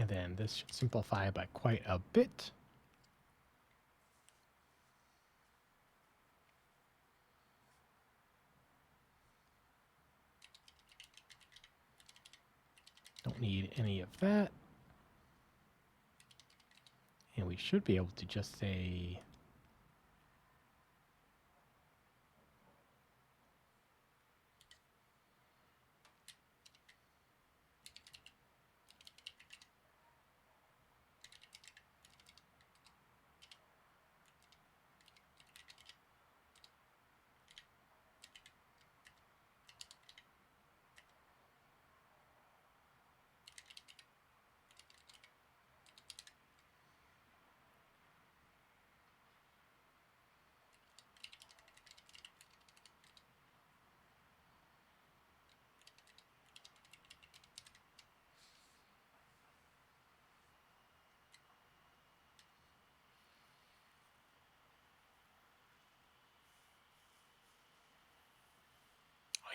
and then this should simplify by quite a bit. Don't need any of that. And we should be able to just say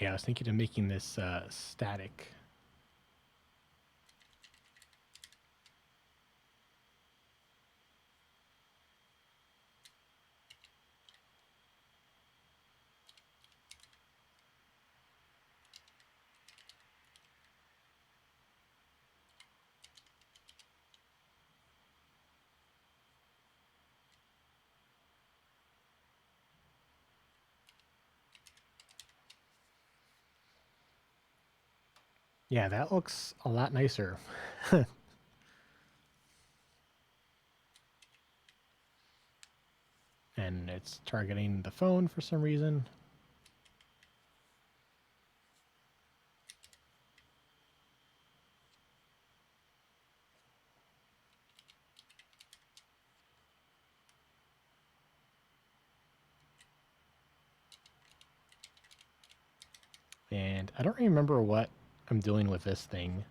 yeah, I was thinking of making this static. Yeah, that looks a lot nicer. And it's targeting the phone for some reason. And I don't remember what I'm doing with this thing.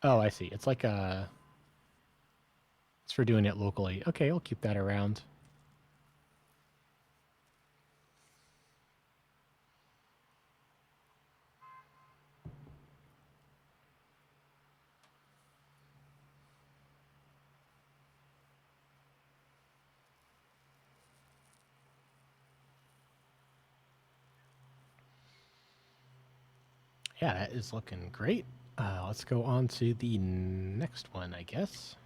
Oh, I see. It's like a... It's for doing it locally. Okay, I'll keep that around. Yeah, that is looking great. Let's go on to the next one, I guess.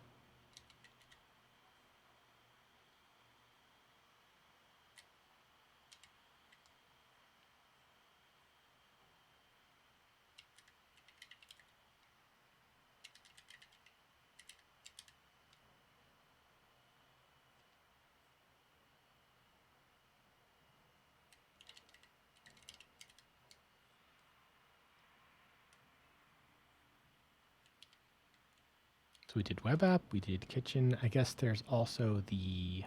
So we did web app, we did kitchen. I guess there's also the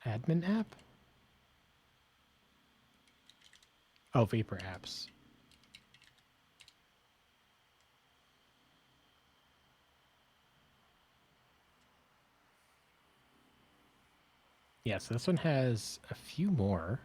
admin app. Oh, Vapor apps. Yeah, so this one has a few more.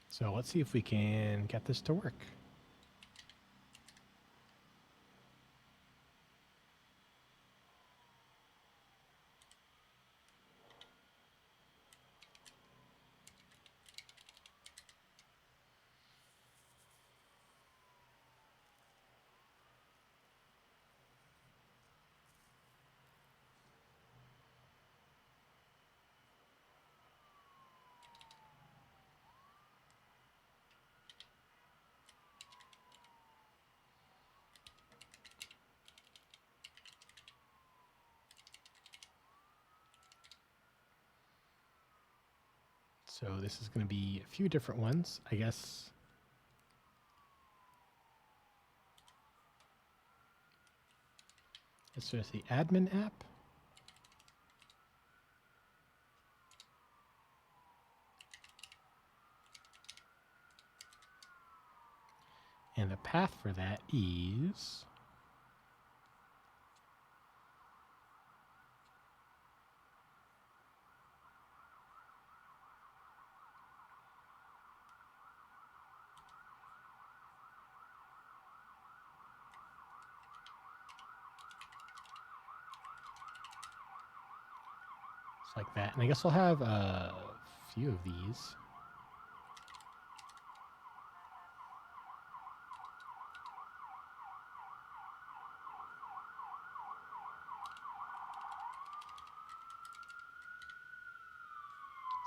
So let's see if we can get this to work. So this is going to be a few different ones, I guess. It's just the admin app. And the path for that is like that. And I guess we'll have a few of these.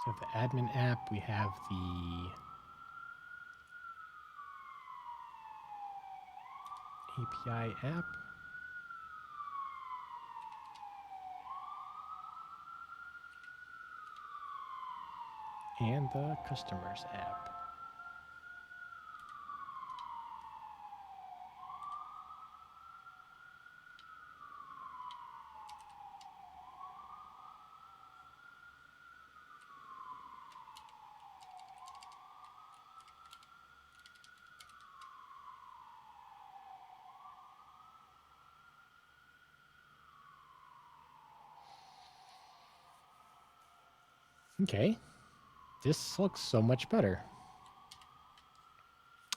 So the admin app, we have the API app. And the customers app. Okay, this looks so much better.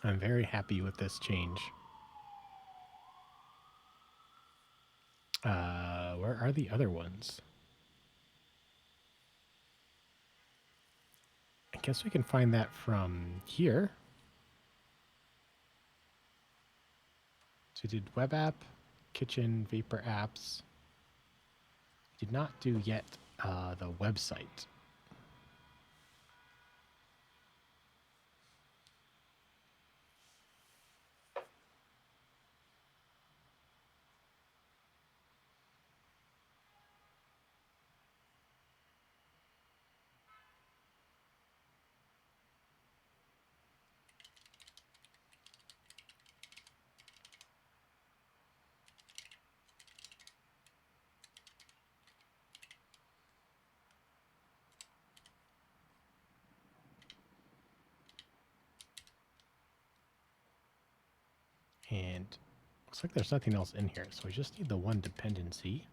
I'm very happy with this change. Where are the other ones? I guess we can find that from here. So we did web app, kitchen, vapor apps. Did not do yet the website. And looks like there's nothing else in here, so we just need the one dependency.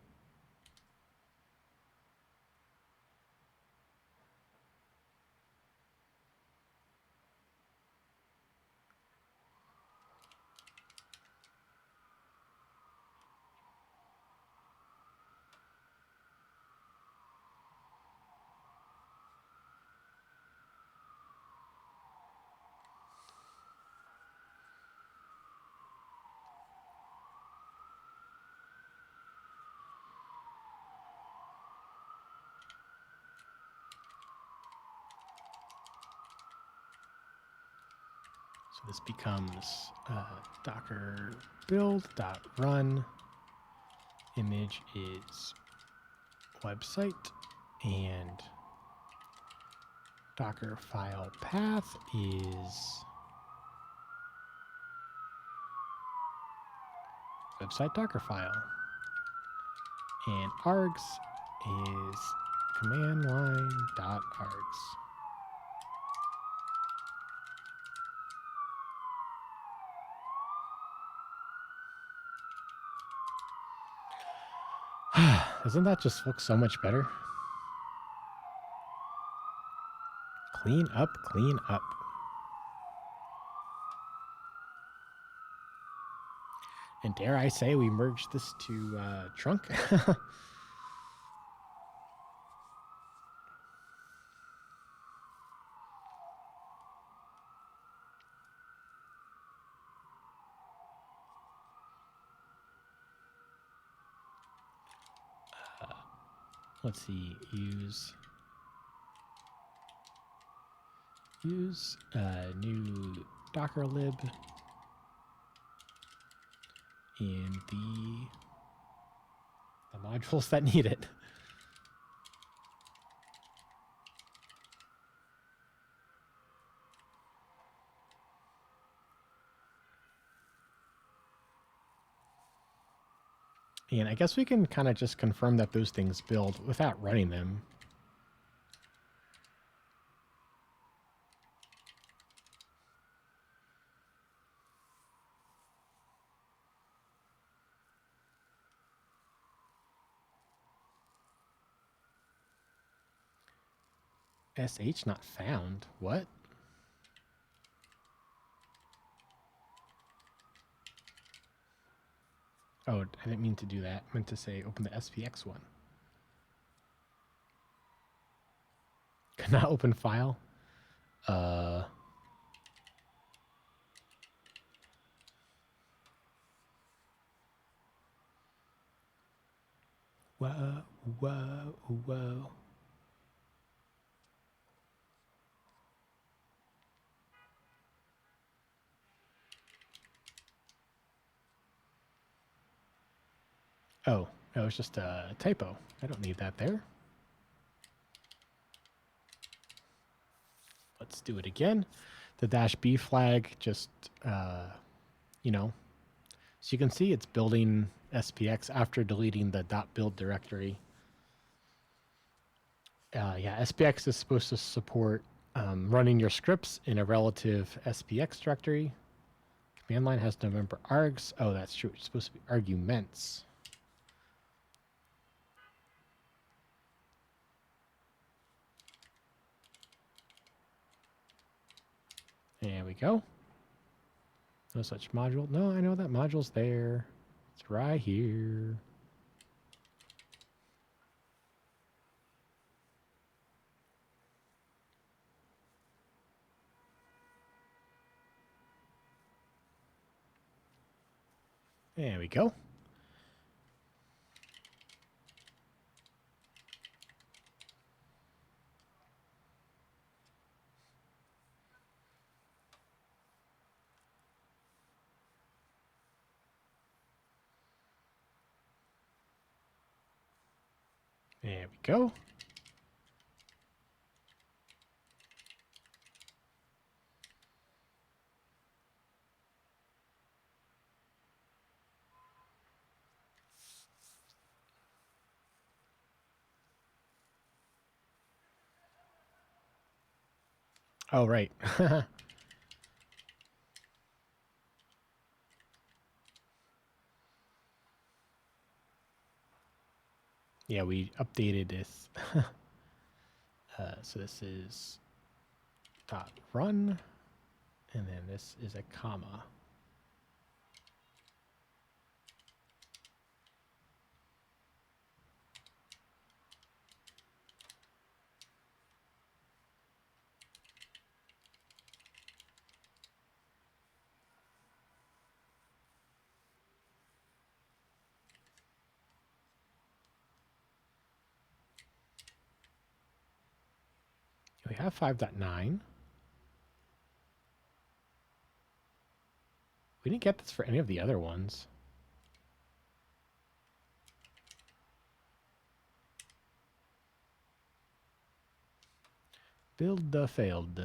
So this becomes docker build.run. Image is website, and Docker file path is website Docker file. And args is command line.args. Doesn't that just look so much better? Clean up, clean up. And dare I say we merged this to trunk? Let's see, use new Docker lib in the modules that need it. And I guess we can kind of just confirm that those things build without running them. SH not found. What? Oh, I didn't mean to do that. I meant to say open the SPX one. Cannot open file. Whoa, whoa, whoa. Oh, that was just a typo. I don't need that there. Let's do it again. The -B flag just, you know, so you can see it's building SPX after deleting the .build directory. Yeah, SPX is supposed to support running your scripts in a relative SPX directory. Command line has November args. Oh, that's true. It's supposed to be arguments. There we go. No such module. No, I know that module's there. It's right here. There we go. There we go. Oh, right. Yeah, we updated this. So this is .run, and then this is a comma. We have 5.9. We didn't get this for any of the other ones. Build the failed.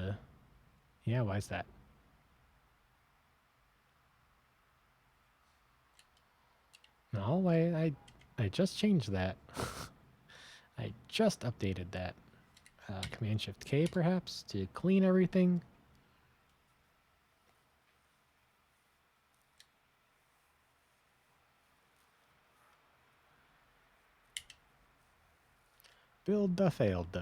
Yeah, why is that? No, I just changed that. I just updated that. Command Shift K perhaps to clean everything. Build the failed.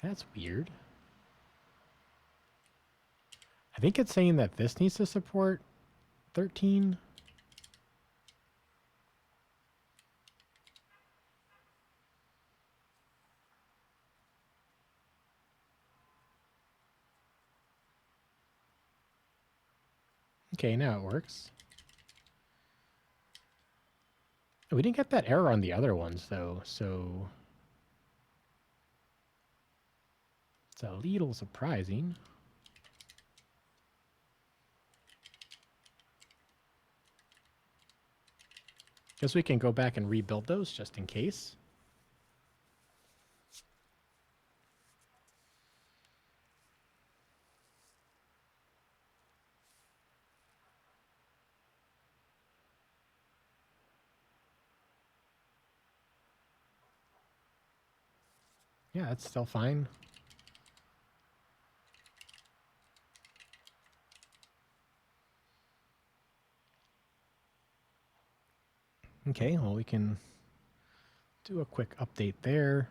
That's weird. I think it's saying that this needs to support 13. Okay, now it works. We didn't get that error on the other ones, though, so it's a little surprising. Guess we can go back and rebuild those just in case. Yeah, it's still fine. Okay, well, we can do a quick update there.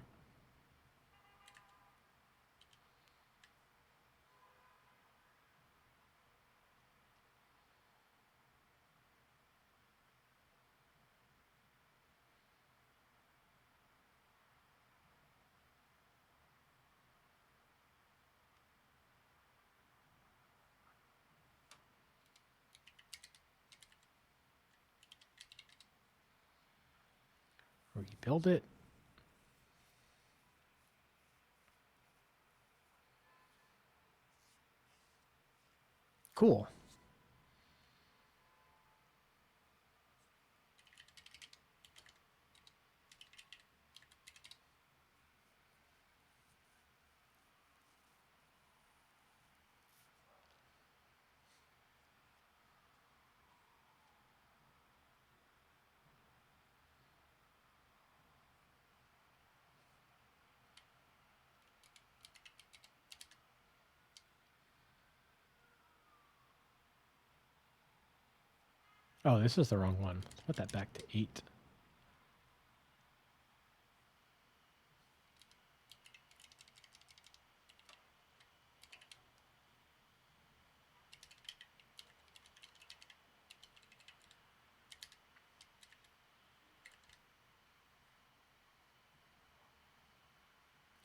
Rebuild it. Cool. Oh, this is the wrong one. Let's put that back to 8.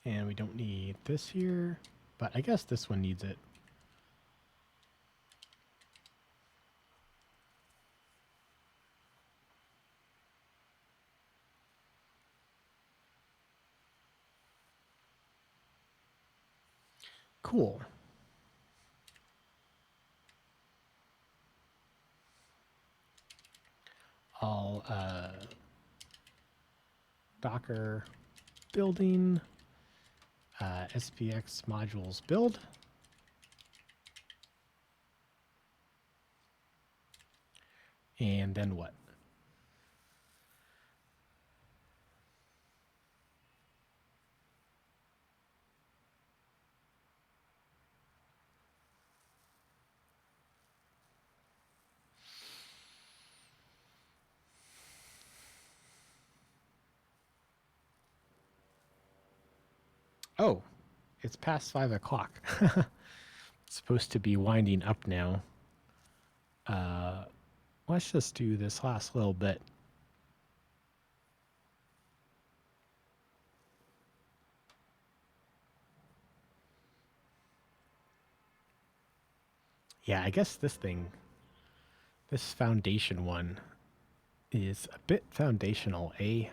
And we don't need this here, but I guess this one needs it. Cool. I'll Docker building SPX modules build. And then what? Oh, it's past 5 o'clock. It's supposed to be winding up now. Let's just do this last little bit. Yeah, I guess this foundation one is a bit foundational, eh?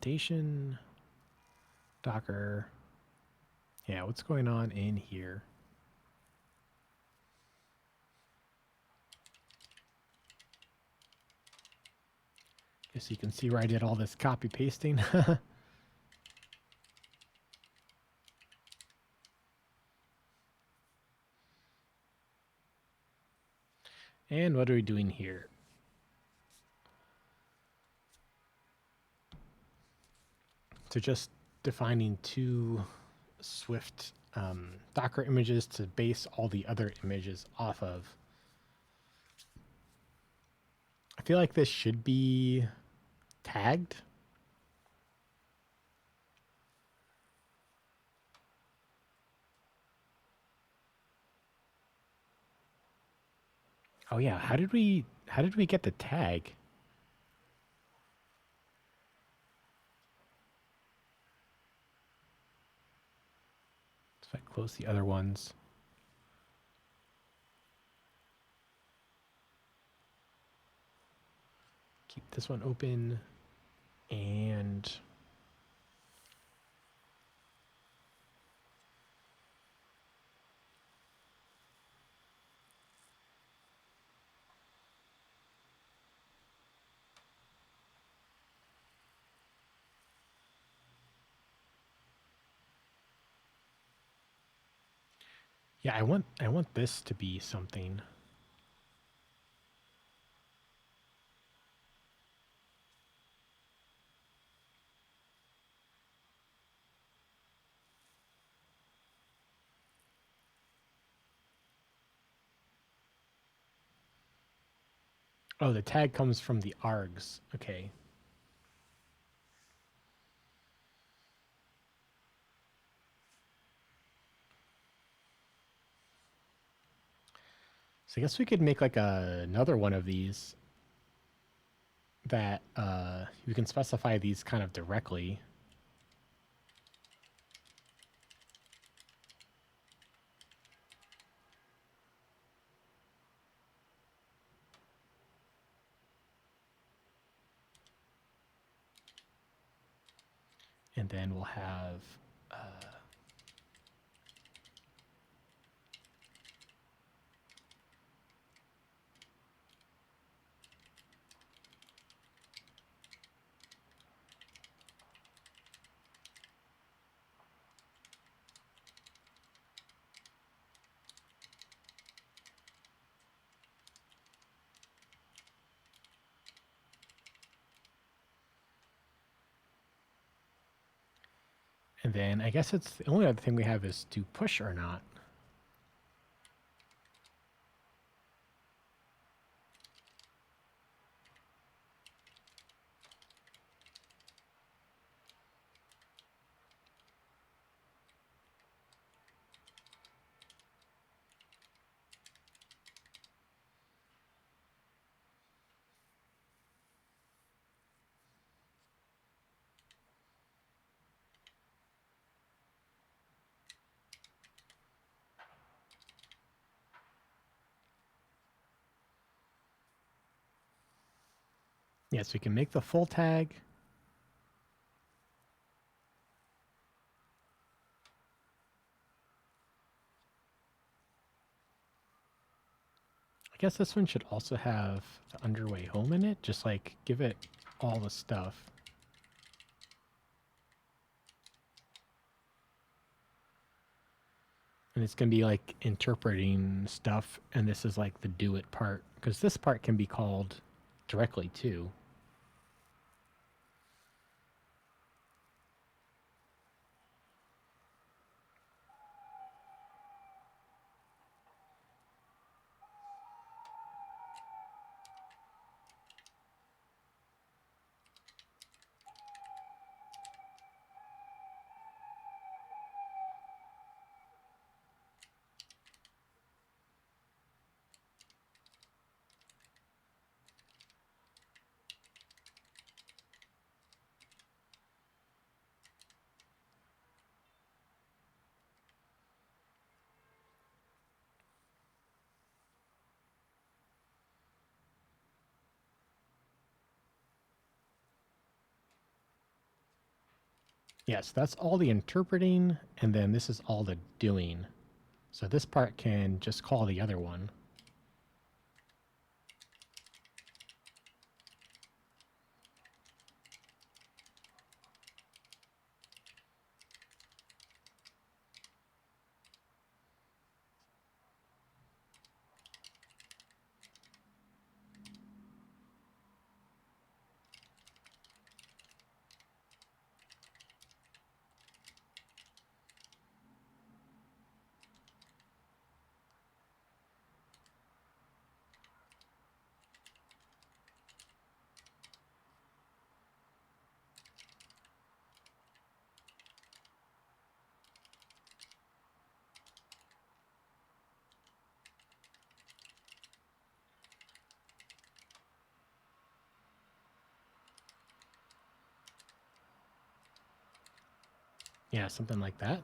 Foundation, Docker. Yeah, what's going on in here? Guess you can see where I did all this copy pasting. And what are we doing here? So just defining 2 Swift Docker images to base all the other images off of. I feel like this should be tagged. Oh yeah, how did we get the tag? If I close the other ones. keep this one open, and yeah, I want this to be something. Oh, the tag comes from the args. Okay. So I guess we could make like another one of these that you can specify these kind of directly. And then we'll have and then I guess it's the only other thing we have is to push or not. Yes, we can make the full tag. I guess this one should also have the underway home in it. Just like give it all the stuff. And it's going to be like interpreting stuff. And this is like the do it part. Because this part can be called directly too. Yes, that's all the interpreting, and then this is all the doing. So this part can just call the other one. Yeah, something like that.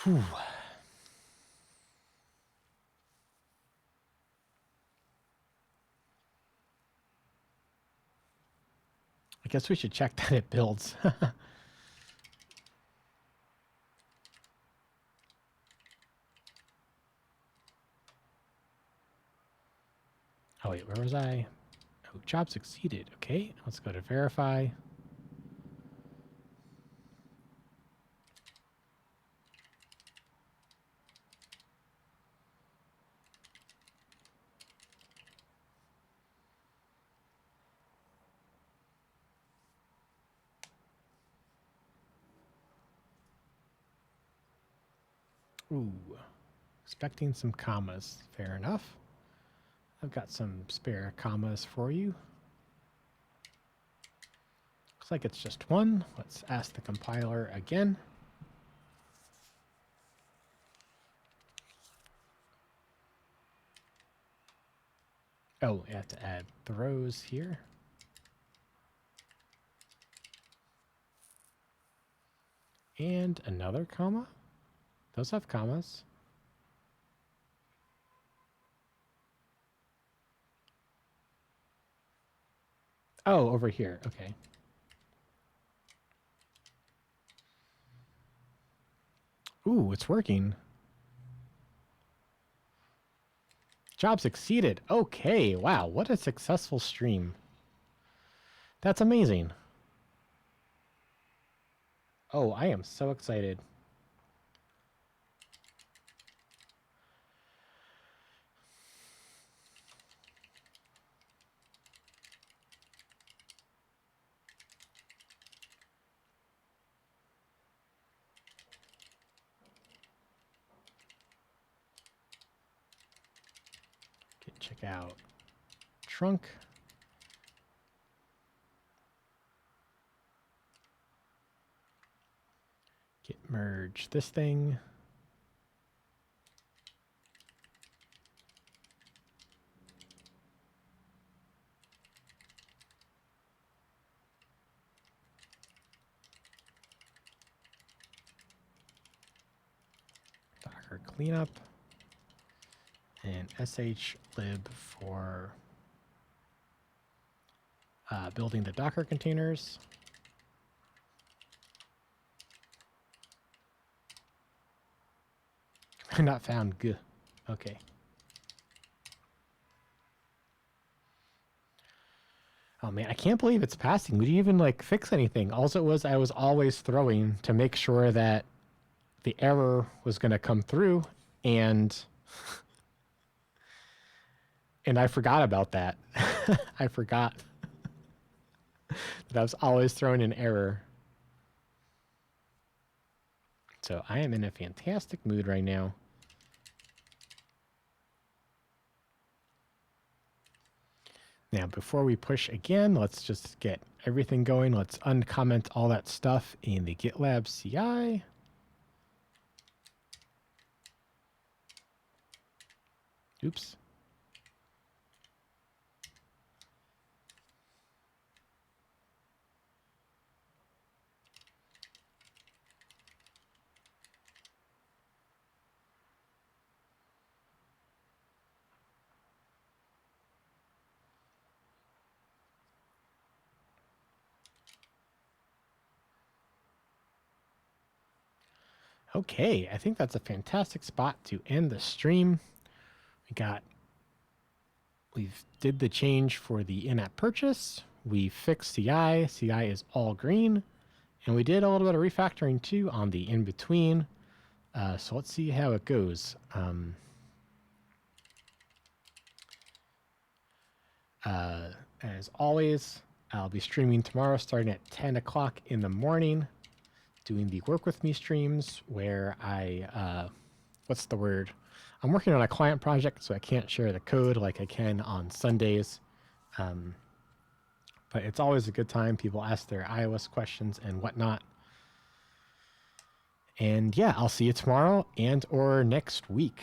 Whew. I guess we should check that it builds. Oh wait, where was I? Oh, job succeeded. Okay, let's go to verify. Ooh, expecting some commas. Fair enough. I've got some spare commas for you. Looks like it's just one. Let's ask the compiler again. Oh, I have to add throws here. And another comma. Those have commas. Oh, over here. Okay. Ooh, it's working. Job succeeded. Okay, wow, what a successful stream. That's amazing. Oh, I am so excited. Check out trunk. Git merge this thing. Docker cleanup. And shlib for building the Docker containers. Not found. Good. Okay. Oh man, I can't believe it's passing. We didn't even like fix anything. All it was, I was always throwing to make sure that the error was going to come through, and I forgot about that. I forgot that I was always throwing an error. So I am in a fantastic mood right now. Now, before we push again, let's just get everything going. Let's uncomment all that stuff in the GitLab CI. Oops. Okay, I think that's a fantastic spot to end the stream. We've did the change for the in-app purchase. We fixed CI. CI is all green. And we did a little bit of refactoring too on the in-between. So let's see how it goes. As always, I'll be streaming tomorrow starting at 10 o'clock in the morning, doing the Work With Me streams where what's the word? I'm working on a client project, so I can't share the code like I can on Sundays. But it's always a good time. People ask their iOS questions and whatnot. And yeah, I'll see you tomorrow and or next week.